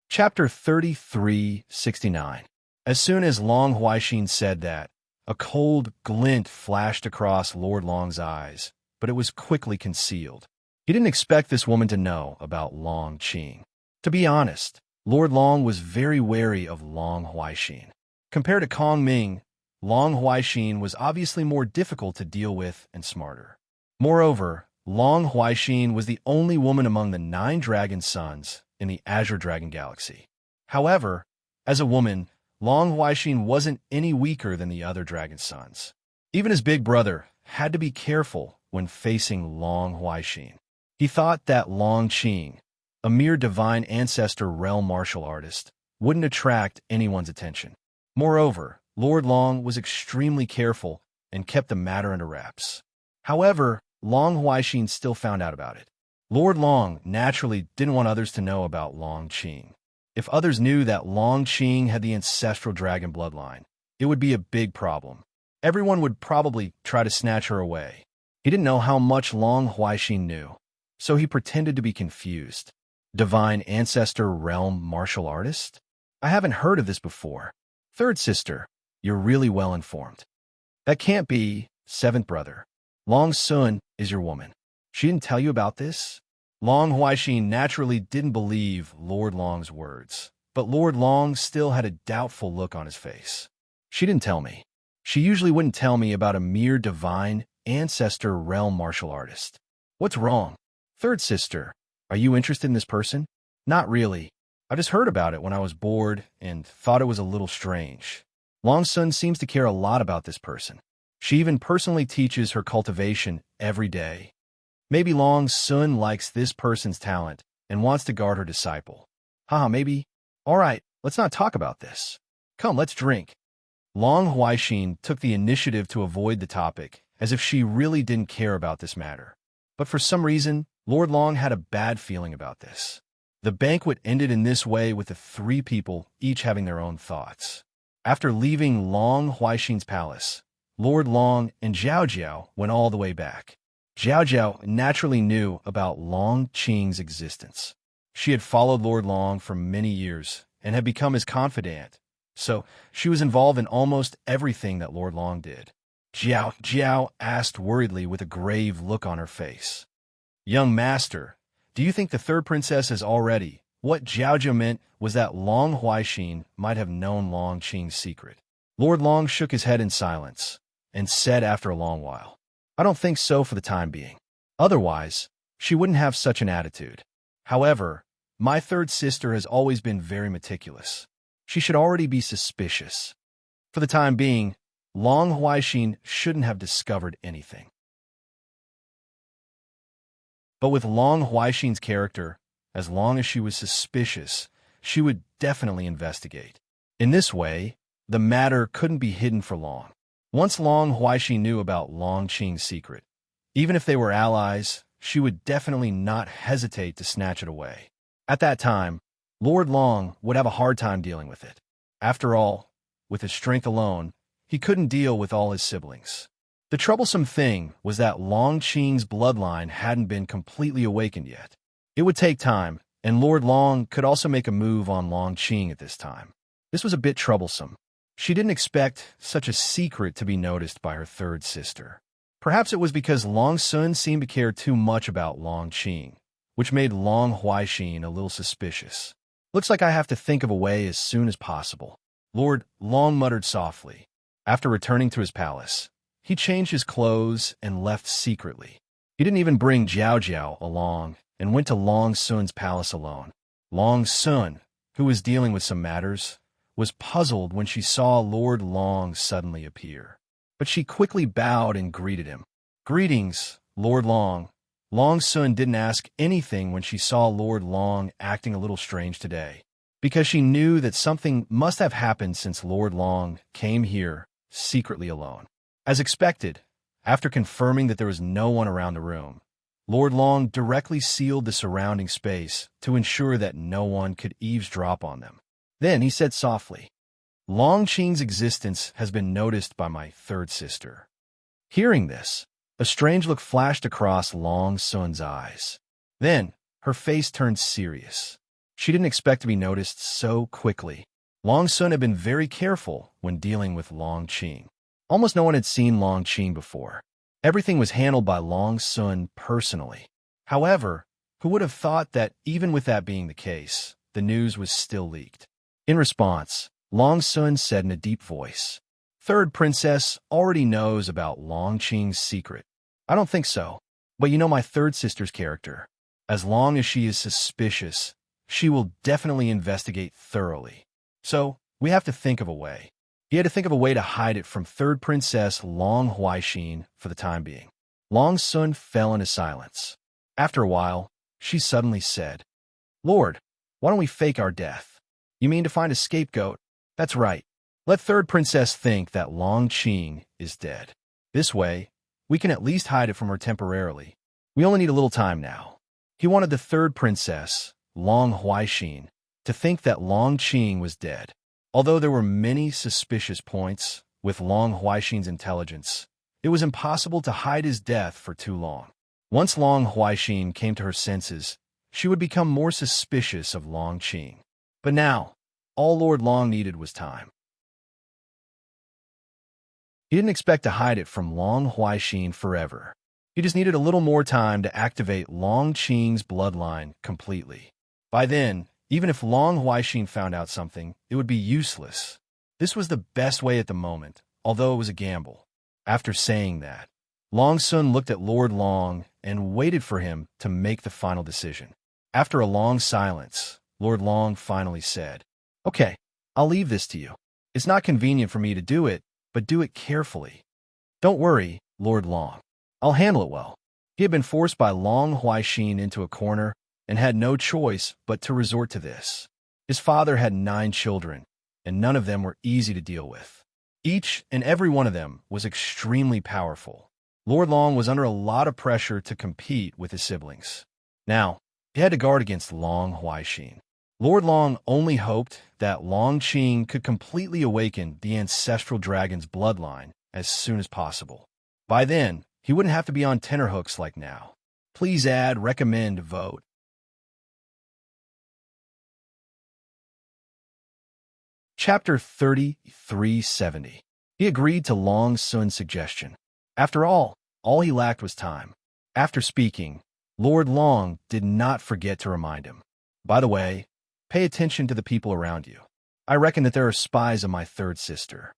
Chapter 3369. As soon as Long Huaixin said that, a cold glint flashed across Lord Long's eyes, but it was quickly concealed. He didn't expect this woman to know about Long Qing. To be honest, Lord Long was very wary of Long Huaixin. Compared to Kong Ming, Long Huaixin was obviously more difficult to deal with and smarter. Moreover, Long Huaixin was the only woman among the 9 dragon sons in the Azure Dragon Galaxy. However, as a woman, Long Huaixin wasn't any weaker than the other dragon sons. Even his big brother had to be careful when facing Long Huaixin. He thought that Long Qing, a mere divine ancestor realm martial artist, wouldn't attract anyone's attention. Moreover, Lord Long was extremely careful and kept the matter under wraps. However, Long Huaixin still found out about it. Lord Long naturally didn't want others to know about Long Qing. If others knew that Long Qing had the ancestral dragon bloodline, it would be a big problem. Everyone would probably try to snatch her away. He didn't know how much Long Huaixin knew, so he pretended to be confused. Divine ancestor realm martial artist? I haven't heard of this before. Third sister, you're really well informed. That can't be, seventh brother. Long Sun is your woman. She didn't tell you about this? Long Huaixin naturally didn't believe Lord Long's words, but Lord Long still had a doubtful look on his face. She didn't tell me. She usually wouldn't tell me about a mere divine ancestor realm martial artist. What's wrong? Third sister, are you interested in this person? Not really. I just heard about it when I was bored and thought it was a little strange. Long Sun seems to care a lot about this person. She even personally teaches her cultivation every day. Maybe Long Sun likes this person's talent and wants to guard her disciple. Haha, maybe. All right, let's not talk about this. Come, let's drink. Long Huaixin took the initiative to avoid the topic, as if she really didn't care about this matter. But for some reason, Lord Long had a bad feeling about this. The banquet ended in this way with the 3 people each having their own thoughts. After leaving Long Huaixin's palace, Lord Long and Zhao Jiao went all the way back. Zhao Jiao naturally knew about Long Qing's existence. She had followed Lord Long for many years and had become his confidant, so she was involved in almost everything that Lord Long did. Jiao asked worriedly with a grave look on her face. Young master, do you think the third princess is already? What Jiao meant was that Long Huaixin might have known Long Qing's secret. Lord Long shook his head in silence and said after a long while, I don't think so for the time being. Otherwise, she wouldn't have such an attitude. However, my third sister has always been very meticulous. She should already be suspicious. For the time being, Long Huaixin shouldn't have discovered anything. But with Long Huaixin's character, as long as she was suspicious, she would definitely investigate. In this way, the matter couldn't be hidden for long. Once Long Huaixin knew about Long Qing's secret, even if they were allies, she would definitely not hesitate to snatch it away. At that time, Lord Long would have a hard time dealing with it. After all, with his strength alone, he couldn't deal with all his siblings. The troublesome thing was that Long Qing's bloodline hadn't been completely awakened yet. It would take time, and Lord Long could also make a move on Long Qing at this time. This was a bit troublesome. She didn't expect such a secret to be noticed by her third sister. Perhaps it was because Long Sun seemed to care too much about Long Qing, which made Long Huaixin a little suspicious. Looks like I have to think of a way as soon as possible. Lord Long muttered softly. After returning to his palace, he changed his clothes and left secretly. He didn't even bring Jiao Jiao along and went to Long Sun's palace alone. Long Sun, who was dealing with some matters, was puzzled when she saw Lord Long suddenly appear. But she quickly bowed and greeted him. "Greetings, Lord Long." Long Sun didn't ask anything when she saw Lord Long acting a little strange today, because she knew that something must have happened since Lord Long came here secretly alone. As expected, after confirming that there was no one around the room, Lord Long directly sealed the surrounding space to ensure that no one could eavesdrop on them. Then he said softly, "Long Qing's existence has been noticed by my third sister." Hearing this, a strange look flashed across Long Sun's eyes. Then, her face turned serious. She didn't expect to be noticed so quickly. Long Sun had been very careful when dealing with Long Qing. Almost no one had seen Long Qing before. Everything was handled by Long Sun personally. However, who would have thought that even with that being the case, the news was still leaked? In response, Long Sun said in a deep voice, "Third princess already knows about Long Qing's secret." "I don't think so. But you know my third sister's character. As long as she is suspicious, she will definitely investigate thoroughly. So, we have to think of a way." He had to think of a way to hide it from third princess Long Huaixin for the time being. Long Sun fell into silence. After a while, she suddenly said, "Lord, why don't we fake our death?" "You mean to find a scapegoat?" "That's right. Let third princess think that Long Qing is dead. This way, we can at least hide it from her temporarily. We only need a little time now." He wanted the third princess, Long Huaixin, to think that Long Qing was dead. Although there were many suspicious points with Long Huaixin's intelligence, it was impossible to hide his death for too long. Once Long Huaixin came to her senses, she would become more suspicious of Long Qing. But now, all Lord Long needed was time. He didn't expect to hide it from Long Huaixin forever. He just needed a little more time to activate Long Qing's bloodline completely. By then, even if Long Huaixin found out something, it would be useless. This was the best way at the moment, although it was a gamble. After saying that, Long Sun looked at Lord Long and waited for him to make the final decision. After a long silence, Lord Long finally said, "Okay, I'll leave this to you. It's not convenient for me to do it, but do it carefully." "Don't worry, Lord Long. I'll handle it well." He had been forced by Long Huaixin into a corner and had no choice but to resort to this. His father had 9 children, and none of them were easy to deal with. Each and every one of them was extremely powerful. Lord Long was under a lot of pressure to compete with his siblings. Now, he had to guard against Long Huaixin. Lord Long only hoped that Long Qing could completely awaken the ancestral dragon's bloodline as soon as possible. By then, he wouldn't have to be on tenterhooks like now. Please add, recommend, vote. Chapter 3370. He agreed to Long Sun's suggestion. After all he lacked was time. After speaking, Lord Long did not forget to remind him. "By the way, pay attention to the people around you. I reckon that there are spies on my third sister."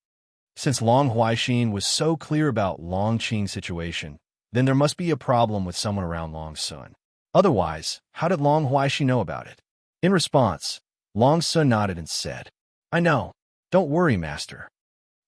Since Long Huaixin was so clear about Long Qing's situation, then there must be a problem with someone around Long Sun. Otherwise, how did Long Huaixin know about it? In response, Long Sun nodded and said, "I know. Don't worry, master."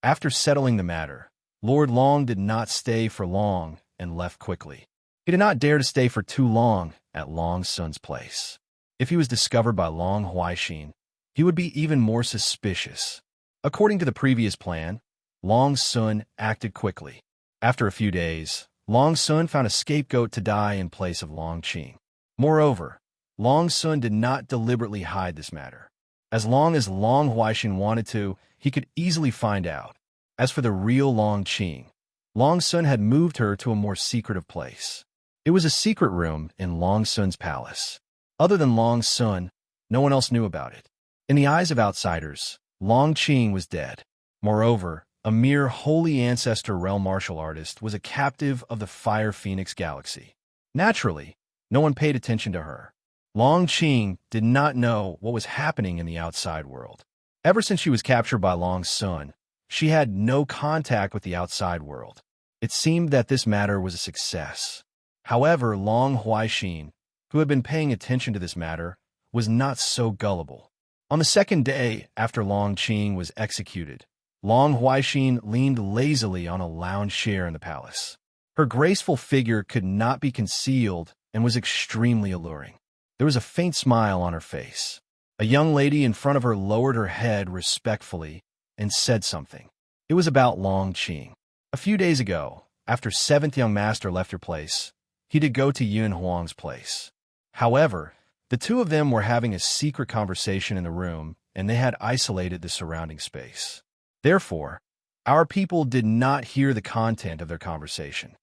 After settling the matter, Lord Long did not stay for long and left quickly. He did not dare to stay for too long at Long Sun's place. If he was discovered by Long Huaixin, he would be even more suspicious. According to the previous plan, Long Sun acted quickly. After a few days, Long Sun found a scapegoat to die in place of Long Qing. Moreover, Long Sun did not deliberately hide this matter. As long as Long Huaixin wanted to, he could easily find out. As for the real Long Qing, Long Sun had moved her to a more secretive place. It was a secret room in Long Sun's palace. Other than Long Sun, no one else knew about it. In the eyes of outsiders, Long Qing was dead. Moreover, a mere holy ancestor realm martial artist was a captive of the Fire Phoenix galaxy. Naturally, no one paid attention to her. Long Qing did not know what was happening in the outside world. Ever since she was captured by Long Sun, she had no contact with the outside world. It seemed that this matter was a success. However, Long Huaixin, who had been paying attention to this matter, was not so gullible. On the second day after Long Qing was executed, Long Huaixin leaned lazily on a lounge chair in the palace. Her graceful figure could not be concealed and was extremely alluring. There was a faint smile on her face. A young lady in front of her lowered her head respectfully and said something. It was about Long Qing. A few days ago, after seventh young master left her place, he did go to Yun Huang's place. However, the two of them were having a secret conversation in the room, and they had isolated the surrounding space. Therefore, our people did not hear the content of their conversation.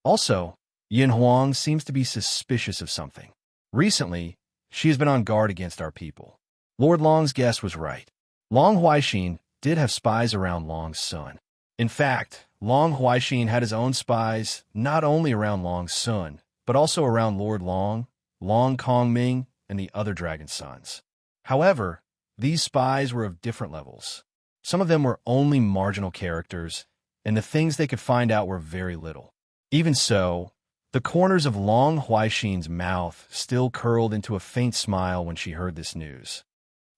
Also, Yun Huang seems to be suspicious of something. Recently, she has been on guard against our people. Lord Long's guess was right. Long Huaixin did have spies around Long Sun. In fact, Long Huaixin had his own spies not only around Long Sun, but also around Lord Long, Long Kongming, and the other dragon sons. However, these spies were of different levels. Some of them were only marginal characters, and the things they could find out were very little. Even so, the corners of Long Huaixin's mouth still curled into a faint smile when she heard this news.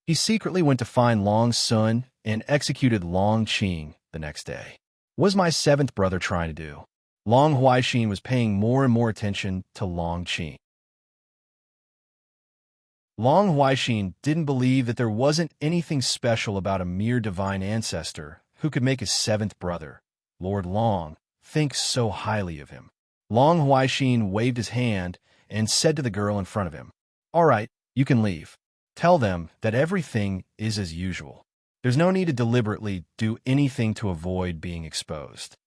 He secretly went to find Long Sun and executed Long Qing the next day. What was my seventh brother trying to do? Long Huaixin was paying more and more attention to Long Qing. Long Huaixin didn't believe that there wasn't anything special about a mere divine ancestor who could make his seventh brother, Lord Long, think so highly of him. Long Huaixin waved his hand and said to the girl in front of him, "All right, you can leave. Tell them that everything is as usual. There's no need to deliberately do anything to avoid being exposed."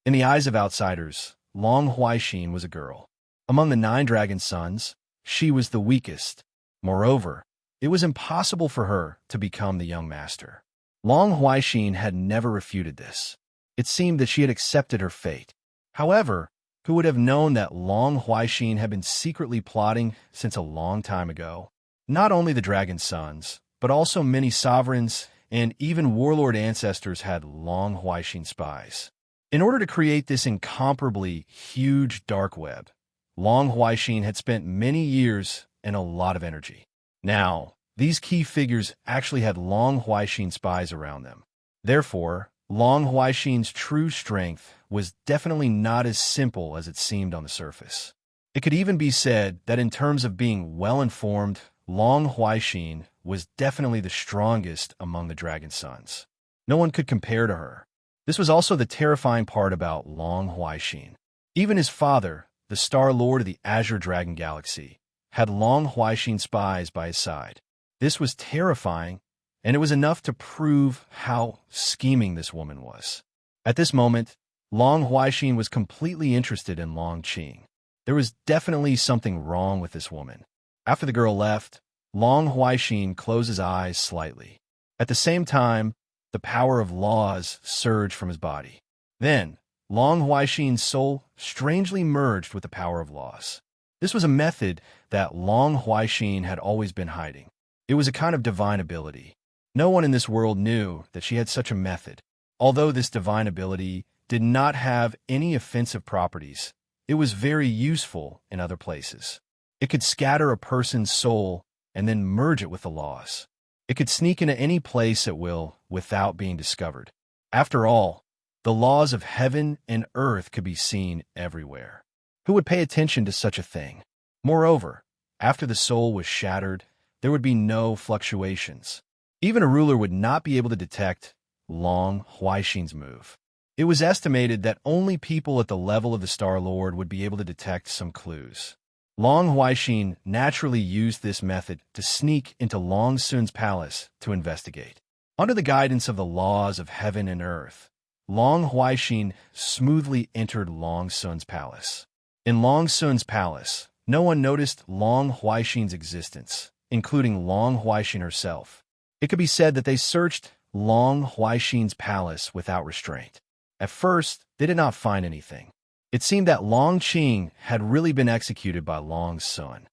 In the eyes of outsiders, Long Huaixin was a girl. Among the 9 dragon sons, she was the weakest. Moreover, it was impossible for her to become the young master. Long Huaixin had never refuted this. It seemed that she had accepted her fate. However, who would have known that Long Huaixin had been secretly plotting since a long time ago? Not only the dragon sons, but also many sovereigns and even warlord ancestors had Long Huaixin spies. In order to create this incomparably huge dark web, Long Huaixin had spent many years and a lot of energy. Now, these key figures actually had Long Huaixin spies around them. Therefore, Long Huaixin's true strength was definitely not as simple as it seemed on the surface. It could even be said that in terms of being well-informed, Long Huaixin was definitely the strongest among the dragon sons. No one could compare to her. This was also the terrifying part about Long Huaixin. Even his father, the Star Lord of the Azure Dragon Galaxy, had Long Huaixin spies by his side. This was terrifying, and it was enough to prove how scheming this woman was. At this moment, Long Huaixin was completely interested in Long Qing. There was definitely something wrong with this woman. After the girl left, Long Huaixin closed his eyes slightly. At the same time, the power of laws surged from his body. Then, Long Huaixin's soul strangely merged with the power of laws. This was a method that Long Huaixin had always been hiding. It was a kind of divine ability. No one in this world knew that she had such a method. Although this divine ability did not have any offensive properties, it was very useful in other places. It could scatter a person's soul and then merge it with the laws. It could sneak into any place at will without being discovered. After all, the laws of heaven and earth could be seen everywhere. Who would pay attention to such a thing? Moreover, after the soul was shattered, there would be no fluctuations. Even a ruler would not be able to detect Long Huaixin's move. It was estimated that only people at the level of the Star Lord would be able to detect some clues. Long Huaixin naturally used this method to sneak into Long Sun's palace to investigate. Under the guidance of the laws of heaven and earth, Long Huaixin smoothly entered Long Sun's palace. In Long Sun's palace, no one noticed Long Huaixin's existence, including Long Huaixin herself. It could be said that they searched Long Huaixin's palace without restraint. At first, they did not find anything. It seemed that Long Qing had really been executed by Long Sun.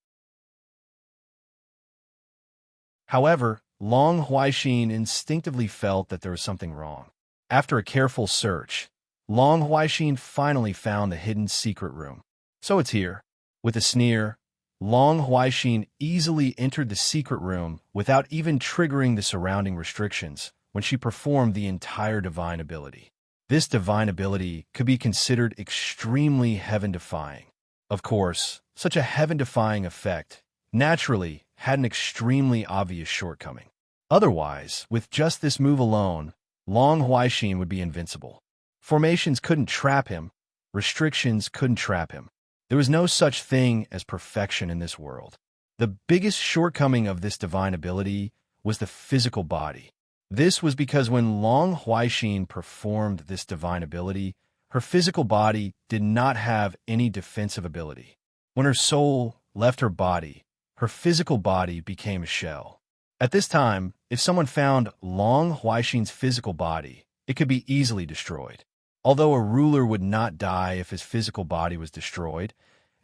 However, Long Huaixin instinctively felt that there was something wrong. After a careful search, Long Huaixin finally found the hidden secret room. So it's here. With a sneer, Long Huaixin easily entered the secret room without even triggering the surrounding restrictions when she performed the entire divine ability. This divine ability could be considered extremely heaven-defying. Of course, such a heaven-defying effect naturally had an extremely obvious shortcoming. Otherwise, with just this move alone, Long Huaixin would be invincible. Formations couldn't trap him. Restrictions couldn't trap him. There was no such thing as perfection in this world. The biggest shortcoming of this divine ability was the physical body. This was because when Long Huaixin performed this divine ability, her physical body did not have any defensive ability. When her soul left her body, her physical body became a shell. At this time, if someone found Long Huaixin's physical body, it could be easily destroyed. Although a ruler would not die if his physical body was destroyed,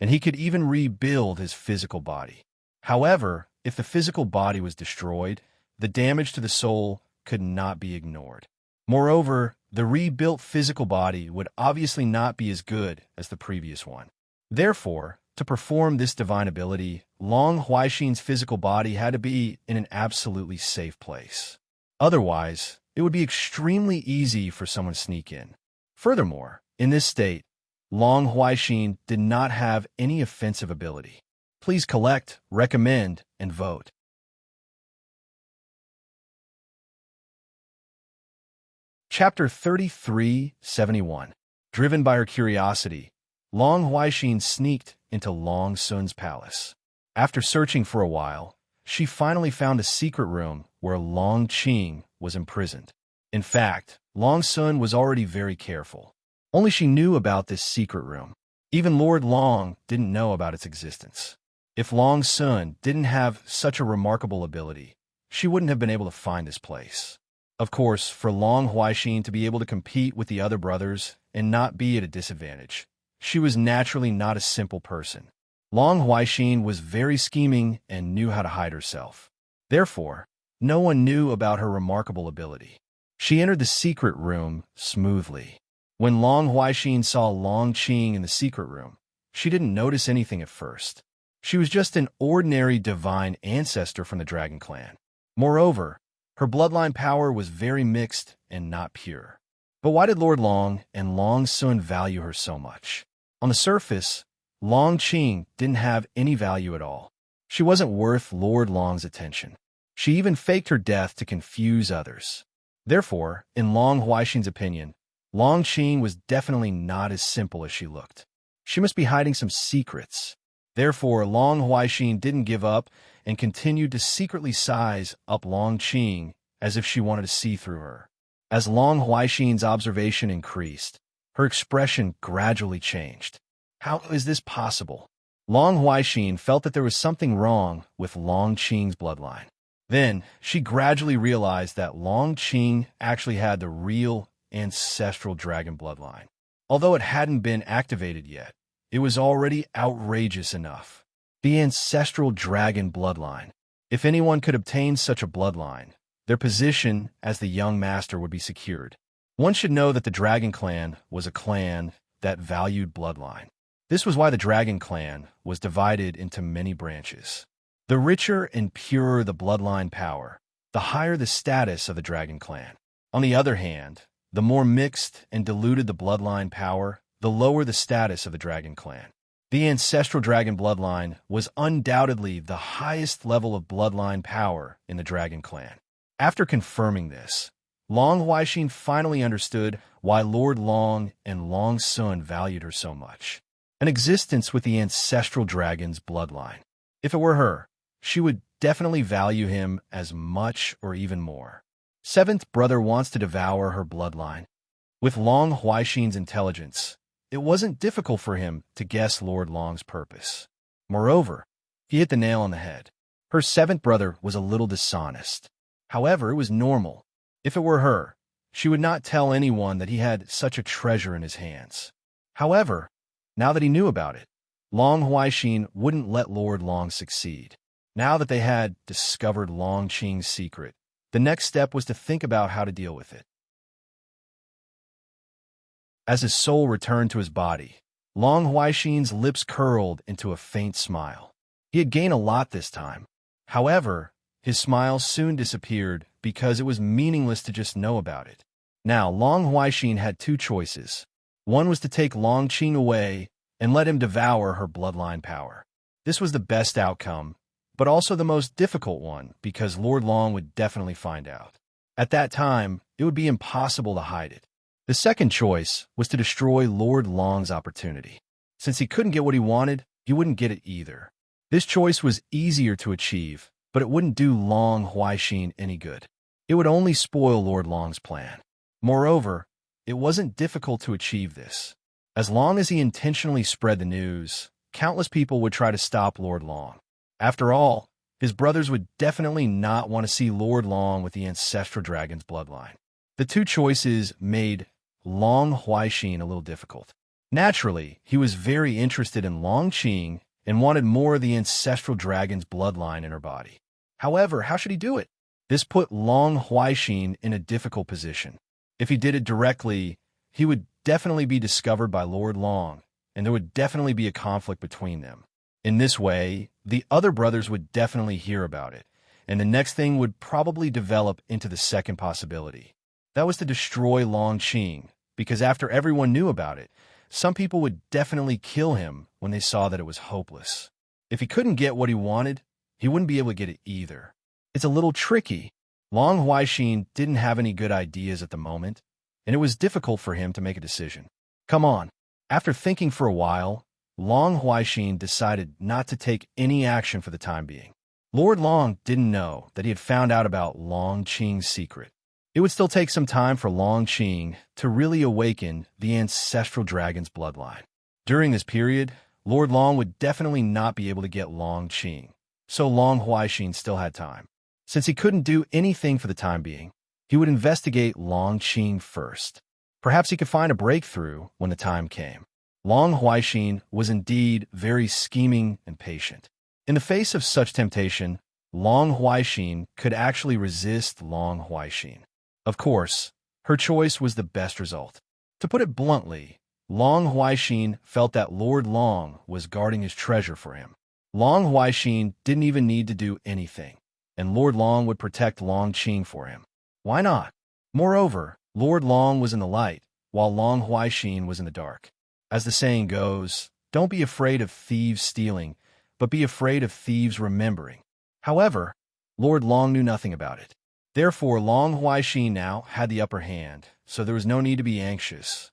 and he could even rebuild his physical body. However, if the physical body was destroyed, the damage to the soul could not be ignored. Moreover, the rebuilt physical body would obviously not be as good as the previous one. Therefore, to perform this divine ability, Long Huaixin's physical body had to be in an absolutely safe place. Otherwise, it would be extremely easy for someone to sneak in. Furthermore, in this state, Long Huaixin did not have any offensive ability. Please collect, recommend, and vote. Chapter 33-71. Driven by her curiosity, Long Huaixin sneaked into Long Sun's palace. After searching for a while, she finally found a secret room where Long Qing was imprisoned. In fact, Long Sun was already very careful. Only she knew about this secret room. Even Lord Long didn't know about its existence. If Long Sun didn't have such a remarkable ability, she wouldn't have been able to find this place. Of course, for Long Huaixin to be able to compete with the other brothers and not be at a disadvantage, she was naturally not a simple person. Long Huaixin was very scheming and knew how to hide herself. Therefore, no one knew about her remarkable ability. She entered the secret room smoothly. When Long Huaixin saw Long Qing in the secret room, she didn't notice anything at first. She was just an ordinary divine ancestor from the Dragon Clan. Moreover, her bloodline power was very mixed and not pure. But why did Lord Long and Long Sun value her so much? On the surface, Long Qing didn't have any value at all. She wasn't worth Lord Long's attention. She even faked her death to confuse others. Therefore, in Long Huaixin's opinion, Long Qing was definitely not as simple as she looked. She must be hiding some secrets. Therefore, Long Huaixin didn't give up and continued to secretly size up Long Qing as if she wanted to see through her. As Long Huaixin's observation increased, her expression gradually changed. How is this possible? Long Huaixin felt that there was something wrong with Long Qing's bloodline. Then, she gradually realized that Long Qing actually had the real ancestral dragon bloodline. Although it hadn't been activated yet, it was already outrageous enough. The ancestral dragon bloodline. If anyone could obtain such a bloodline, their position as the young master would be secured. One should know that the Dragon Clan was a clan that valued bloodline. This was why the Dragon Clan was divided into many branches. The richer and purer the bloodline power, the higher the status of the Dragon Clan. On the other hand, the more mixed and diluted the bloodline power, the lower the status of the Dragon Clan. The ancestral dragon bloodline was undoubtedly the highest level of bloodline power in the Dragon Clan. After confirming this, Long Huaixin finally understood why Lord Long and Long Sun valued her so much. An existence with the ancestral dragon's bloodline. If it were her, she would definitely value him as much or even more. Seventh brother wants to devour her bloodline. With Long Huaixin's intelligence, it wasn't difficult for him to guess Lord Long's purpose. Moreover, he hit the nail on the head. Her seventh brother was a little dishonest. However, it was normal. If it were her, she would not tell anyone that he had such a treasure in his hands. However, now that he knew about it, Long Huaixin wouldn't let Lord Long succeed. Now that they had discovered Long Qing's secret, the next step was to think about how to deal with it. As his soul returned to his body, Long Huaixin's lips curled into a faint smile. He had gained a lot this time. However, his smile soon disappeared because it was meaningless to just know about it. Now, Long Huaixin had two choices. One was to take Long Qing away and let him devour her bloodline power. This was the best outcome, but also the most difficult one because Lord Long would definitely find out. At that time, it would be impossible to hide it. The second choice was to destroy Lord Long's opportunity. Since he couldn't get what he wanted, he wouldn't get it either. This choice was easier to achieve, but it wouldn't do Long Huaixin any good. It would only spoil Lord Long's plan. Moreover, it wasn't difficult to achieve this. As long as he intentionally spread the news, countless people would try to stop Lord Long. After all, his brothers would definitely not want to see Lord Long with the ancestral dragon's bloodline. The two choices made Long Huaixin a little difficult. Naturally, he was very interested in Long Qing and wanted more of the ancestral dragon's bloodline in her body. However, how should he do it? This put Long Huaixin in a difficult position. If he did it directly, he would definitely be discovered by Lord Long, and there would definitely be a conflict between them. In this way, the other brothers would definitely hear about it, and the next thing would probably develop into the second possibility. That was to destroy Long Qing, because after everyone knew about it, some people would definitely kill him when they saw that it was hopeless. If he couldn't get what he wanted, he wouldn't be able to get it either. It's a little tricky. Long Huaixin didn't have any good ideas at the moment, and it was difficult for him to make a decision. Come on. After thinking for a while, Long Huaixin decided not to take any action for the time being. Lord Long didn't know that he had found out about Long Qing's secret. It would still take some time for Long Qing to really awaken the ancestral dragon's bloodline. During this period, Lord Long would definitely not be able to get Long Qing, so Long Huaixin still had time. Since he couldn't do anything for the time being, he would investigate Long Qing first. Perhaps he could find a breakthrough when the time came. Long Huaixin was indeed very scheming and patient. In the face of such temptation, Long Huaixin could actually resist Long Huaixin. Of course, her choice was the best result. To put it bluntly, Long Huaixin felt that Lord Long was guarding his treasure for him. Long Huaixin didn't even need to do anything, and Lord Long would protect Long Qing for him. Why not? Moreover, Lord Long was in the light, while Long Huaixin was in the dark. As the saying goes, don't be afraid of thieves stealing, but be afraid of thieves remembering. However, Lord Long knew nothing about it. Therefore, Long Huaixin now had the upper hand, so there was no need to be anxious.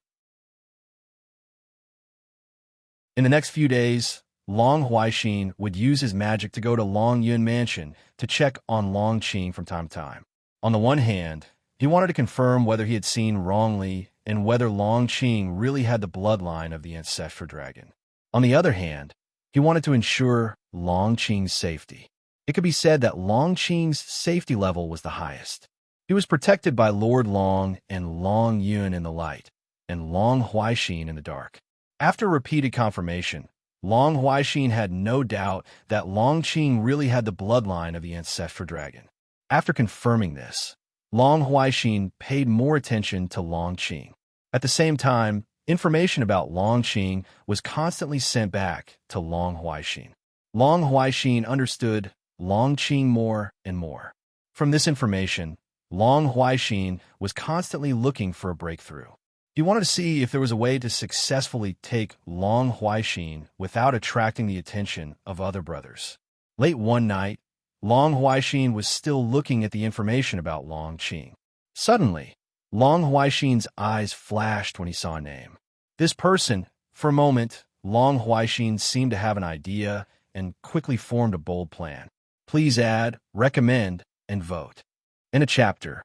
In the next few days, Long Huaixin would use his magic to go to Long Yun Mansion to check on Long Qing from time to time. On the one hand, he wanted to confirm whether he had seen wrongly and whether Long Qing really had the bloodline of the ancestral dragon. On the other hand, he wanted to ensure Long Qing's safety. It could be said that Long Qing's safety level was the highest. He was protected by Lord Long and Long Yun in the light, and Long Huaixin in the dark. After repeated confirmation, Long Huaixin had no doubt that Long Qing really had the bloodline of the ancestral dragon. After confirming this, Long Huaixin paid more attention to Long Qing. At the same time, information about Long Qing was constantly sent back to Long Huaixin. Long Huaixin understood Long Qing more and more. From this information, Long Huaixin was constantly looking for a breakthrough. He wanted to see if there was a way to successfully take Long Huaixin without attracting the attention of other brothers. Late one night, Long Huaixin was still looking at the information about Long Qing. Suddenly, Long Huaixin's eyes flashed when he saw a name. This person, for a moment, Long Huaixin seemed to have an idea and quickly formed a bold plan. Please add, recommend, and vote. In a chapter.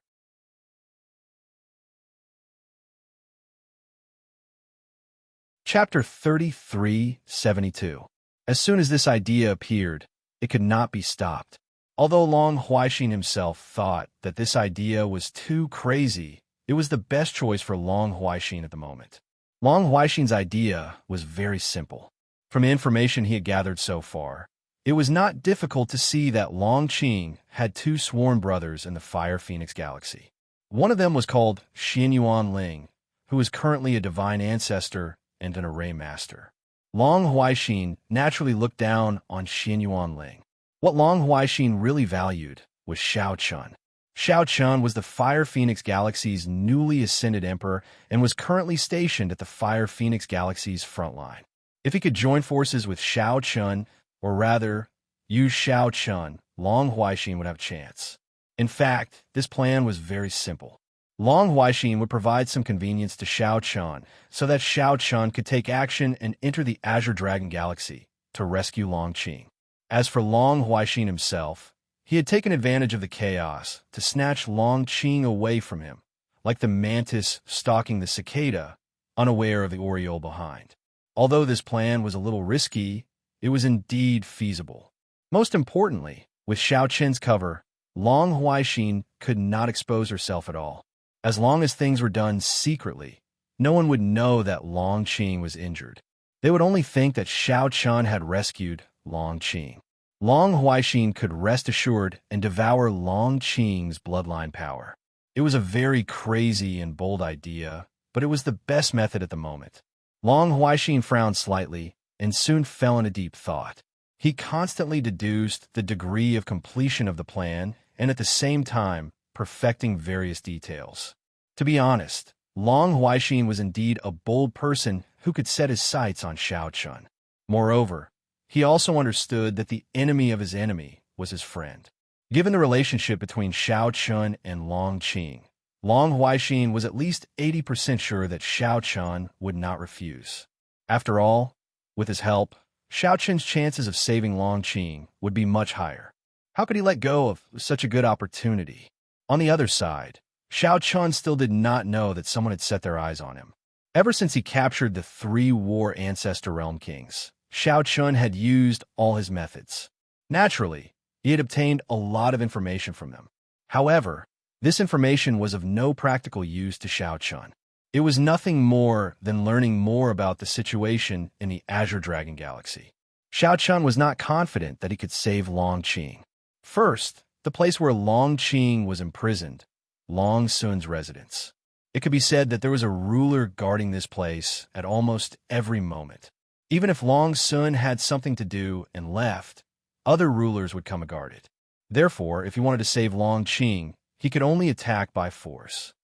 Chapter 3372. As soon as this idea appeared, it could not be stopped. Although Long Huaixin himself thought that this idea was too crazy, it was the best choice for Long Huaixin at the moment. Long Huaixin's idea was very simple. From the information he had gathered so far, it was not difficult to see that Long Qing had two sworn brothers in the Fire Phoenix Galaxy. One of them was called Xianyuan Ling, who is currently a divine ancestor and an array master. Long Huaixin naturally looked down on Xianyuan Ling. What Long Huaixin really valued was Shao Chun. Shao Chun was the Fire Phoenix Galaxy's newly ascended emperor and was currently stationed at the Fire Phoenix Galaxy's front line. If he could join forces with Shao Chun, or rather, use Shao Chun, Long Huaixin would have a chance. In fact, this plan was very simple. Long Huaixin would provide some convenience to Shao Chun so that Shao Chun could take action and enter the Azure Dragon Galaxy to rescue Long Qing. As for Long Huaixin himself, he had taken advantage of the chaos to snatch Long Qing away from him, like the mantis stalking the cicada, unaware of the oriole behind. Although this plan was a little risky, it was indeed feasible. Most importantly, with Shao Chen's cover, Long Huaixin could not expose herself at all. As long as things were done secretly, no one would know that Long Qing was injured. They would only think that Shao Chun had rescued Long Qing. Long Huaixin could rest assured and devour Long Qing's bloodline power. It was a very crazy and bold idea, but it was the best method at the moment. Long Huaixin frowned slightly and soon fell into deep thought. He constantly deduced the degree of completion of the plan and at the same time perfecting various details. To be honest, Long Huaixin was indeed a bold person who could set his sights on Shao Chun. Moreover, he also understood that the enemy of his enemy was his friend. Given the relationship between Shao Chun and Long Qing, Long Huaixin was at least 80% sure that Shao Chun would not refuse. After all, with his help, Shao Chun's chances of saving Long Qing would be much higher. How could he let go of such a good opportunity? On the other side, Shao Chun still did not know that someone had set their eyes on him. Ever since he captured the 3 war ancestor realm kings, Shao Chun had used all his methods. Naturally, he had obtained a lot of information from them. However, this information was of no practical use to Shao Chun. It was nothing more than learning more about the situation in the Azure Dragon Galaxy. Shao Chun was not confident that he could save Long Qing. First, the place where Long Qing was imprisoned, Long Sun's residence. It could be said that there was a ruler guarding this place at almost every moment. Even if Long Sun had something to do and left, other rulers would come and guard it. Therefore, if he wanted to save Long Qing, he could only attack by force.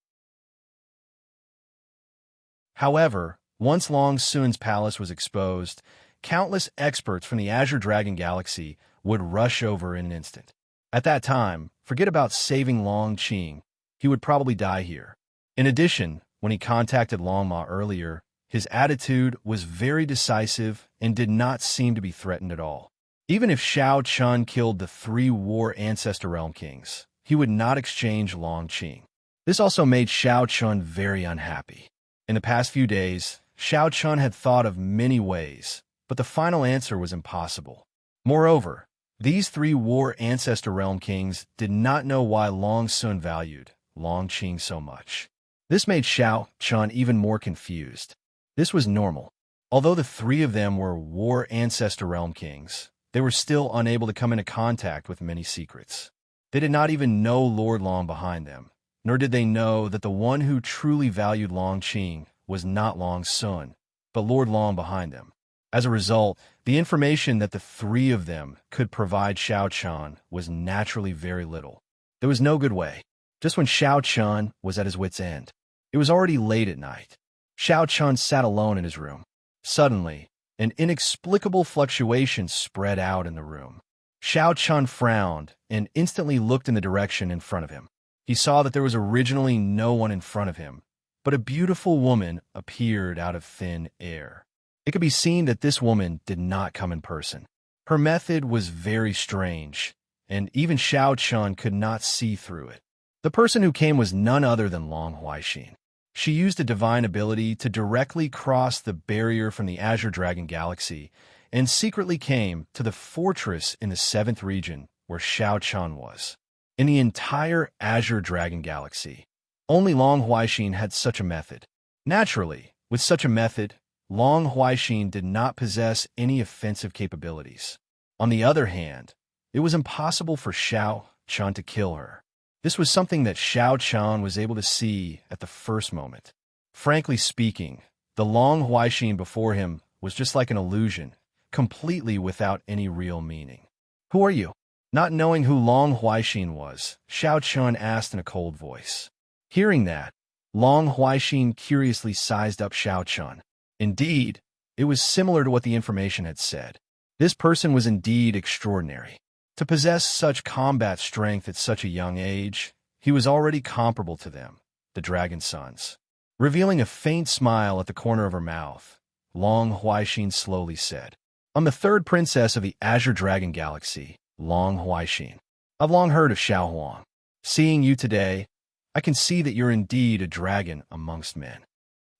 However, once Long Sun's palace was exposed, countless experts from the Azure Dragon Galaxy would rush over in an instant. At that time, forget about saving Long Qing. He would probably die here. In addition, when he contacted Long Ma earlier, his attitude was very decisive and did not seem to be threatened at all. Even if Shao Chun killed the 3 war ancestor realm kings, he would not exchange Long Qing. This also made Shao Chun very unhappy. In the past few days, Shao Chun had thought of many ways, but the final answer was impossible. Moreover, these 3 war ancestor realm kings did not know why Long Sun valued Long Qing so much. This made Shao Chun even more confused. This was normal. Although the 3 of them were war ancestor realm kings, they were still unable to come into contact with many secrets. They did not even know Lord Long behind them, nor did they know that the one who truly valued Long Qing was not Long Sun, but Lord Long behind them. As a result, the information that the 3 of them could provide Shao Chun was naturally very little. There was no good way. Just when Shao Chun was at his wit's end, it was already late at night. Shao Chun sat alone in his room. Suddenly, an inexplicable fluctuation spread out in the room. Shao Chun frowned and instantly looked in the direction in front of him. He saw that there was originally no one in front of him, but a beautiful woman appeared out of thin air. It could be seen that this woman did not come in person. Her method was very strange, and even Shao Chun could not see through it. The person who came was none other than Long Huaixin. She used a divine ability to directly cross the barrier from the Azure Dragon Galaxy and secretly came to the fortress in the 7th region where Xiao Chun was. In the entire Azure Dragon Galaxy, only Long Huaixin had such a method. Naturally, with such a method, Long Huaixin did not possess any offensive capabilities. On the other hand, it was impossible for Xiao Chun to kill her. This was something that Xiao Chun was able to see at the first moment. Frankly speaking, the Long Huaixin before him was just like an illusion, completely without any real meaning. "Who are you?" Not knowing who Long Huaixin was, Xiao Chun asked in a cold voice. Hearing that, Long Huaixin curiously sized up Xiao Chun. Indeed, it was similar to what the information had said. This person was indeed extraordinary. To possess such combat strength at such a young age, he was already comparable to them, the Dragon Sons. Revealing a faint smile at the corner of her mouth, Long Huaixin slowly said, "I'm the 3rd princess of the Azure Dragon Galaxy, Long Huaixin. I've long heard of Xiao Huang. Seeing you today, I can see that you're indeed a dragon amongst men."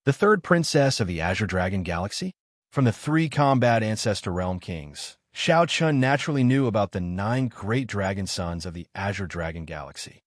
The 3rd princess of the Azure Dragon Galaxy? From the 3 combat ancestor realm kings, Xiao Chun naturally knew about the 9 great dragon sons of the Azure Dragon Galaxy.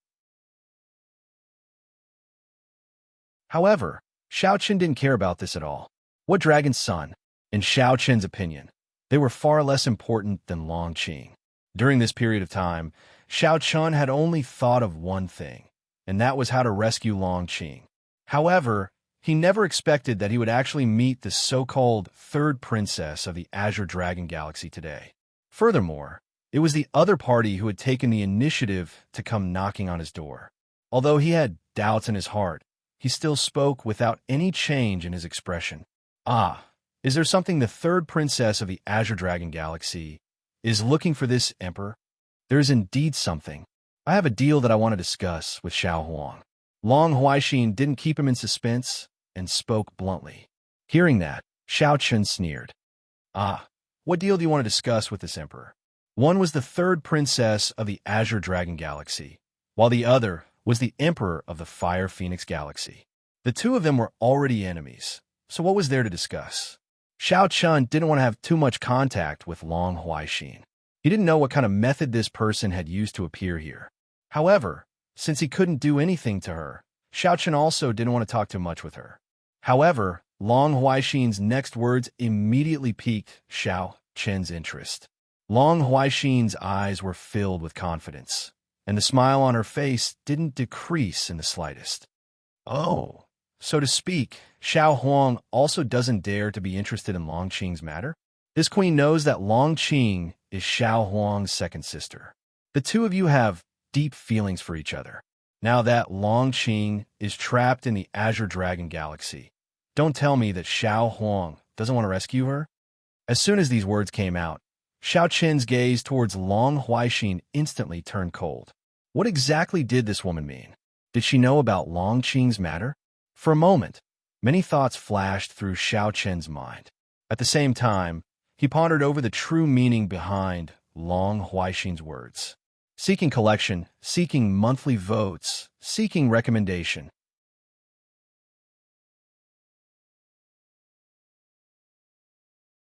However, Xiao Chun didn't care about this at all. What dragon son? In Xiao Chun's opinion, they were far less important than Long Qing. During this period of time, Xiao Chun had only thought of one thing, and that was how to rescue Long Qing. However, he never expected that he would actually meet the so-called 3rd princess of the Azure Dragon Galaxy today. Furthermore, it was the other party who had taken the initiative to come knocking on his door. Although he had doubts in his heart, he still spoke without any change in his expression. "Ah, is there something the 3rd princess of the Azure Dragon Galaxy is looking for this emperor?" "There is indeed something. I have a deal that I want to discuss with Xiao Huang." Long Huaixin didn't keep him in suspense and spoke bluntly. Hearing that, Xiao Chun sneered. "Ah, what deal do you want to discuss with this emperor?" One was the 3rd princess of the Azure Dragon Galaxy, while the other was the emperor of the Fire Phoenix Galaxy. The 2 of them were already enemies, so what was there to discuss? Xiao Chun didn't want to have too much contact with Long Huaixin. He didn't know what kind of method this person had used to appear here. However, since he couldn't do anything to her, Xiao Chun also didn't want to talk too much with her. However, Long Huaixin's next words immediately piqued Xiao Chun's interest. Long Huaixin's eyes were filled with confidence, and the smile on her face didn't decrease in the slightest. "Oh, so to speak, Xiao Huang also doesn't dare to be interested in Long Qing's matter? This queen knows that Long Qing is Xiao Huang's 2nd sister. The 2 of you have deep feelings for each other. Now that Long Qing is trapped in the Azure Dragon Galaxy, don't tell me that Xiao Huang doesn't want to rescue her?" As soon as these words came out, Xiao Chun's gaze towards Long Huaixin instantly turned cold. What exactly did this woman mean? Did she know about Long Qing's matter? For a moment, many thoughts flashed through Xiao Chun's mind. At the same time, he pondered over the true meaning behind Long Huaixin's words. Seeking collection, seeking monthly votes, seeking recommendation.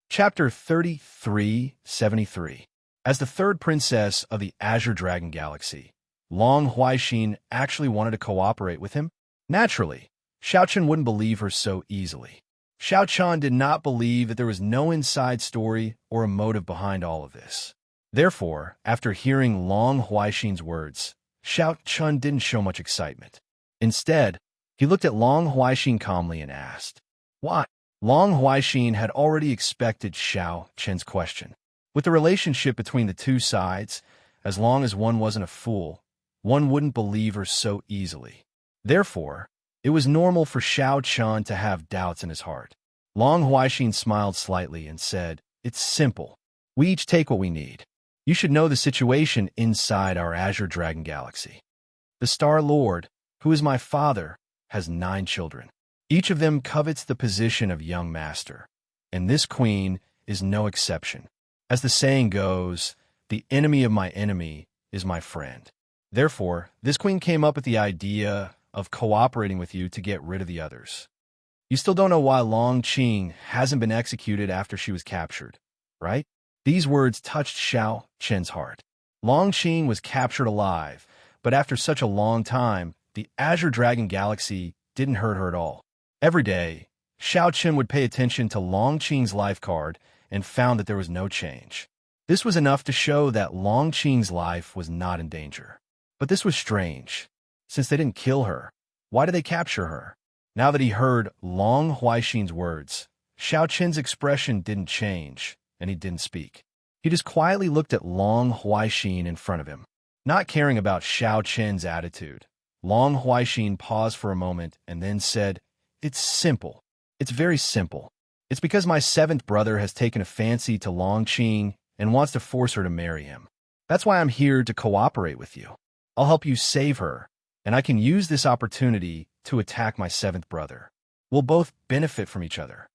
Chapter 3373. As the 3rd princess of the Azure Dragon Galaxy, Long Huaixin actually wanted to cooperate with him? Naturally, Xiao Chun wouldn't believe her so easily. Xiao Chun did not believe that there was no inside story or a motive behind all of this. Therefore, after hearing Long Huaixin's words, Xiao Chun didn't show much excitement. Instead, he looked at Long Huaixin calmly and asked, "Why?" Long Huaixin had already expected Xiao Chun's question. With the relationship between the 2 sides, as long as one wasn't a fool, one wouldn't believe her so easily. Therefore, it was normal for Xiao Chun to have doubts in his heart. Long Huaixin smiled slightly and said, "It's simple. We each take what we need. You should know the situation inside our Azure Dragon Galaxy. The Star Lord, who is my father, has 9 children. Each of them covets the position of young master, and this queen is no exception. As the saying goes, the enemy of my enemy is my friend. Therefore, this queen came up with the idea of cooperating with you to get rid of the others. You still don't know why Long Qing hasn't been executed after she was captured, right? These words touched Xiao Chen's heart. Long Qing was captured alive, but after such a long time, the Azure Dragon Galaxy didn't hurt her at all. Every day, Xiao Chen would pay attention to Long Qing's life card and found that there was no change. This was enough to show that Long Qing's life was not in danger. But this was strange. Since they didn't kill her, why did they capture her? Now that he heard Long Huaixin's words, Xiao Chen's expression didn't change, and he didn't speak. He just quietly looked at Long Huaixin in front of him. Not caring about Xiao Chen's attitude, Long Huaixin paused for a moment and then said, "It's simple. It's very simple. It's because my seventh brother has taken a fancy to Long Qing and wants to force her to marry him. That's why I'm here to cooperate with you. I'll help you save her, and I can use this opportunity to attack my seventh brother. We'll both benefit from each other."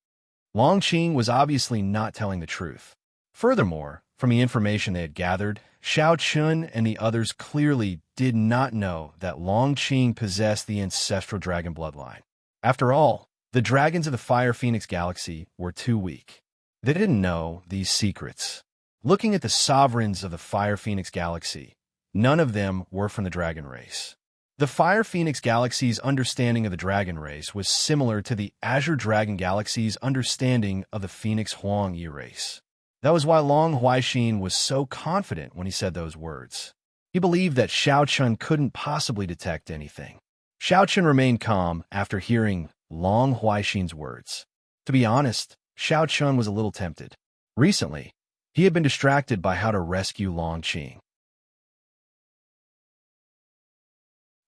Long Qing was obviously not telling the truth. Furthermore, from the information they had gathered, Xiao Chun and the others clearly did not know that Long Qing possessed the ancestral dragon bloodline. After all, the dragons of the Fire Phoenix Galaxy were too weak. They didn't know these secrets. Looking at the sovereigns of the Fire Phoenix Galaxy, none of them were from the dragon race. The Fire Phoenix Galaxy's understanding of the dragon race was similar to the Azure Dragon Galaxy's understanding of the Phoenix Huang Yi race. That was why Long Huaixin was so confident when he said those words. He believed that Xiao Chun couldn't possibly detect anything. Xiao Chun remained calm after hearing Long Huaixin's words. To be honest, Xiao Chun was a little tempted. Recently, he had been distracted by how to rescue Long Qing.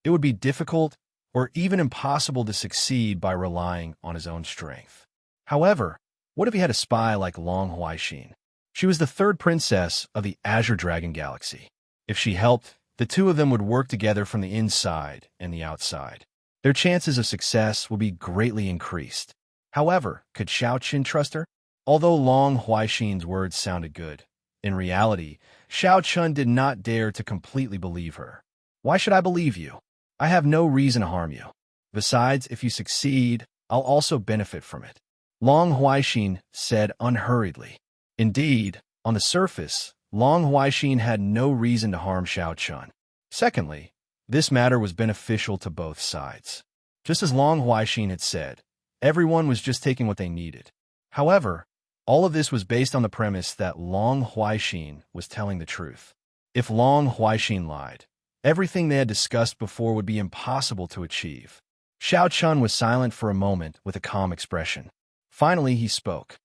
It would be difficult or even impossible to succeed by relying on his own strength. However, what if he had a spy like Long Huaixin? She was the third princess of the Azure Dragon Galaxy. If she helped, the two of them would work together from the inside and the outside. Their chances of success would be greatly increased. However, could Xiao Qin trust her? Although Long Huaixin's words sounded good, in reality, Xiao Chun did not dare to completely believe her. "Why should I believe you? I have no reason to harm you. Besides, if you succeed, I'll also benefit from it," Long Huaixin said unhurriedly. Indeed, on the surface, Long Huaixin had no reason to harm Xiao Chun. Secondly, this matter was beneficial to both sides. Just as Long Huaixin had said, everyone was just taking what they needed. However, all of this was based on the premise that Long Huaixin was telling the truth. If Long Huaixin lied, everything they had discussed before would be impossible to achieve. Xiao Chun was silent for a moment with a calm expression. Finally, he spoke.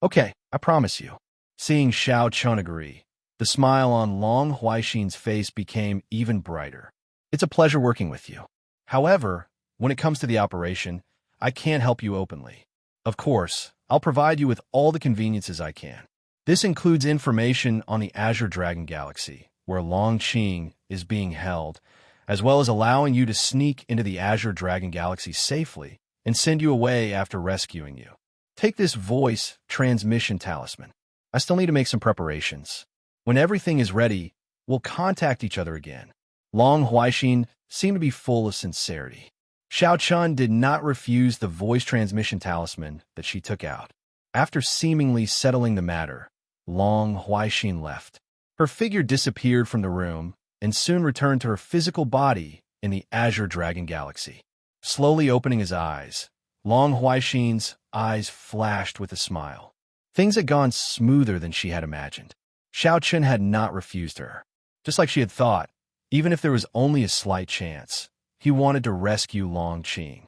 "Okay, I promise you." Seeing Xiao Chun agree, the smile on Long Huaixin's face became even brighter. "It's a pleasure working with you. However, when it comes to the operation, I can't help you openly. Of course, I'll provide you with all the conveniences I can. This includes information on the Azure Dragon Galaxy, where Long Qing is being held, as well as allowing you to sneak into the Azure Dragon Galaxy safely and send you away after rescuing you. Take this voice transmission talisman. I still need to make some preparations. When everything is ready, we'll contact each other again." Long Huaixin seemed to be full of sincerity. Xiao Chun did not refuse the voice transmission talisman that she took out. After seemingly settling the matter, Long Huaixin left. Her figure disappeared from the room and soon returned to her physical body in the Azure Dragon Galaxy. Slowly opening his eyes, Long Huaixin's eyes flashed with a smile. Things had gone smoother than she had imagined. Xiao Chun had not refused her. Just like she had thought, even if there was only a slight chance, he wanted to rescue Long Qing.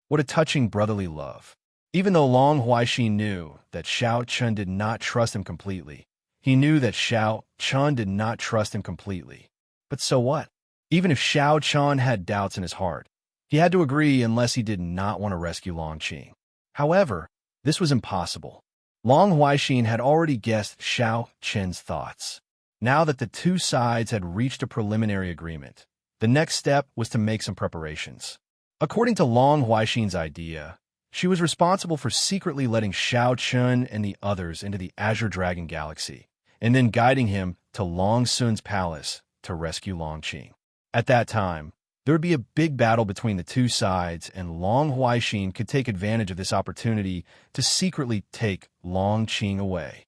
What a touching brotherly love. Even though Long Huaixin knew that Xiao Chun did not trust him completely, he knew that Xiao Chun did not trust him completely. But so what? Even if Xiao Chun had doubts in his heart, he had to agree unless he did not want to rescue Long Qing. However, this was impossible. Long Huaixin had already guessed Xiao Chen's thoughts. Now that the two sides had reached a preliminary agreement, the next step was to make some preparations. According to Long Huaixin's idea, she was responsible for secretly letting Xiao Chun and the others into the Azure Dragon Galaxy, and then guiding him to Long Sun's palace to rescue Long Qing. At that time, There would be a big battle between the two sides, and Long Huaixin could take advantage of this opportunity to secretly take Long Qing away.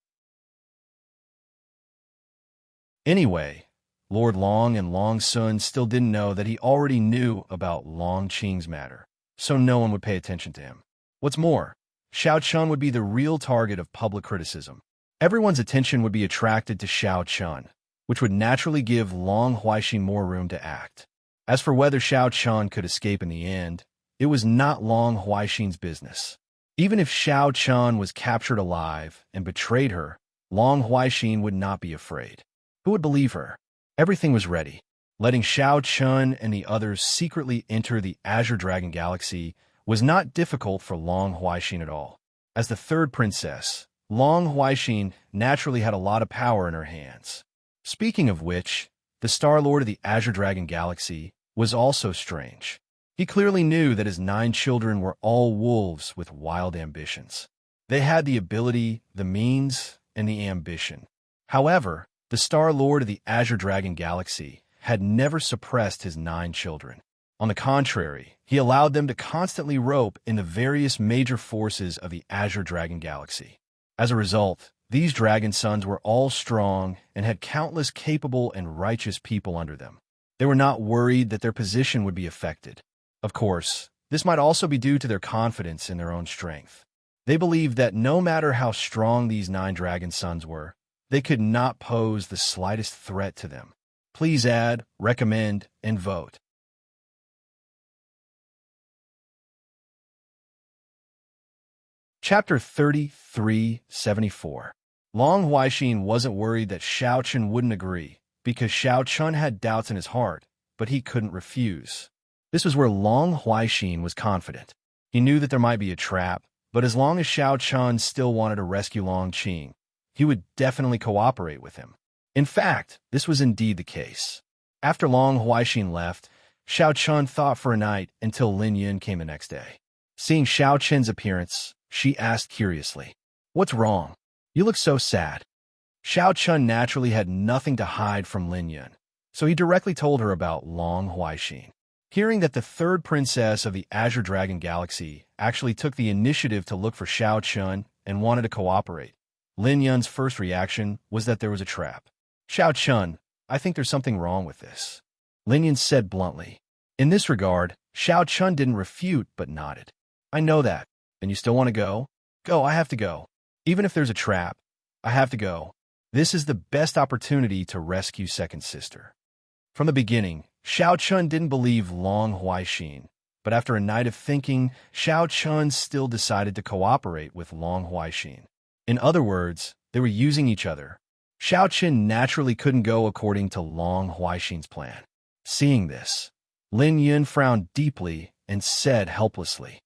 Anyway, Lord Long and Long Sun still didn't know that he already knew about Long Qing's matter, so no one would pay attention to him. What's more, Xiao Chun would be the real target of public criticism. Everyone's attention would be attracted to Xiao Chun, which would naturally give Long Huaixin more room to act. As for whether Xiao Chun could escape in the end, it was not Long Huaixin's business. Even if Xiao Chun was captured alive and betrayed her, Long Huaixin would not be afraid. Who would believe her? Everything was ready. Letting Xiao Chun and the others secretly enter the Azure Dragon Galaxy was not difficult for Long Huaixin at all. As the third princess, Long Huaixin naturally had a lot of power in her hands. Speaking of which, the Star Lord of the Azure Dragon Galaxy was also strange. He clearly knew that his 9 children were all wolves with wild ambitions. They had the ability, the means, and the ambition. However, the Star Lord of the Azure Dragon Galaxy had never suppressed his 9 children. On the contrary, he allowed them to constantly rope in the various major forces of the Azure Dragon Galaxy. As a result, these dragon sons were all strong and had countless capable and righteous people under them. They were not worried that their position would be affected. Of course, this might also be due to their confidence in their own strength. They believed that no matter how strong these 9 dragon sons were, they could not pose the slightest threat to them. Please add, recommend, and vote. Chapter 3374. Long Huaixin wasn't worried that Xiao Chun wouldn't agree, because Xiao Chun had doubts in his heart, but he couldn't refuse. This was where Long Huaixin was confident. He knew that there might be a trap, but as long as Xiao Chun still wanted to rescue Long Qing, he would definitely cooperate with him. In fact, this was indeed the case. After Long Huaixin left, Xiao Chun thought for a night until Lin Yun came the next day. Seeing Xiao Chun's appearance, she asked curiously, "What's wrong? You look so sad." Xiao Chun naturally had nothing to hide from Lin Yun, so he directly told her about Long Huaixin. Hearing that the third princess of the Azure Dragon Galaxy actually took the initiative to look for Xiao Chun and wanted to cooperate, Lin Yun's first reaction was that there was a trap. "Xiao Chun, I think there's something wrong with this," Lin Yun said bluntly. In this regard, Xiao Chun didn't refute but nodded. "I know that. And you still want to go? Go, I have to go. Even if there's a trap, I have to go. This is the best opportunity to rescue second sister." From the beginning, Xiao Chun didn't believe Long Huaixin, but after a night of thinking, Xiao Chun still decided to cooperate with Long Huaixin. In other words, they were using each other. Xiao Chun naturally couldn't go according to Long Huaixin's plan. Seeing this, Lin Yun frowned deeply and said helplessly,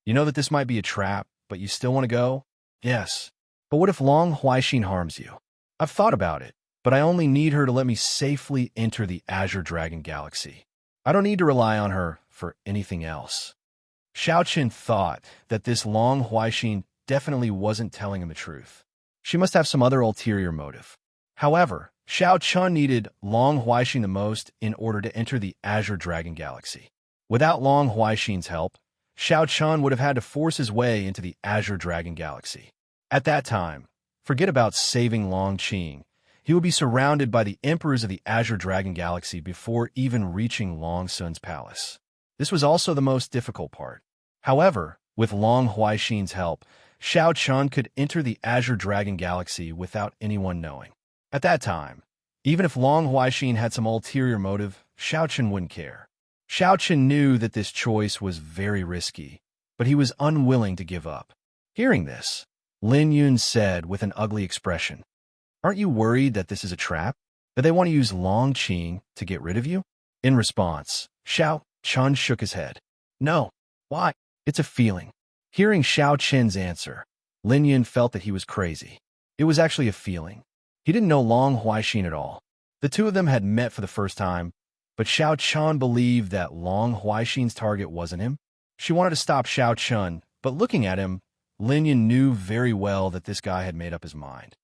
"You know that this might be a trap, but you still want to go?" "Yes. But what if Long Huaixin harms you?" "I've thought about it, but I only need her to let me safely enter the Azure Dragon Galaxy. I don't need to rely on her for anything else." Xiao Chun thought that this Long Huaixin definitely wasn't telling him the truth. She must have some other ulterior motive. However, Xiao Chun needed Long Huaixin the most in order to enter the Azure Dragon Galaxy. Without Long Huaixin's help, Xiao Chun would have had to force his way into the Azure Dragon Galaxy. At that time, forget about saving Long Qing. He would be surrounded by the emperors of the Azure Dragon Galaxy before even reaching Long Sun's palace. This was also the most difficult part. However, with Long Huaixin's help, Xiao Chun could enter the Azure Dragon Galaxy without anyone knowing. At that time, even if Long Huaixin had some ulterior motive, Xiao Chun wouldn't care. Xiao Chun knew that this choice was very risky, but he was unwilling to give up. Hearing this, Lin Yun said with an ugly expression, "Aren't you worried that this is a trap? That they want to use Long Qing to get rid of you?" In response, Xiao Chun shook his head. "No. Why? It's a feeling." Hearing Xiao Chun's answer, Lin Yun felt that he was crazy. It was actually a feeling. He didn't know Long Huaixin at all. The two of them had met for the first time, but Xiao Chun believed that Long Huaixin's target wasn't him. She wanted to stop Xiao Chun, but looking at him, Lin Yun knew very well that this guy had made up his mind.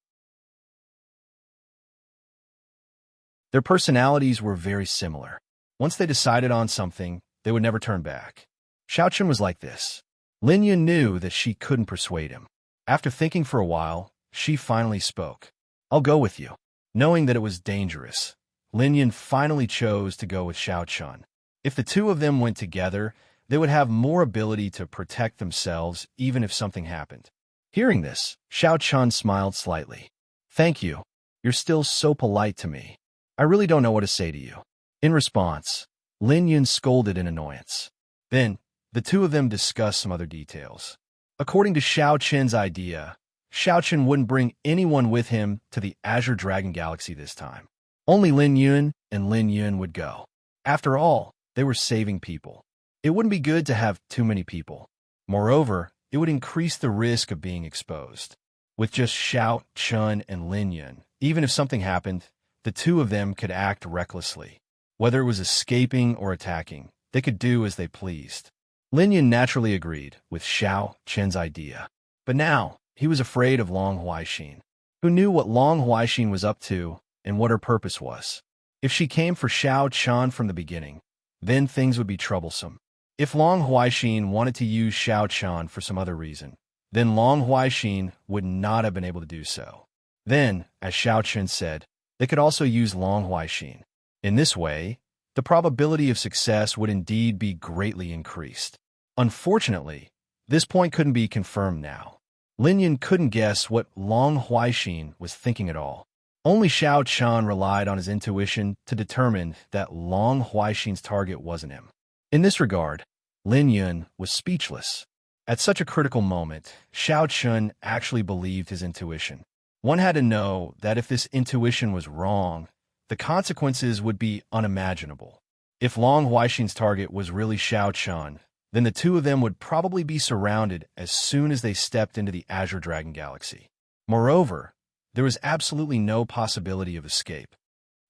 Their personalities were very similar. Once they decided on something, they would never turn back. Xiaochen was like this. Lin Yun knew that she couldn't persuade him. After thinking for a while, she finally spoke. I'll go with you. Knowing that it was dangerous, Lin Yun finally chose to go with Xiaochen. If the two of them went together, they would have more ability to protect themselves even if something happened. Hearing this, Xiaochen smiled slightly. Thank you. You're still so polite to me. I really don't know what to say to you. In response, Lin Yun scolded in annoyance. Then, the two of them discussed some other details. According to Xiaochen's idea, Xiaochen wouldn't bring anyone with him to the Azure Dragon Galaxy this time. Only Lin Yun and Lin Yun would go. After all, they were saving people. It wouldn't be good to have too many people. Moreover, it would increase the risk of being exposed. With just Xiaochen and Lin Yun, even if something happened, the two of them could act recklessly. Whether it was escaping or attacking, they could do as they pleased. Lin Yun naturally agreed with Xiaochen's idea. But now, he was afraid of Long Huaixin. Who knew what Long Huaixin was up to and what her purpose was? If she came for Xiaochen from the beginning, then things would be troublesome. If Long Huaixin wanted to use Xiaochen for some other reason, then Long Huaixin would not have been able to do so. Then, as Xiaochen said, they could also use Long Huaixin. In this way, the probability of success would indeed be greatly increased. Unfortunately, this point couldn't be confirmed now. Lin Yun couldn't guess what Long Huaixin was thinking at all. Only Xiaochen relied on his intuition to determine that Long Huaixin's target wasn't him. In this regard, Lin Yun was speechless. At such a critical moment, Xiaochen actually believed his intuition. One had to know that if this intuition was wrong, the consequences would be unimaginable. If Long Huaixin's target was really Xiaochen, then the two of them would probably be surrounded as soon as they stepped into the Azure Dragon Galaxy. Moreover, there was absolutely no possibility of escape.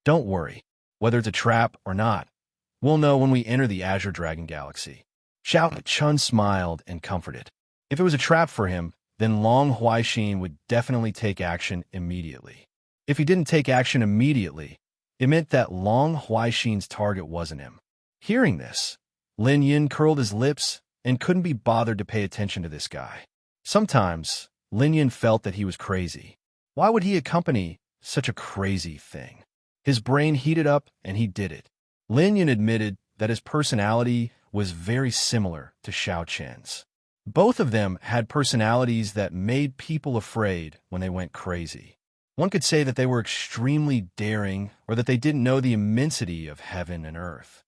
Don't worry, whether it's a trap or not, we'll know when we enter the Azure Dragon Galaxy. Xiaochen smiled and comforted. If it was a trap for him, then Long Huaixin would definitely take action immediately. If he didn't take action immediately, it meant that Long Huaixin's target wasn't him. Hearing this, Lin Yun curled his lips and couldn't be bothered to pay attention to this guy. Sometimes, Lin Yun felt that he was crazy. Why would he accompany such a crazy thing? His brain heated up and he did it. Lin Yun admitted that his personality was very similar to Xiaochen's. Both of them had personalities that made people afraid when they went crazy. One could say that they were extremely daring or that they didn't know the immensity of heaven and earth.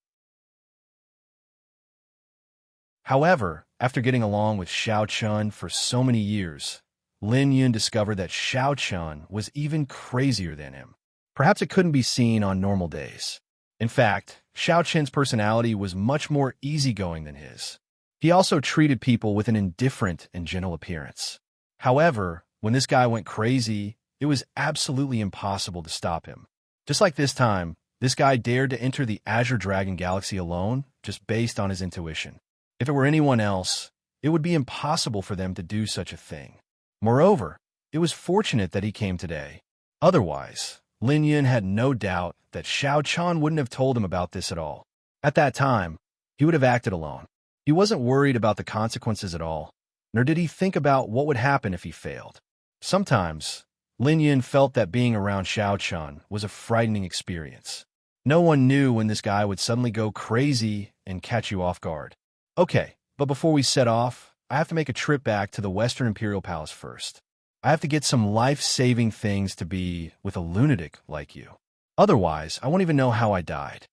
However, after getting along with Xiaochen for so many years, Lin Yun discovered that Xiaochen was even crazier than him. Perhaps it couldn't be seen on normal days. In fact, Xiaochen's personality was much more easygoing than his. He also treated people with an indifferent and gentle appearance. However, when this guy went crazy, it was absolutely impossible to stop him. Just like this time, this guy dared to enter the Azure Dragon Galaxy alone, just based on his intuition. If it were anyone else, it would be impossible for them to do such a thing. Moreover, it was fortunate that he came today. Otherwise, Lin Yun had no doubt that Xiaochen wouldn't have told him about this at all. At that time, he would have acted alone. He wasn't worried about the consequences at all, nor did he think about what would happen if he failed. Sometimes, Lin Yun felt that being around Xiaochen was a frightening experience. No one knew when this guy would suddenly go crazy and catch you off guard. Okay, but before we set off, I have to make a trip back to the Western Imperial Palace first. I have to get some life-saving things to be with a lunatic like you. Otherwise, I won't even know how I died.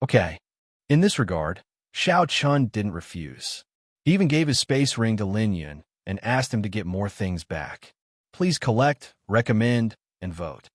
Okay. In this regard, Xiaochen didn't refuse. He even gave his space ring to Lin Yun and asked him to get more things back. Please collect, recommend, and vote.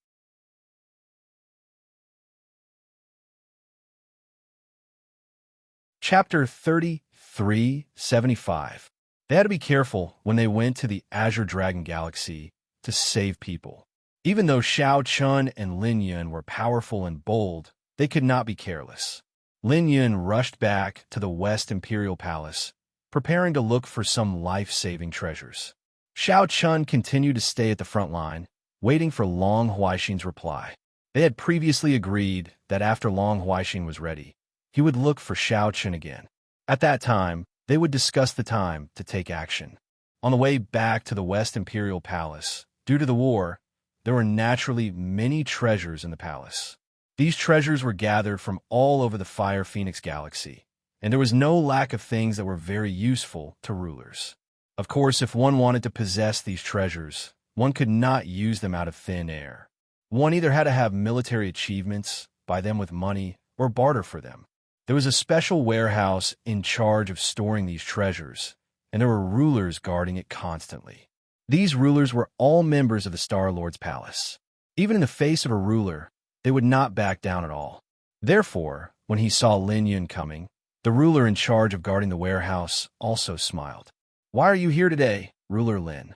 Chapter 3375. They had to be careful when they went to the Azure Dragon Galaxy to save people. Even though Xiaochen and Lin Yun were powerful and bold, they could not be careless. Lin Yun rushed back to the West Imperial Palace, preparing to look for some life-saving treasures. Xiaochen continued to stay at the front line, waiting for Long Huaixin's reply. They had previously agreed that after Long Huaixin was ready, he would look for Xiao Chen again. At that time, they would discuss the time to take action. On the way back to the West Imperial Palace, due to the war, there were naturally many treasures in the palace. These treasures were gathered from all over the Fire Phoenix galaxy, and there was no lack of things that were very useful to rulers. Of course, if one wanted to possess these treasures, one could not use them out of thin air. One either had to have military achievements, buy them with money, or barter for them. There was a special warehouse in charge of storing these treasures, and there were rulers guarding it constantly. These rulers were all members of the Star-Lord's palace. Even in the face of a ruler, they would not back down at all. Therefore, when he saw Lin Yun coming, the ruler in charge of guarding the warehouse also smiled. "Why are you here today, Ruler Lin?"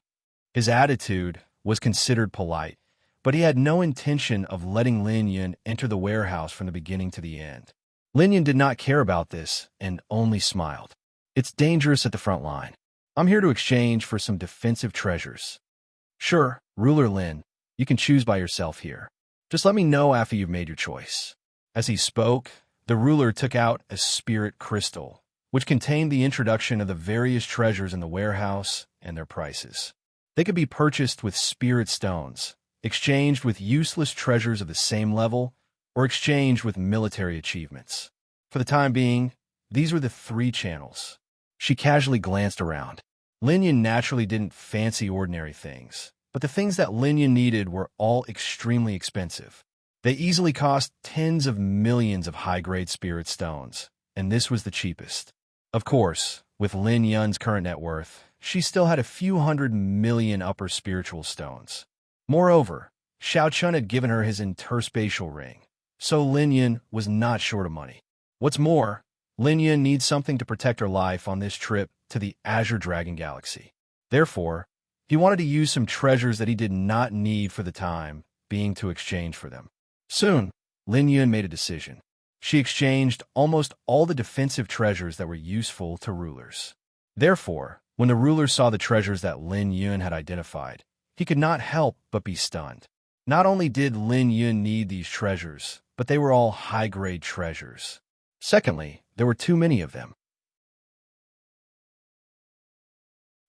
His attitude was considered polite, but he had no intention of letting Lin Yun enter the warehouse from the beginning to the end. Lin Yun did not care about this and only smiled. "It's dangerous at the front line. I'm here to exchange for some defensive treasures." "Sure, Ruler Lin, you can choose by yourself here. Just let me know after you've made your choice." As he spoke, the ruler took out a spirit crystal, which contained the introduction of the various treasures in the warehouse and their prices. They could be purchased with spirit stones, exchanged with useless treasures of the same level, or exchanged with military achievements. For the time being, these were the three channels. She casually glanced around. Lin Yun naturally didn't fancy ordinary things, but the things that Lin Yun needed were all extremely expensive. They easily cost tens of millions of high-grade spirit stones, and this was the cheapest. Of course, with Lin Yun's current net worth, she still had a few 100 million upper spiritual stones. Moreover, Xiao Chun had given her his interspatial ring, so Lin Yun was not short of money. What's more, Lin Yun needs something to protect her life on this trip to the Azure Dragon Galaxy. Therefore, he wanted to use some treasures that he did not need for the time being to exchange for them. Soon, Lin Yun made a decision. She exchanged almost all the defensive treasures that were useful to rulers. Therefore, when the ruler saw the treasures that Lin Yun had identified, he could not help but be stunned. Not only did Lin Yun need these treasures, but they were all high-grade treasures. Secondly, there were too many of them.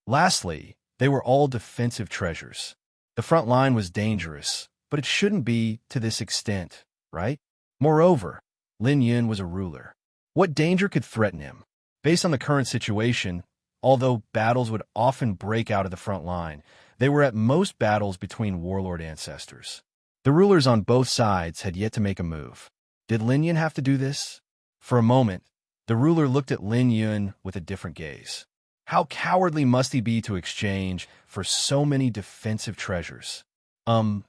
Lastly, they were all defensive treasures. The front line was dangerous, but it shouldn't be to this extent, right? Moreover, Lin Yun was a ruler. What danger could threaten him? Based on the current situation, although battles would often break out of the front line, they were at most battles between warlord ancestors. The rulers on both sides had yet to make a move. Did Lin Yun have to do this? For a moment, the ruler looked at Lin Yun with a different gaze. How cowardly must he be to exchange for so many defensive treasures? Lin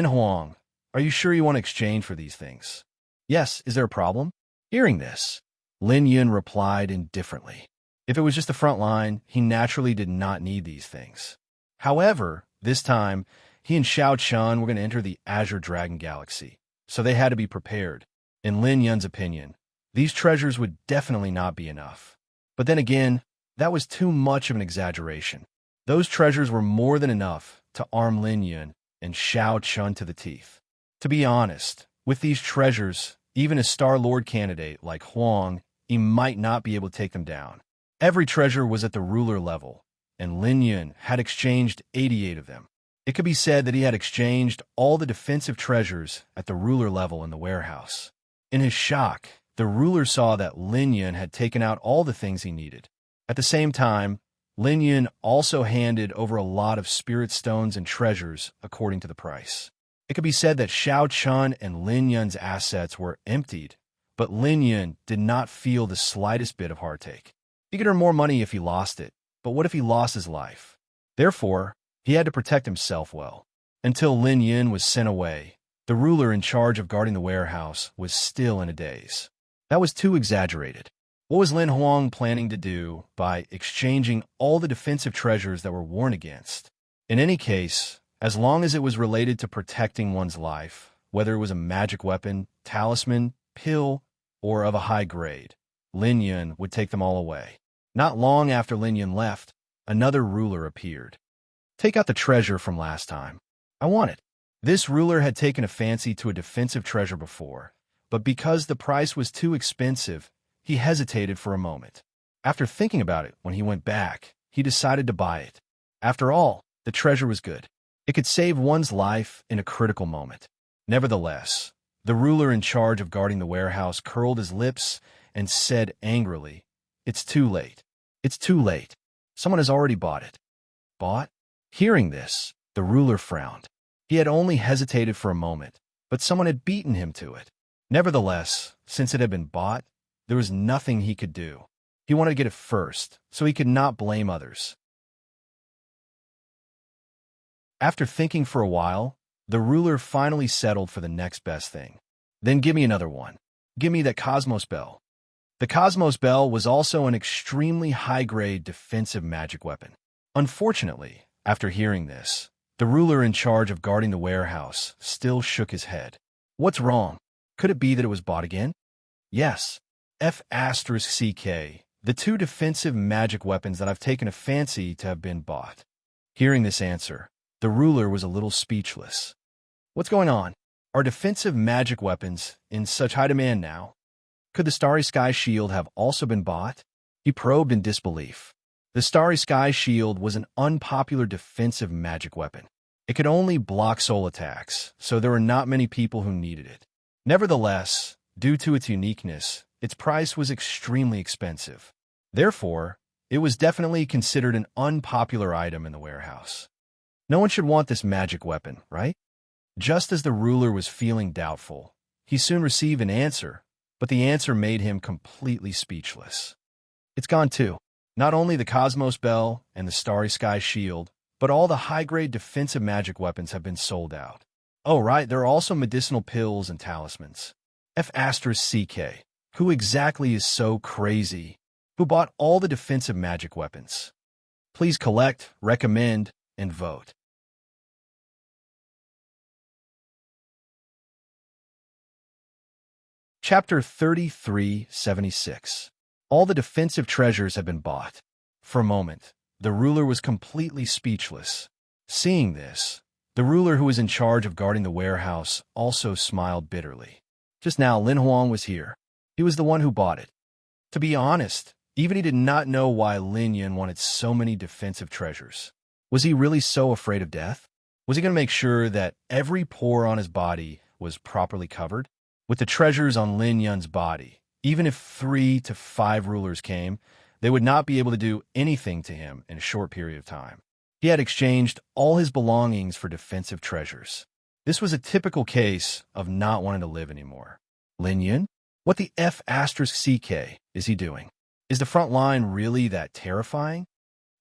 Huang, are you sure you want to exchange for these things? Yes, is there a problem? Hearing this, Lin Yun replied indifferently. If it was just the front line, he naturally did not need these things. However, this time, he and Xiao Chun were going to enter the Azure Dragon Galaxy, so they had to be prepared. In Lin Yun's opinion, these treasures would definitely not be enough. But then again, that was too much of an exaggeration. Those treasures were more than enough to arm Lin Yun and Xiao Chun to the teeth. To be honest, with these treasures, even a Star-Lord candidate like Huang, he might not be able to take them down. Every treasure was at the ruler level, and Lin Yun had exchanged 88 of them. It could be said that he had exchanged all the defensive treasures at the ruler level in the warehouse. In his shock, the ruler saw that Lin Yun had taken out all the things he needed. At the same time, Lin Yun also handed over a lot of spirit stones and treasures according to the price. It could be said that Xiao Chun and Lin Yun's assets were emptied, but Lin Yun did not feel the slightest bit of heartache. He could earn more money if he lost it, but what if he lost his life? Therefore, he had to protect himself well. Until Lin Yun was sent away, the ruler in charge of guarding the warehouse was still in a daze. That was too exaggerated. What was Lin Huang planning to do by exchanging all the defensive treasures that were warned against? In any case, as long as it was related to protecting one's life, whether it was a magic weapon, talisman, pill, or of a high grade, Lin Yun would take them all away. Not long after Lin Yun left, another ruler appeared. Take out the treasure from last time. I want it. This ruler had taken a fancy to a defensive treasure before, but because the price was too expensive, he hesitated for a moment. After thinking about it, when he went back, he decided to buy it. After all, the treasure was good. It could save one's life in a critical moment. Nevertheless, the ruler in charge of guarding the warehouse curled his lips and said angrily, "It's too late. It's too late. Someone has already bought it." Bought? Hearing this, the ruler frowned. He had only hesitated for a moment, but someone had beaten him to it. Nevertheless, since it had been bought, there was nothing he could do. He wanted to get it first, so he could not blame others. After thinking for a while, the ruler finally settled for the next best thing. "Then give me another one. Give me that Cosmos Bell." The Cosmos Bell was also an extremely high-grade defensive magic weapon. Unfortunately, after hearing this, the ruler in charge of guarding the warehouse still shook his head. What's wrong? Could it be that it was bought again? Yes. F***CK, the two defensive magic weapons that I've taken a fancy to have been bought. Hearing this answer, the ruler was a little speechless. What's going on? Are defensive magic weapons in such high demand now? Could the Starry Sky Shield have also been bought? He probed in disbelief. The Starry Sky Shield was an unpopular defensive magic weapon. It could only block soul attacks, so there were not many people who needed it. Nevertheless, due to its uniqueness, its price was extremely expensive. Therefore, it was definitely considered an unpopular item in the warehouse. No one should want this magic weapon, right? Just as the ruler was feeling doubtful, he soon received an answer, but the answer made him completely speechless. It's gone too. Not only the Cosmos Bell and the Starry Sky Shield, but all the high-grade defensive magic weapons have been sold out. Oh, right, there are also medicinal pills and talismans. F***CK. Who exactly is so crazy? Who bought all the defensive magic weapons? Please collect, recommend, and vote. Chapter 3376. All the defensive treasures have been bought. For a moment, the ruler was completely speechless. Seeing this, the ruler who was in charge of guarding the warehouse also smiled bitterly. Just now, Lin Huang was here. He was the one who bought it. To be honest, even he did not know why Lin Yun wanted so many defensive treasures. Was he really so afraid of death? Was he going to make sure that every pore on his body was properly covered? With the treasures on Lin Yun's body, even if 3 to 5 rulers came, they would not be able to do anything to him in a short period of time. He had exchanged all his belongings for defensive treasures. This was a typical case of not wanting to live anymore. Lin Yun? What the F***CK is he doing? Is the front line really that terrifying?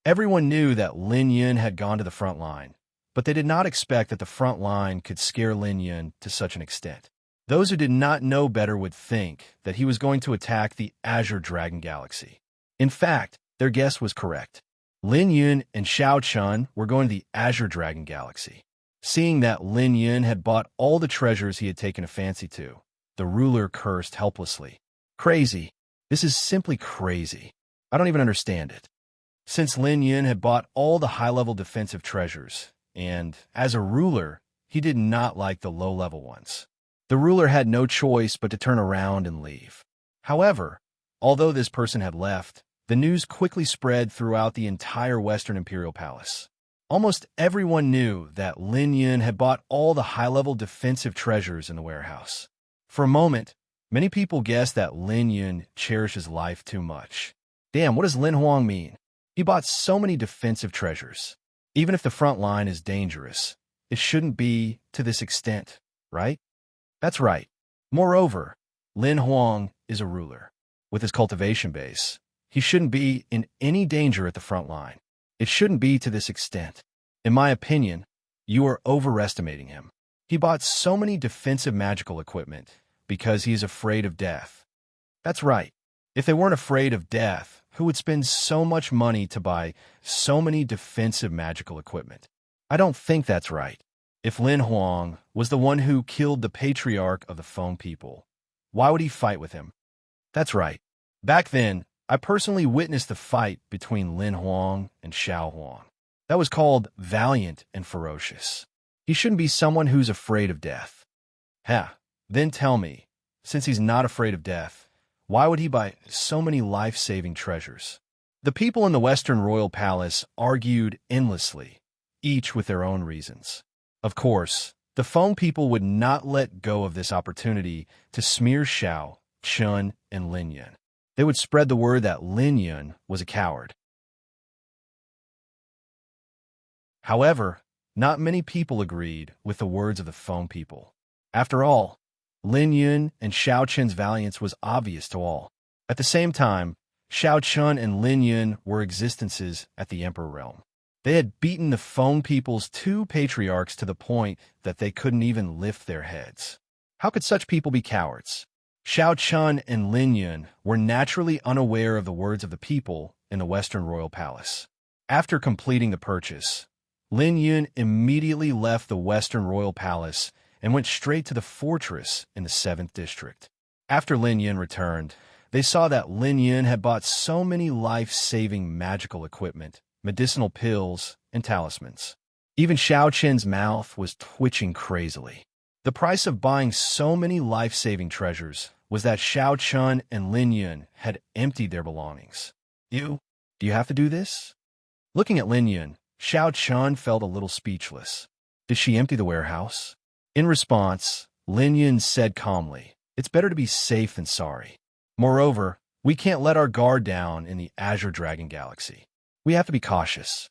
Everyone knew that Lin Yun had gone to the front line, but they did not expect that the front line could scare Lin Yun to such an extent. Those who did not know better would think that he was going to attack the Azure Dragon Galaxy. In fact, their guess was correct. Lin Yun and Xiao Chun were going to the Azure Dragon Galaxy. Seeing that Lin Yun had bought all the treasures he had taken a fancy to, the ruler cursed helplessly. Crazy. This is simply crazy. I don't even understand it. Since Lin Yun had bought all the high-level defensive treasures, and, as a ruler, he did not like the low-level ones, the ruler had no choice but to turn around and leave. However, although this person had left, the news quickly spread throughout the entire Western Imperial Palace. Almost everyone knew that Lin Yun had bought all the high-level defensive treasures in the warehouse. For a moment, many people guessed that Lin Yun cherishes life too much. Damn, what does Lin Huang mean? He bought so many defensive treasures. Even if the front line is dangerous, it shouldn't be to this extent, right? That's right. Moreover, Lin Huang is a ruler. With his cultivation base, he shouldn't be in any danger at the front line. It shouldn't be to this extent. In my opinion, you are overestimating him. He bought so many defensive magical equipment because he is afraid of death. That's right. If they weren't afraid of death, who would spend so much money to buy so many defensive magical equipment? I don't think that's right. If Lin Huang was the one who killed the patriarch of the Feng people, why would he fight with him? That's right. Back then, I personally witnessed the fight between Lin Huang and Xiao Huang. That was called valiant and ferocious. He shouldn't be someone who's afraid of death. Then tell me, Since he's not afraid of death, why would he buy so many life-saving treasures? The people in the Western royal palace argued endlessly, each with their own reasons. Of course, the Feng people would not let go of this opportunity to smear Xiao, Chun, and Lin Yun. They would spread the word that Lin Yun was a coward. However, not many people agreed with the words of the Feng people. After all, Lin Yun and Xiao Chun's valiance was obvious to all. At the same time, Xiao Chun and Lin Yun were existences at the Emperor realm. They had beaten the Feng people's two patriarchs to the point that they couldn't even lift their heads. How could such people be cowards? Xiao Chun and Lin Yun were naturally unaware of the words of the people in the Western royal palace. After completing the purchase, Lin Yun immediately left the Western royal palace and went straight to the fortress in the 7th district. After Lin Yun returned, they saw that Lin Yun had bought so many life-saving magical equipment, medicinal pills, and talismans. Even Xiao Chen's mouth was twitching crazily. The price of buying so many life-saving treasures was that Xiao Chun and Lin Yun had emptied their belongings. Do you have to do this? Looking at Lin Yun, Xiao Chun felt a little speechless. Did she empty the warehouse? In response, Lin Yun said calmly, "It's better to be safe than sorry. Moreover, we can't let our guard down in the Azure Dragon Galaxy. We have to be cautious."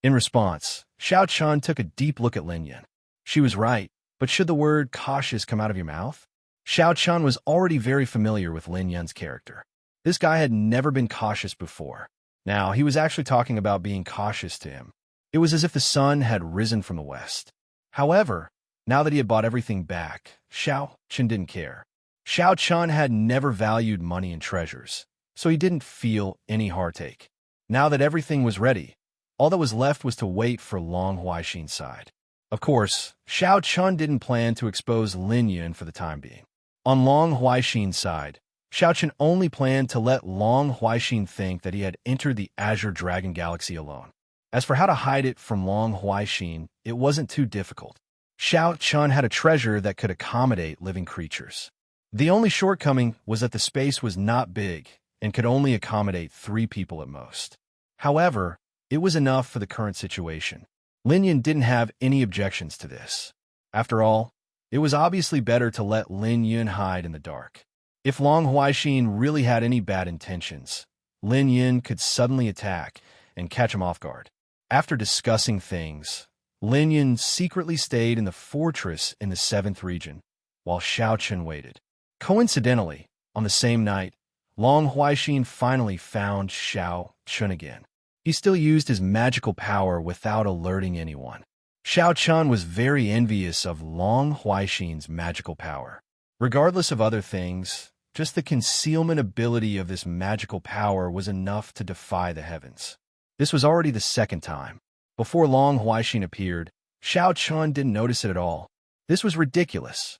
In response, Xiao Chun took a deep look at Lin Yun. She was right, but should the word cautious come out of your mouth? Xiao Chun was already very familiar with Lin Yun's character. This guy had never been cautious before. Now, he was actually talking about being cautious to him. It was as if the sun had risen from the west. However, now that he had bought everything back, Xiao Chun didn't care. Xiao Chun had never valued money and treasures, so he didn't feel any heartache. Now that everything was ready, all that was left was to wait for Long Huaixin's side. Of course, Xiao Chun didn't plan to expose Lin Yun for the time being. On Long Huaixin's side, Xiao Chun only planned to let Long Huaixin think that he had entered the Azure Dragon Galaxy alone. As for how to hide it from Long Huaixin, it wasn't too difficult. Xiao Chun had a treasure that could accommodate living creatures. The only shortcoming was that the space was not big and could only accommodate 3 people at most. However, it was enough for the current situation. Lin Yun didn't have any objections to this. After all, it was obviously better to let Lin Yun hide in the dark. If Long Huaixin really had any bad intentions, Lin Yun could suddenly attack and catch him off guard. After discussing things, Lin Yun secretly stayed in the fortress in the 7th region, while Xiao Chun waited. Coincidentally, on the same night, Long Huaixin finally found Xiao Chun again. He still used his magical power without alerting anyone. Xiao Chun was very envious of Long Huaixin's magical power. Regardless of other things, just the concealment ability of this magical power was enough to defy the heavens. This was already the 2nd time. Before Long Huaixin appeared, Xiao Chun didn't notice it at all. This was ridiculous.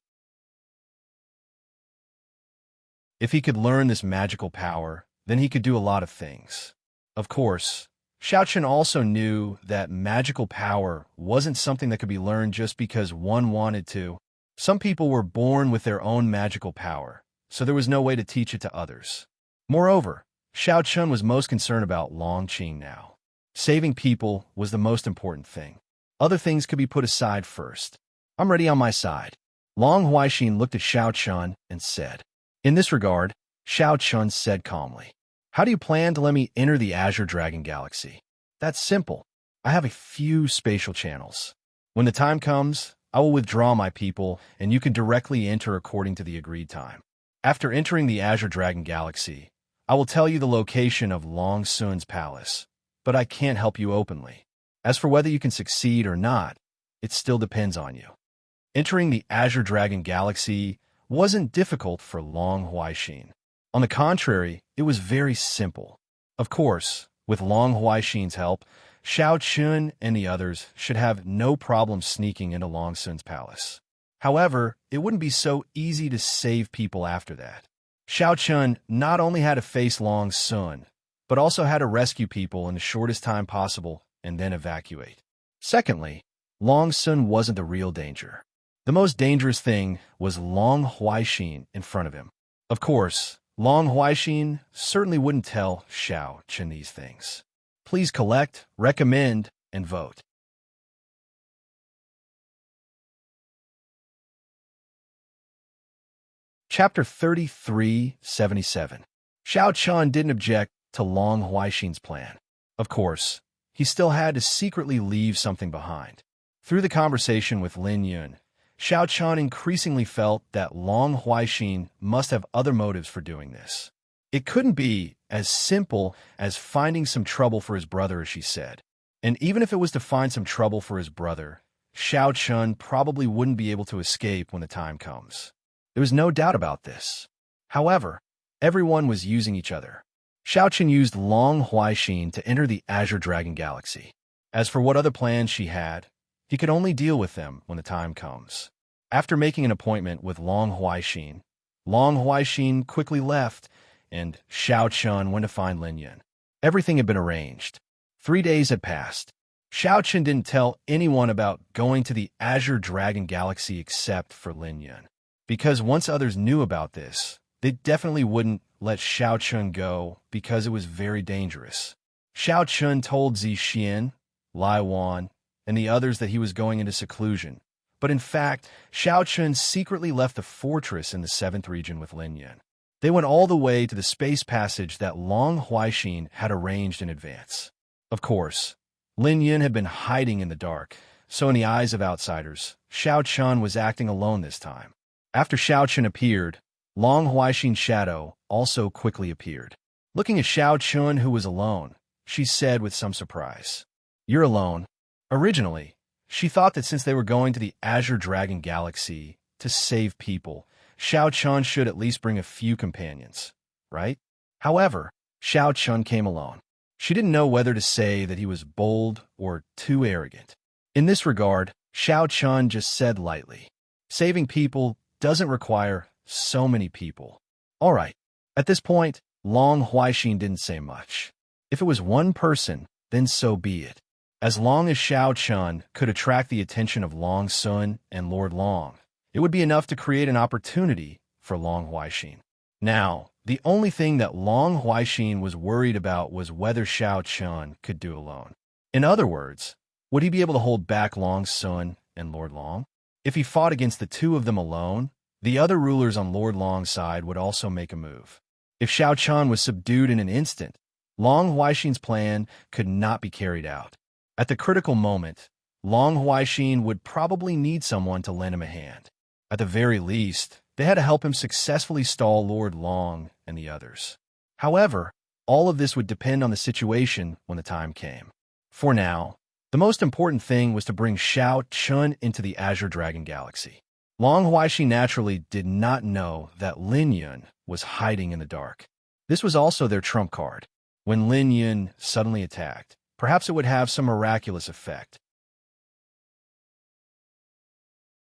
If he could learn this magical power, then he could do a lot of things. Of course, Xiao Chun also knew that magical power wasn't something that could be learned just because one wanted to. Some people were born with their own magical power, so there was no way to teach it to others. Moreover, Xiao Chun was most concerned about Long Qing now. Saving people was the most important thing. Other things could be put aside first. "I'm ready on my side." Long Huaixin looked at Xiao Chun and said. In this regard, Xiao Chun said calmly, "How do you plan to let me enter the Azure Dragon Galaxy?" "That's simple. I have a few spatial channels. When the time comes, I will withdraw my people, and you can directly enter according to the agreed time. After entering the Azure Dragon Galaxy, I will tell you the location of Long Sun's palace, but I can't help you openly. As for whether you can succeed or not, it still depends on you." Entering the Azure Dragon Galaxy wasn't difficult for Long Huaixin. On the contrary, it was very simple. Of course, with Long Huaixin's help, Xiao Chun and the others should have no problem sneaking into Long Sun's palace. However, it wouldn't be so easy to save people after that. Xiao Chun not only had to face Long Sun, but also had to rescue people in the shortest time possible and then evacuate. Secondly, Long Sun wasn't the real danger. The most dangerous thing was Long Huaixin in front of him. Of course, Long Huaixin certainly wouldn't tell Xiao Chen these things. Please collect, recommend, and vote. Chapter 3377. Xiao Chen didn't object to Long Huaixin's plan. Of course, he still had to secretly leave something behind. Through the conversation with Lin Yun, Xiao Chen increasingly felt that Long Huaixin must have other motives for doing this. It couldn't be as simple as finding some trouble for his brother, as she said. And even if it was to find some trouble for his brother, Xiao Chen probably wouldn't be able to escape when the time comes. There was no doubt about this. However, everyone was using each other. Xiao Chen used Long Huaixin to enter the Azure Dragon Galaxy. As for what other plans she had, he could only deal with them when the time comes. After making an appointment with Long Huaixin quickly left, and Xiao Chen went to find Lin Yun. Everything had been arranged. 3 days had passed. Xiao Chen didn't tell anyone about going to the Azure Dragon Galaxy except for Lin Yun, because once others knew about this, they definitely wouldn't let Xiao Chen go because it was very dangerous. Xiao Chen told Zixian, Lai Wan, and the others that he was going into seclusion, but in fact, Xiao Chen secretly left the fortress in the 7th region with Lin Yun. They went all the way to the space passage that Long Huaixin had arranged in advance. Of course, Lin Yun had been hiding in the dark, so in the eyes of outsiders, Xiao Chen was acting alone this time. After Xiao Chen appeared, Long Huaixin's shadow also quickly appeared. Looking at Xiao Chen, who was alone, she said with some surprise, "You're alone." Originally, she thought that since they were going to the Azure Dragon Galaxy to save people, Xiao Chen should at least bring a few companions, right? However, Xiao Chen came alone. She didn't know whether to say that he was bold or too arrogant. In this regard, Xiao Chen just said lightly, "Saving people doesn't require so many people." All right. At this point, Long Huaixin didn't say much. If it was one person, then so be it. As long as Xiao Chen could attract the attention of Long Sun and Lord Long, it would be enough to create an opportunity for Long Huaixin. Now, the only thing that Long Huaixin was worried about was whether Xiao Chen could do alone. In other words, would he be able to hold back Long Sun and Lord Long? If he fought against the two of them alone, the other rulers on Lord Long's side would also make a move. If Xiao Chen was subdued in an instant, Long Huaixin's plan could not be carried out. At the critical moment, Long Huaixin would probably need someone to lend him a hand. At the very least, they had to help him successfully stall Lord Long and the others. However, all of this would depend on the situation when the time came. For now, the most important thing was to bring Xiao Chen into the Azure Dragon Galaxy. Long Huaixin naturally did not know that Lin Yun was hiding in the dark. This was also their trump card. When Lin Yun suddenly attacked, perhaps it would have some miraculous effect.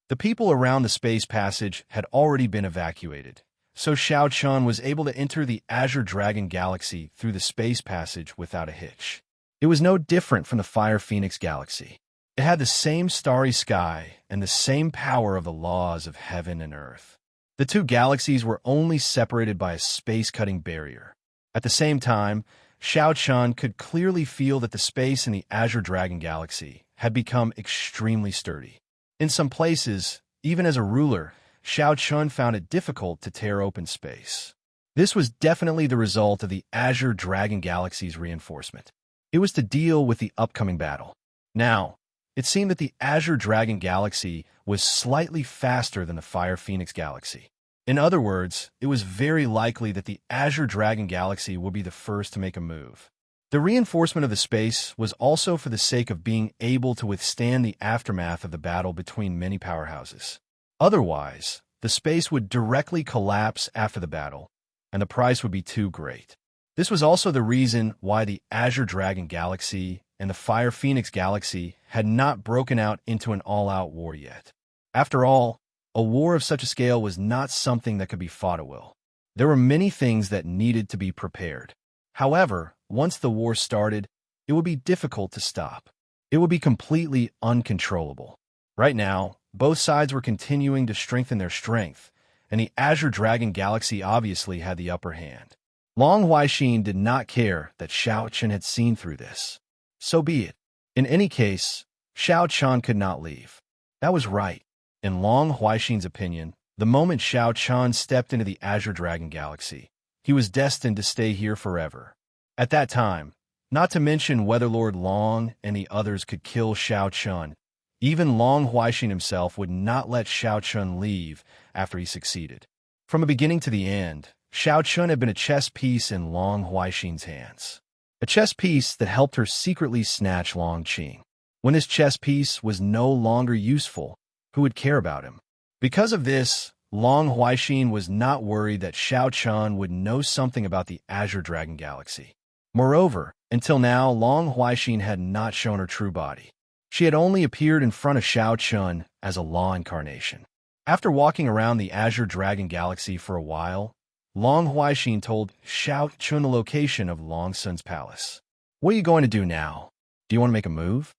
The people around the space passage had already been evacuated, so Xiao Chen was able to enter the Azure Dragon Galaxy through the space passage without a hitch. It was no different from the Fire Phoenix Galaxy. It had the same starry sky and the same power of the laws of heaven and earth. The two galaxies were only separated by a space-cutting barrier. At the same time, Xiao Chen could clearly feel that the space in the Azure Dragon Galaxy had become extremely sturdy. In some places, even as a ruler, Xiao Chen found it difficult to tear open space. This was definitely the result of the Azure Dragon Galaxy's reinforcement. It was to deal with the upcoming battle. Now, it seemed that the Azure Dragon Galaxy was slightly faster than the Fire Phoenix Galaxy. In other words, it was very likely that the Azure Dragon Galaxy would be the first to make a move. The reinforcement of the space was also for the sake of being able to withstand the aftermath of the battle between many powerhouses. Otherwise, the space would directly collapse after the battle, and the price would be too great. This was also the reason why the Azure Dragon Galaxy and the Fire Phoenix Galaxy had not broken out into an all-out war yet. After all, a war of such a scale was not something that could be fought at will. There were many things that needed to be prepared. However, once the war started, it would be difficult to stop. It would be completely uncontrollable. Right now, both sides were continuing to strengthen their strength, and the Azure Dragon Galaxy obviously had the upper hand. Long Huaixin did not care that Xiao Chen had seen through this. So be it. In any case, Xiao Chen could not leave. That was right. In Long Huaixin's opinion, the moment Xiao Chen stepped into the Azure Dragon Galaxy, he was destined to stay here forever. At that time, not to mention whether Lord Long and the others could kill Xiao Chen, even Long Huaixin himself would not let Xiao Chen leave after he succeeded. From the beginning to the end, Xiao Chen had been a chess piece in Long Huaixin's hands. A chess piece that helped her secretly snatch Long Qing. When this chess piece was no longer useful, who would care about him? Because of this, Long Huaixin was not worried that Xiao Chen would know something about the Azure Dragon Galaxy. Moreover, until now, Long Huaixin had not shown her true body. She had only appeared in front of Xiao Chen as a law incarnation. After walking around the Azure Dragon Galaxy for a while, Long Huaixin told Xiao Chen the location of Long Sun's palace. What are you going to do now? Do you want to make a move?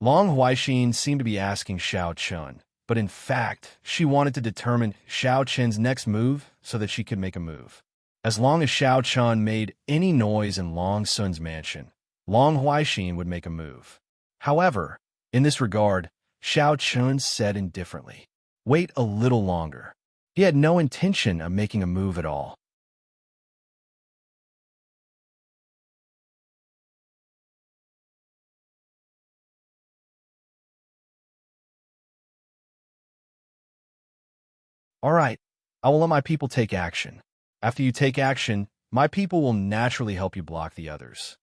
Long Huaixin seemed to be asking Xiao Chen, but in fact, she wanted to determine Xiao Chen's next move so that she could make a move. As long as Xiao Chen made any noise in Long Sun's mansion, Long Huaixin would make a move. However, in this regard, Xiao Chen said indifferently, "Wait a little longer." He had no intention of making a move at all. All right, I will let my people take action. After you take action, my people will naturally help you block the others.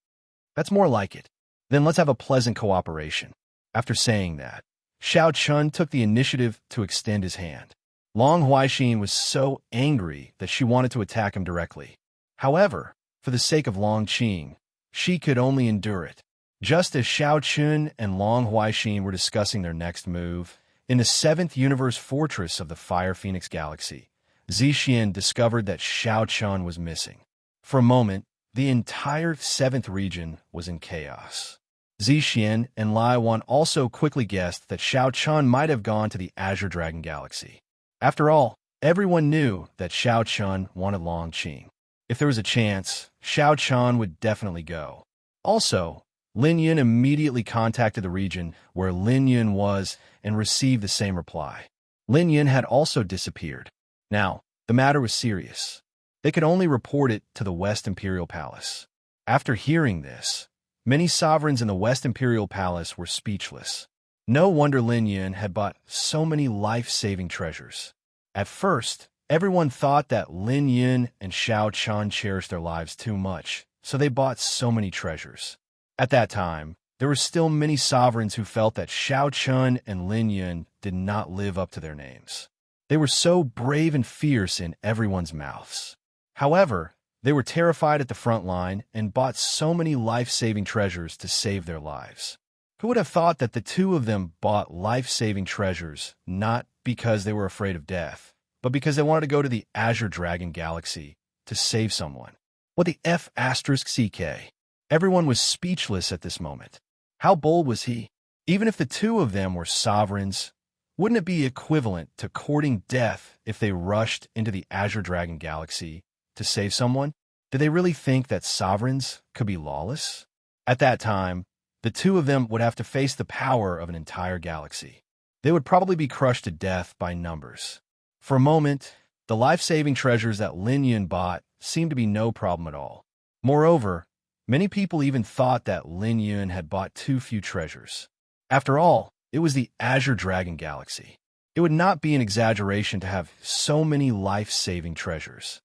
That's more like it. Then let's have a pleasant cooperation. After saying that, Xiao Chen took the initiative to extend his hand. Long Huaixin was so angry that she wanted to attack him directly. However, for the sake of Long Qing, she could only endure it. Just as Xiao Chen and Long Huaixin were discussing their next move, in the 7th universe fortress of the Fire Phoenix Galaxy, Zixian discovered that Xiao Chen was missing. For a moment, the entire 7th region was in chaos. Zixian and Lai Wan also quickly guessed that Xiao Chen might have gone to the Azure Dragon Galaxy. After all, everyone knew that Xiao Chen wanted Long Qing. If there was a chance, Xiao Chen would definitely go. Also, Lin Yun immediately contacted the region where Lin Yun was and received the same reply. Lin Yun had also disappeared. Now, the matter was serious. They could only report it to the West Imperial Palace. After hearing this, many sovereigns in the West Imperial Palace were speechless. No wonder Lin Yun had bought so many life-saving treasures. At first, everyone thought that Lin Yun and Xiao Chen cherished their lives too much, so they bought so many treasures. At that time, there were still many sovereigns who felt that Xiao Chen and Lin Yun did not live up to their names. They were so brave and fierce in everyone's mouths. However, they were terrified at the front line and bought so many life-saving treasures to save their lives. Who would have thought that the two of them bought life-saving treasures not because they were afraid of death, but because they wanted to go to the Azure Dragon Galaxy to save someone? What the F***CK? Everyone was speechless at this moment. How bold was he? Even if the two of them were sovereigns, wouldn't it be equivalent to courting death if they rushed into the Azure Dragon Galaxy to save someone? Did they really think that sovereigns could be lawless? At that time, the two of them would have to face the power of an entire galaxy. They would probably be crushed to death by numbers. For a moment, the life-saving treasures that Lin Yun bought seemed to be no problem at all. Moreover, many people even thought that Lin Yun had bought too few treasures. After all, it was the Azure Dragon Galaxy. It would not be an exaggeration to have so many life-saving treasures.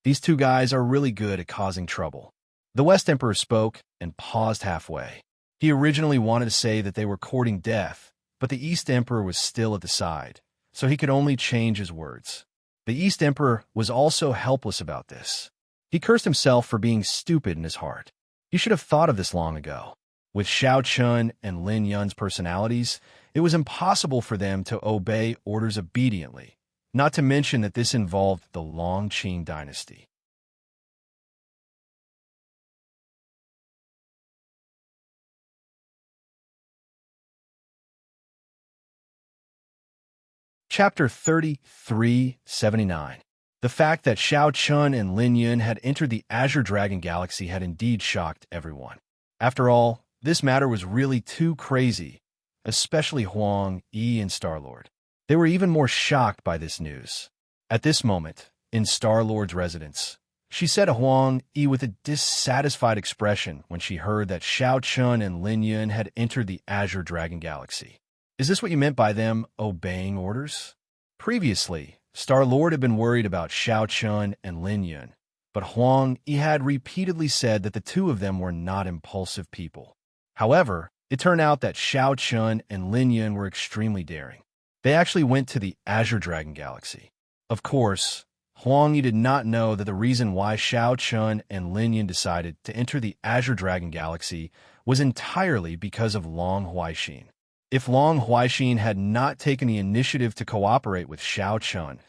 These two guys are really good at causing trouble. The West Emperor spoke and paused halfway. He originally wanted to say that they were courting death, but the East Emperor was still at the side, so he could only change his words. The East Emperor was also helpless about this. He cursed himself for being stupid in his heart. He should have thought of this long ago. With Xiao Chen and Lin Yun's personalities, it was impossible for them to obey orders obediently, not to mention that this involved the Long Qing dynasty. Chapter 3379. The fact that Xiao Chun and Lin Yun had entered the Azure Dragon Galaxy had indeed shocked everyone. After all, this matter was really too crazy, especially Huang Yi and Star-Lord. They were even more shocked by this news. At this moment, in Star-Lord's residence, she said to Huang Yi with a dissatisfied expression when she heard that Xiao Chun and Lin Yun had entered the Azure Dragon Galaxy. Is this what you meant by them obeying orders? Previously, Star-Lord had been worried about Xiao Chun and Lin Yun, but Huang Yi had repeatedly said that the two of them were not impulsive people. However, it turned out that Xiao Chun and Lin Yun were extremely daring. They actually went to the Azure Dragon Galaxy. Of course, Huang Yi did not know that the reason why Xiao Chun and Lin Yun decided to enter the Azure Dragon Galaxy was entirely because of Long Huaixin. If Long Huaixin had not taken the initiative to cooperate with Xiao Chun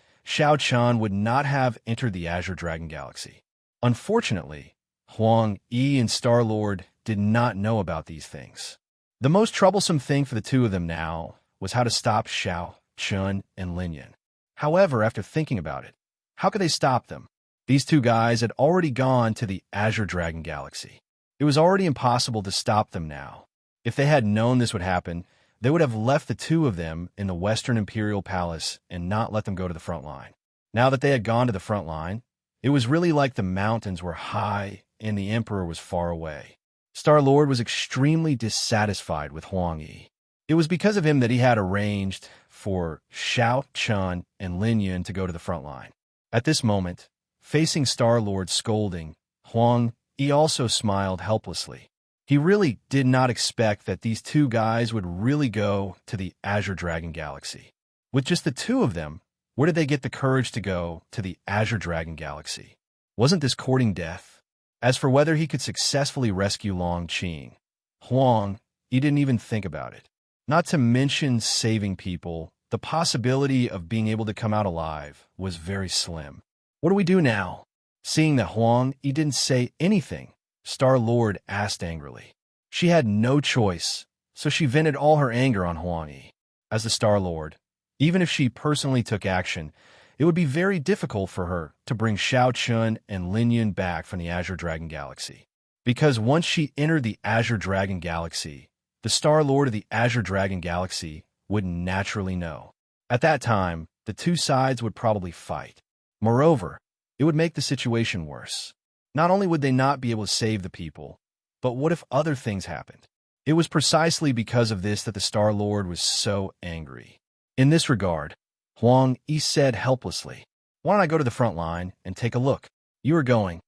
would not have entered the Azure Dragon Galaxy. Unfortunately, Huang Yi and Star-Lord did not know about these things. The most troublesome thing for the two of them now was how to stop Xiao Chun and Lin Yun. However, after thinking about it, how could they stop them? These two guys had already gone to the Azure Dragon Galaxy. It was already impossible to stop them now. If they had known this would happen, they would have left the two of them in the Western Imperial Palace and not let them go to the front line. Now that they had gone to the front line, it was really like the mountains were high and the Emperor was far away. Star-Lord was extremely dissatisfied with Huang Yi. It was because of him that he had arranged for Xiao Chun and Lin Yun to go to the front line. At this moment, facing Star-Lord's scolding, Huang Yi also smiled helplessly. He really did not expect that these two guys would really go to the Azure Dragon Galaxy. With just the two of them, where did they get the courage to go to the Azure Dragon Galaxy? Wasn't this courting death? As for whether he could successfully rescue Long Qing, Huang Yi didn't even think about it. Not to mention saving people, the possibility of being able to come out alive was very slim. What do we do now? Seeing that Huang Yi didn't say anything, Star-Lord asked angrily. She had no choice, so she vented all her anger on Huang Yi. As the Star-Lord, even if she personally took action, it would be very difficult for her to bring Xiao Chun and Lin Yun back from the Azure Dragon Galaxy. Because once she entered the Azure Dragon Galaxy, the Star-Lord of the Azure Dragon Galaxy would naturally know. At that time, the two sides would probably fight. Moreover, it would make the situation worse. Not only would they not be able to save the people, but what if other things happened? It was precisely because of this that the Star-Lord was so angry. In this regard, Huang Yi said helplessly, "Why don't I go to the front line and take a look? You are going."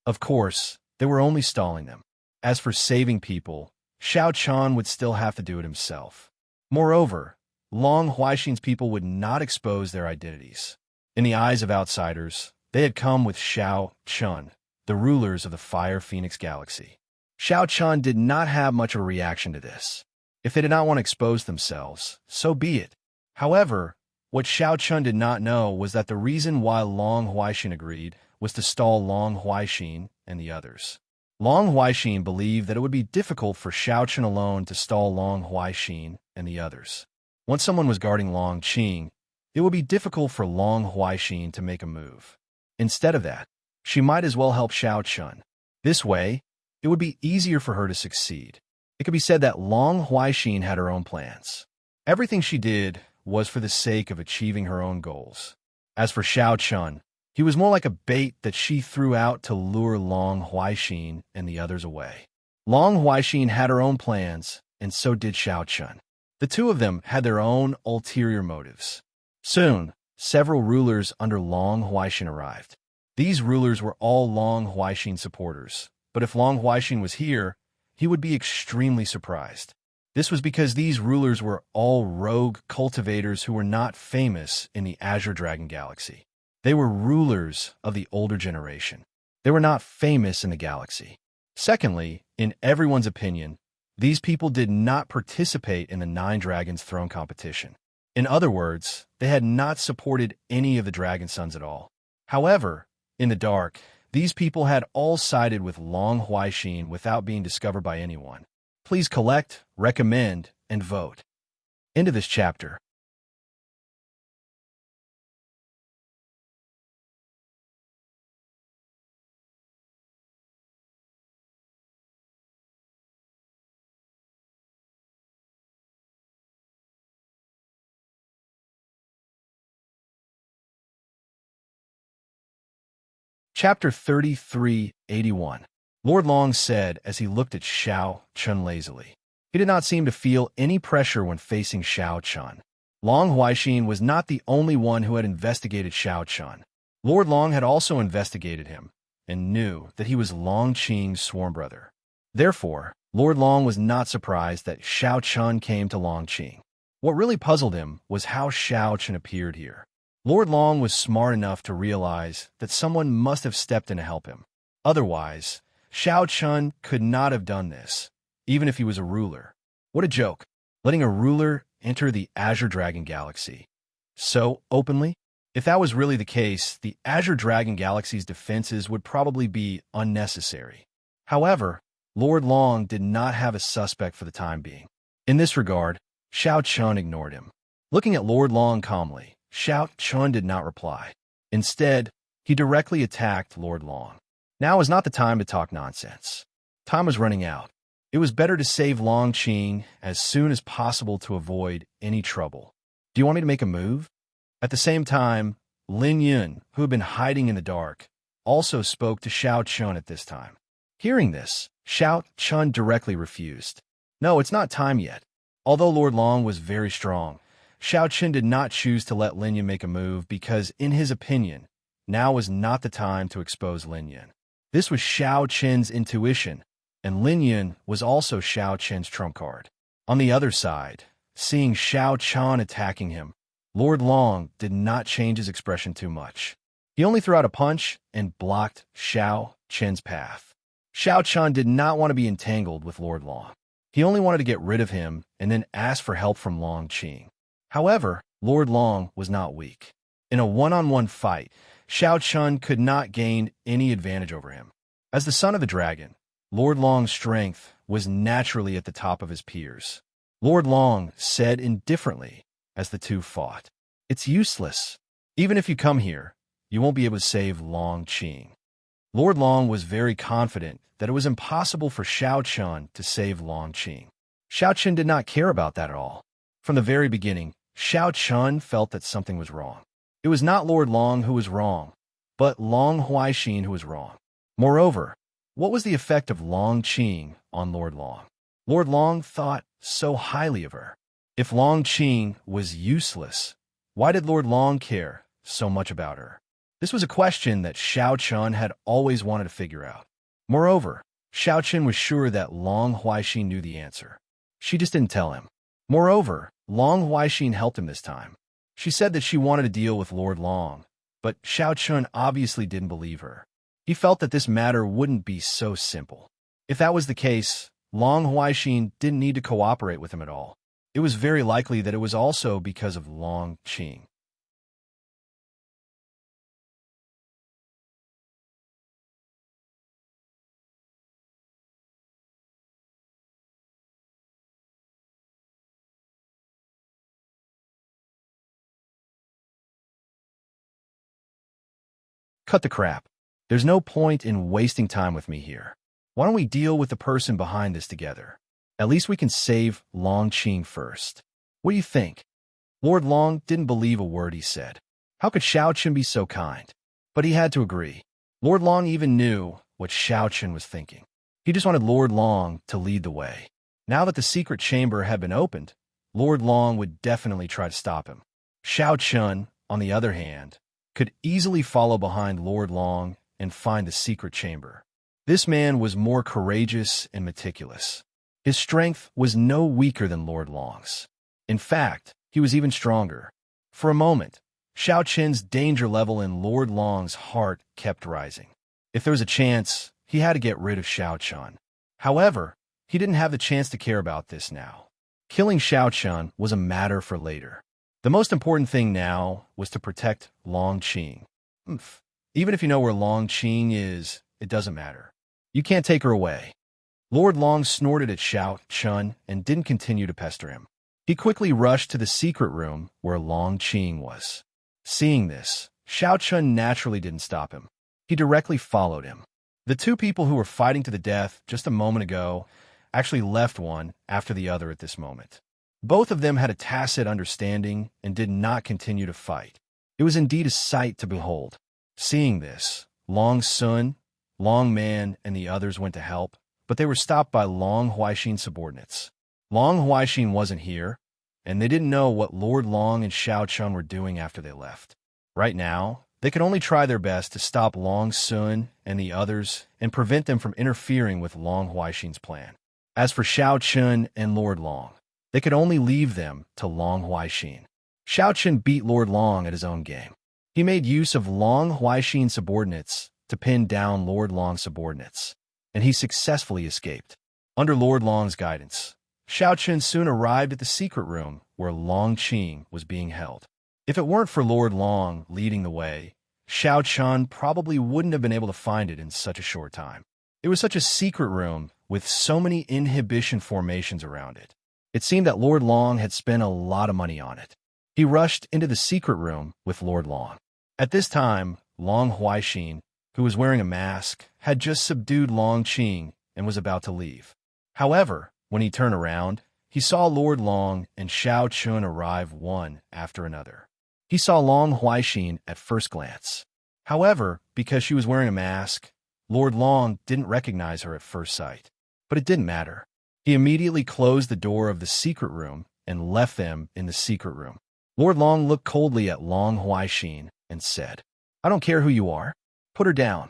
Of course, they were only stalling them. As for saving people, Xiao Chun would still have to do it himself. Moreover, Long Huaixin's people would not expose their identities. In the eyes of outsiders, they had come with Xiao Chun, the rulers of the Fire Phoenix Galaxy. Xiao Chun did not have much of a reaction to this. If they did not want to expose themselves, so be it. However, what Xiao Chun did not know was that the reason why Long Huaixin agreed was to stall Long Huaixin and the others. Long Huaixin believed that it would be difficult for Xiao Chun alone to stall Long Huaixin and the others. Once someone was guarding Long Qing, it would be difficult for Long Huaixin to make a move. Instead of that, she might as well help Xiao Chun. This way, it would be easier for her to succeed. It could be said that Long Huaixin had her own plans. Everything she did was for the sake of achieving her own goals. As for Xiao Chun, he was more like a bait that she threw out to lure Long Huaixin and the others away. Long Huaixin had her own plans, and so did Xiao Chun. The two of them had their own ulterior motives. Soon, several rulers under Long Huaixin arrived. These rulers were all Long Huaixin supporters, but if Long Huaixin was here, he would be extremely surprised. This was because these rulers were all rogue cultivators who were not famous in the Azure Dragon Galaxy. They were rulers of the older generation. They were not famous in the galaxy. Secondly, in everyone's opinion, these people did not participate in the Nine Dragons throne competition. In other words, they had not supported any of the Dragon Sons at all. However, in the dark, These people had all sided with Long Huaixin without being discovered by anyone. Please collect, recommend, and vote. End of this chapter. Chapter 3381. Lord Long said as he looked at Xiao Chun lazily. He did not seem to feel any pressure when facing Xiao Chun. Long Huaixin was not the only one who had investigated Xiao Chun. Lord Long had also investigated him and knew that he was Long Qing's sworn brother. Therefore, Lord Long was not surprised that Xiao Chun came to Long Qing. What really puzzled him was how Xiao Chun appeared here. Lord Long was smart enough to realize that someone must have stepped in to help him. Otherwise, Xiao Chun could not have done this, even if he was a ruler. What a joke, letting a ruler enter the Azure Dragon Galaxy. So openly? If that was really the case, the Azure Dragon Galaxy's defenses would probably be unnecessary. However, Lord Long did not have a suspect for the time being. In this regard, Xiao Chun ignored him. Looking at Lord Long calmly, Xiao Chun did not reply. Instead, he directly attacked Lord Long. Now was not the time to talk nonsense. Time was running out. It was better to save Long Qing as soon as possible to avoid any trouble. Do you want me to make a move? At the same time, Lin Yun, who had been hiding in the dark, also spoke to Xiao Chun at this time. Hearing this, Xiao Chun directly refused. No, it's not time yet. Although Lord Long was very strong, Xiao Chun did not choose to let Lin Yun make a move because, in his opinion, now was not the time to expose Lin Yun. This was Xiao Chun's intuition, and Lin Yun was also Xiao Chun's trump card. On the other side, seeing Xiao Chun attacking him, Lord Long did not change his expression too much. He only threw out a punch and blocked Xiao Chun's path. Xiao Chun did not want to be entangled with Lord Long. He only wanted to get rid of him and then ask for help from Long Qing. However, Lord Long was not weak. In a one-on-one fight, Xiao Chun could not gain any advantage over him. As the son of the dragon, Lord Long's strength was naturally at the top of his peers. Lord Long said indifferently as the two fought, "It's useless. Even if you come here, you won't be able to save Long Qing." Lord Long was very confident that it was impossible for Xiao Chun to save Long Qing. Xiao Chun did not care about that at all. From the very beginning, Xiao Chun felt that something was wrong. It was not Lord Long who was wrong, but Long Huaixin who was wrong. Moreover, what was the effect of Long Qing on Lord Long? Lord Long thought so highly of her. If Long Qing was useless, why did Lord Long care so much about her? This was a question that Xiao Chun had always wanted to figure out. Moreover, Xiao Chun was sure that Long Huaixin knew the answer. She just didn't tell him. Moreover, Long Huaixin helped him this time. She said that she wanted to deal with Lord Long, but Xiao Chun obviously didn't believe her. He felt that this matter wouldn't be so simple. If that was the case, Long Huaixin didn't need to cooperate with him at all. It was very likely that it was also because of Long Qing. Cut the crap. There's no point in wasting time with me here. Why don't we deal with the person behind this together? At least we can save Long Qing first. What do you think? Lord Long didn't believe a word he said. How could Xiao Chun be so kind? But he had to agree. Lord Long even knew what Xiao Chun was thinking. He just wanted Lord Long to lead the way. Now that the secret chamber had been opened, Lord Long would definitely try to stop him. Xiao Chun, on the other hand, could easily follow behind Lord Long and find the secret chamber. This man was more courageous and meticulous. His strength was no weaker than Lord Long's. In fact, he was even stronger. For a moment, Xiao Chun's danger level in Lord Long's heart kept rising. If there was a chance, he had to get rid of Xiao Chun. However, he didn't have the chance to care about this now. Killing Xiao Chun was a matter for later. The most important thing now was to protect Long Qing. Even if you know where Long Qing is, it doesn't matter. You can't take her away. Lord Long snorted at Xiao Chun and didn't continue to pester him. He quickly rushed to the secret room where Long Qing was. Seeing this, Xiao Chun naturally didn't stop him. He directly followed him. The two people who were fighting to the death just a moment ago actually left one after the other at this moment. Both of them had a tacit understanding and did not continue to fight. It was indeed a sight to behold. Seeing this, Long Sun, Long Man, and the others went to help, but they were stopped by Long Huaixin's subordinates. Long Huaixin wasn't here, and they didn't know what Lord Long and Xiao Chun were doing after they left. Right now, they could only try their best to stop Long Sun and the others and prevent them from interfering with Long Huaixin's plan. As for Xiao Chun and Lord Long, they could only leave them to Long Huaixin. Xiao Chun beat Lord Long at his own game. He made use of Long Huaixin's subordinates to pin down Lord Long's subordinates, and he successfully escaped. Under Lord Long's guidance, Xiao Chun soon arrived at the secret room where Long Qing was being held. If it weren't for Lord Long leading the way, Xiao Chun probably wouldn't have been able to find it in such a short time. It was such a secret room with so many inhibition formations around it. It seemed that Lord Long had spent a lot of money on it. He rushed into the secret room with Lord Long. At this time, Long Huaixin, who was wearing a mask, had just subdued Long Qing and was about to leave. However, when he turned around, he saw Lord Long and Xiao Chun arrive one after another. He saw Long Huaixin at first glance. However, because she was wearing a mask, Lord Long didn't recognize her at first sight. But it didn't matter. He immediately closed the door of the secret room and left them in the secret room. Lord Long looked coldly at Long Huaixin and said, "I don't care who you are. Put her down."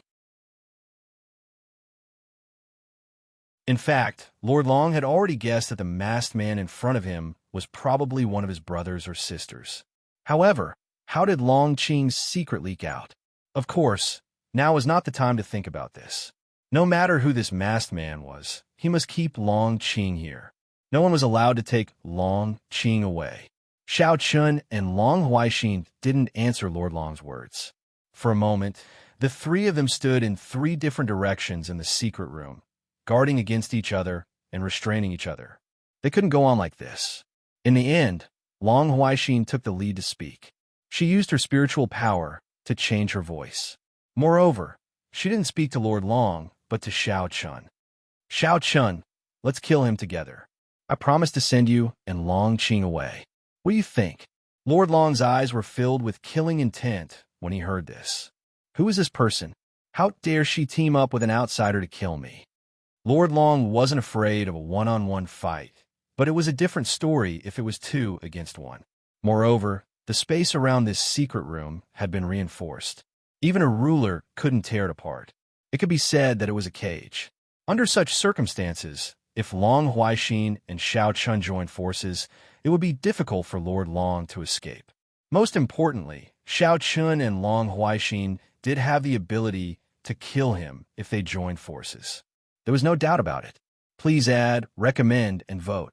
In fact, Lord Long had already guessed that the masked man in front of him was probably one of his brothers or sisters. However, how did Long Qing's secret leak out? Of course, now was not the time to think about this. No matter who this masked man was, he must keep Long Qing here. No one was allowed to take Long Qing away. Xiao Chun and Long Huaixin didn't answer Lord Long's words. For a moment, the three of them stood in three different directions in the secret room, guarding against each other and restraining each other. They couldn't go on like this. In the end, Long Huaixin took the lead to speak. She used her spiritual power to change her voice. Moreover, she didn't speak to Lord Long, but to Xiao Chun. "Xiao Chun, let's kill him together. I promise to send you and Long Qing away. What do you think?" Lord Long's eyes were filled with killing intent when he heard this. Who is this person? How dare she team up with an outsider to kill me? Lord Long wasn't afraid of a one-on-one fight, but it was a different story if it was 2 against 1. Moreover, the space around this secret room had been reinforced. Even a ruler couldn't tear it apart. It could be said that it was a cage. Under such circumstances, if Long Huaixin and Xiao Chun joined forces, it would be difficult for Lord Long to escape. Most importantly, Xiao Chun and Long Huaixin did have the ability to kill him if they joined forces. There was no doubt about it. Please add, recommend, and vote.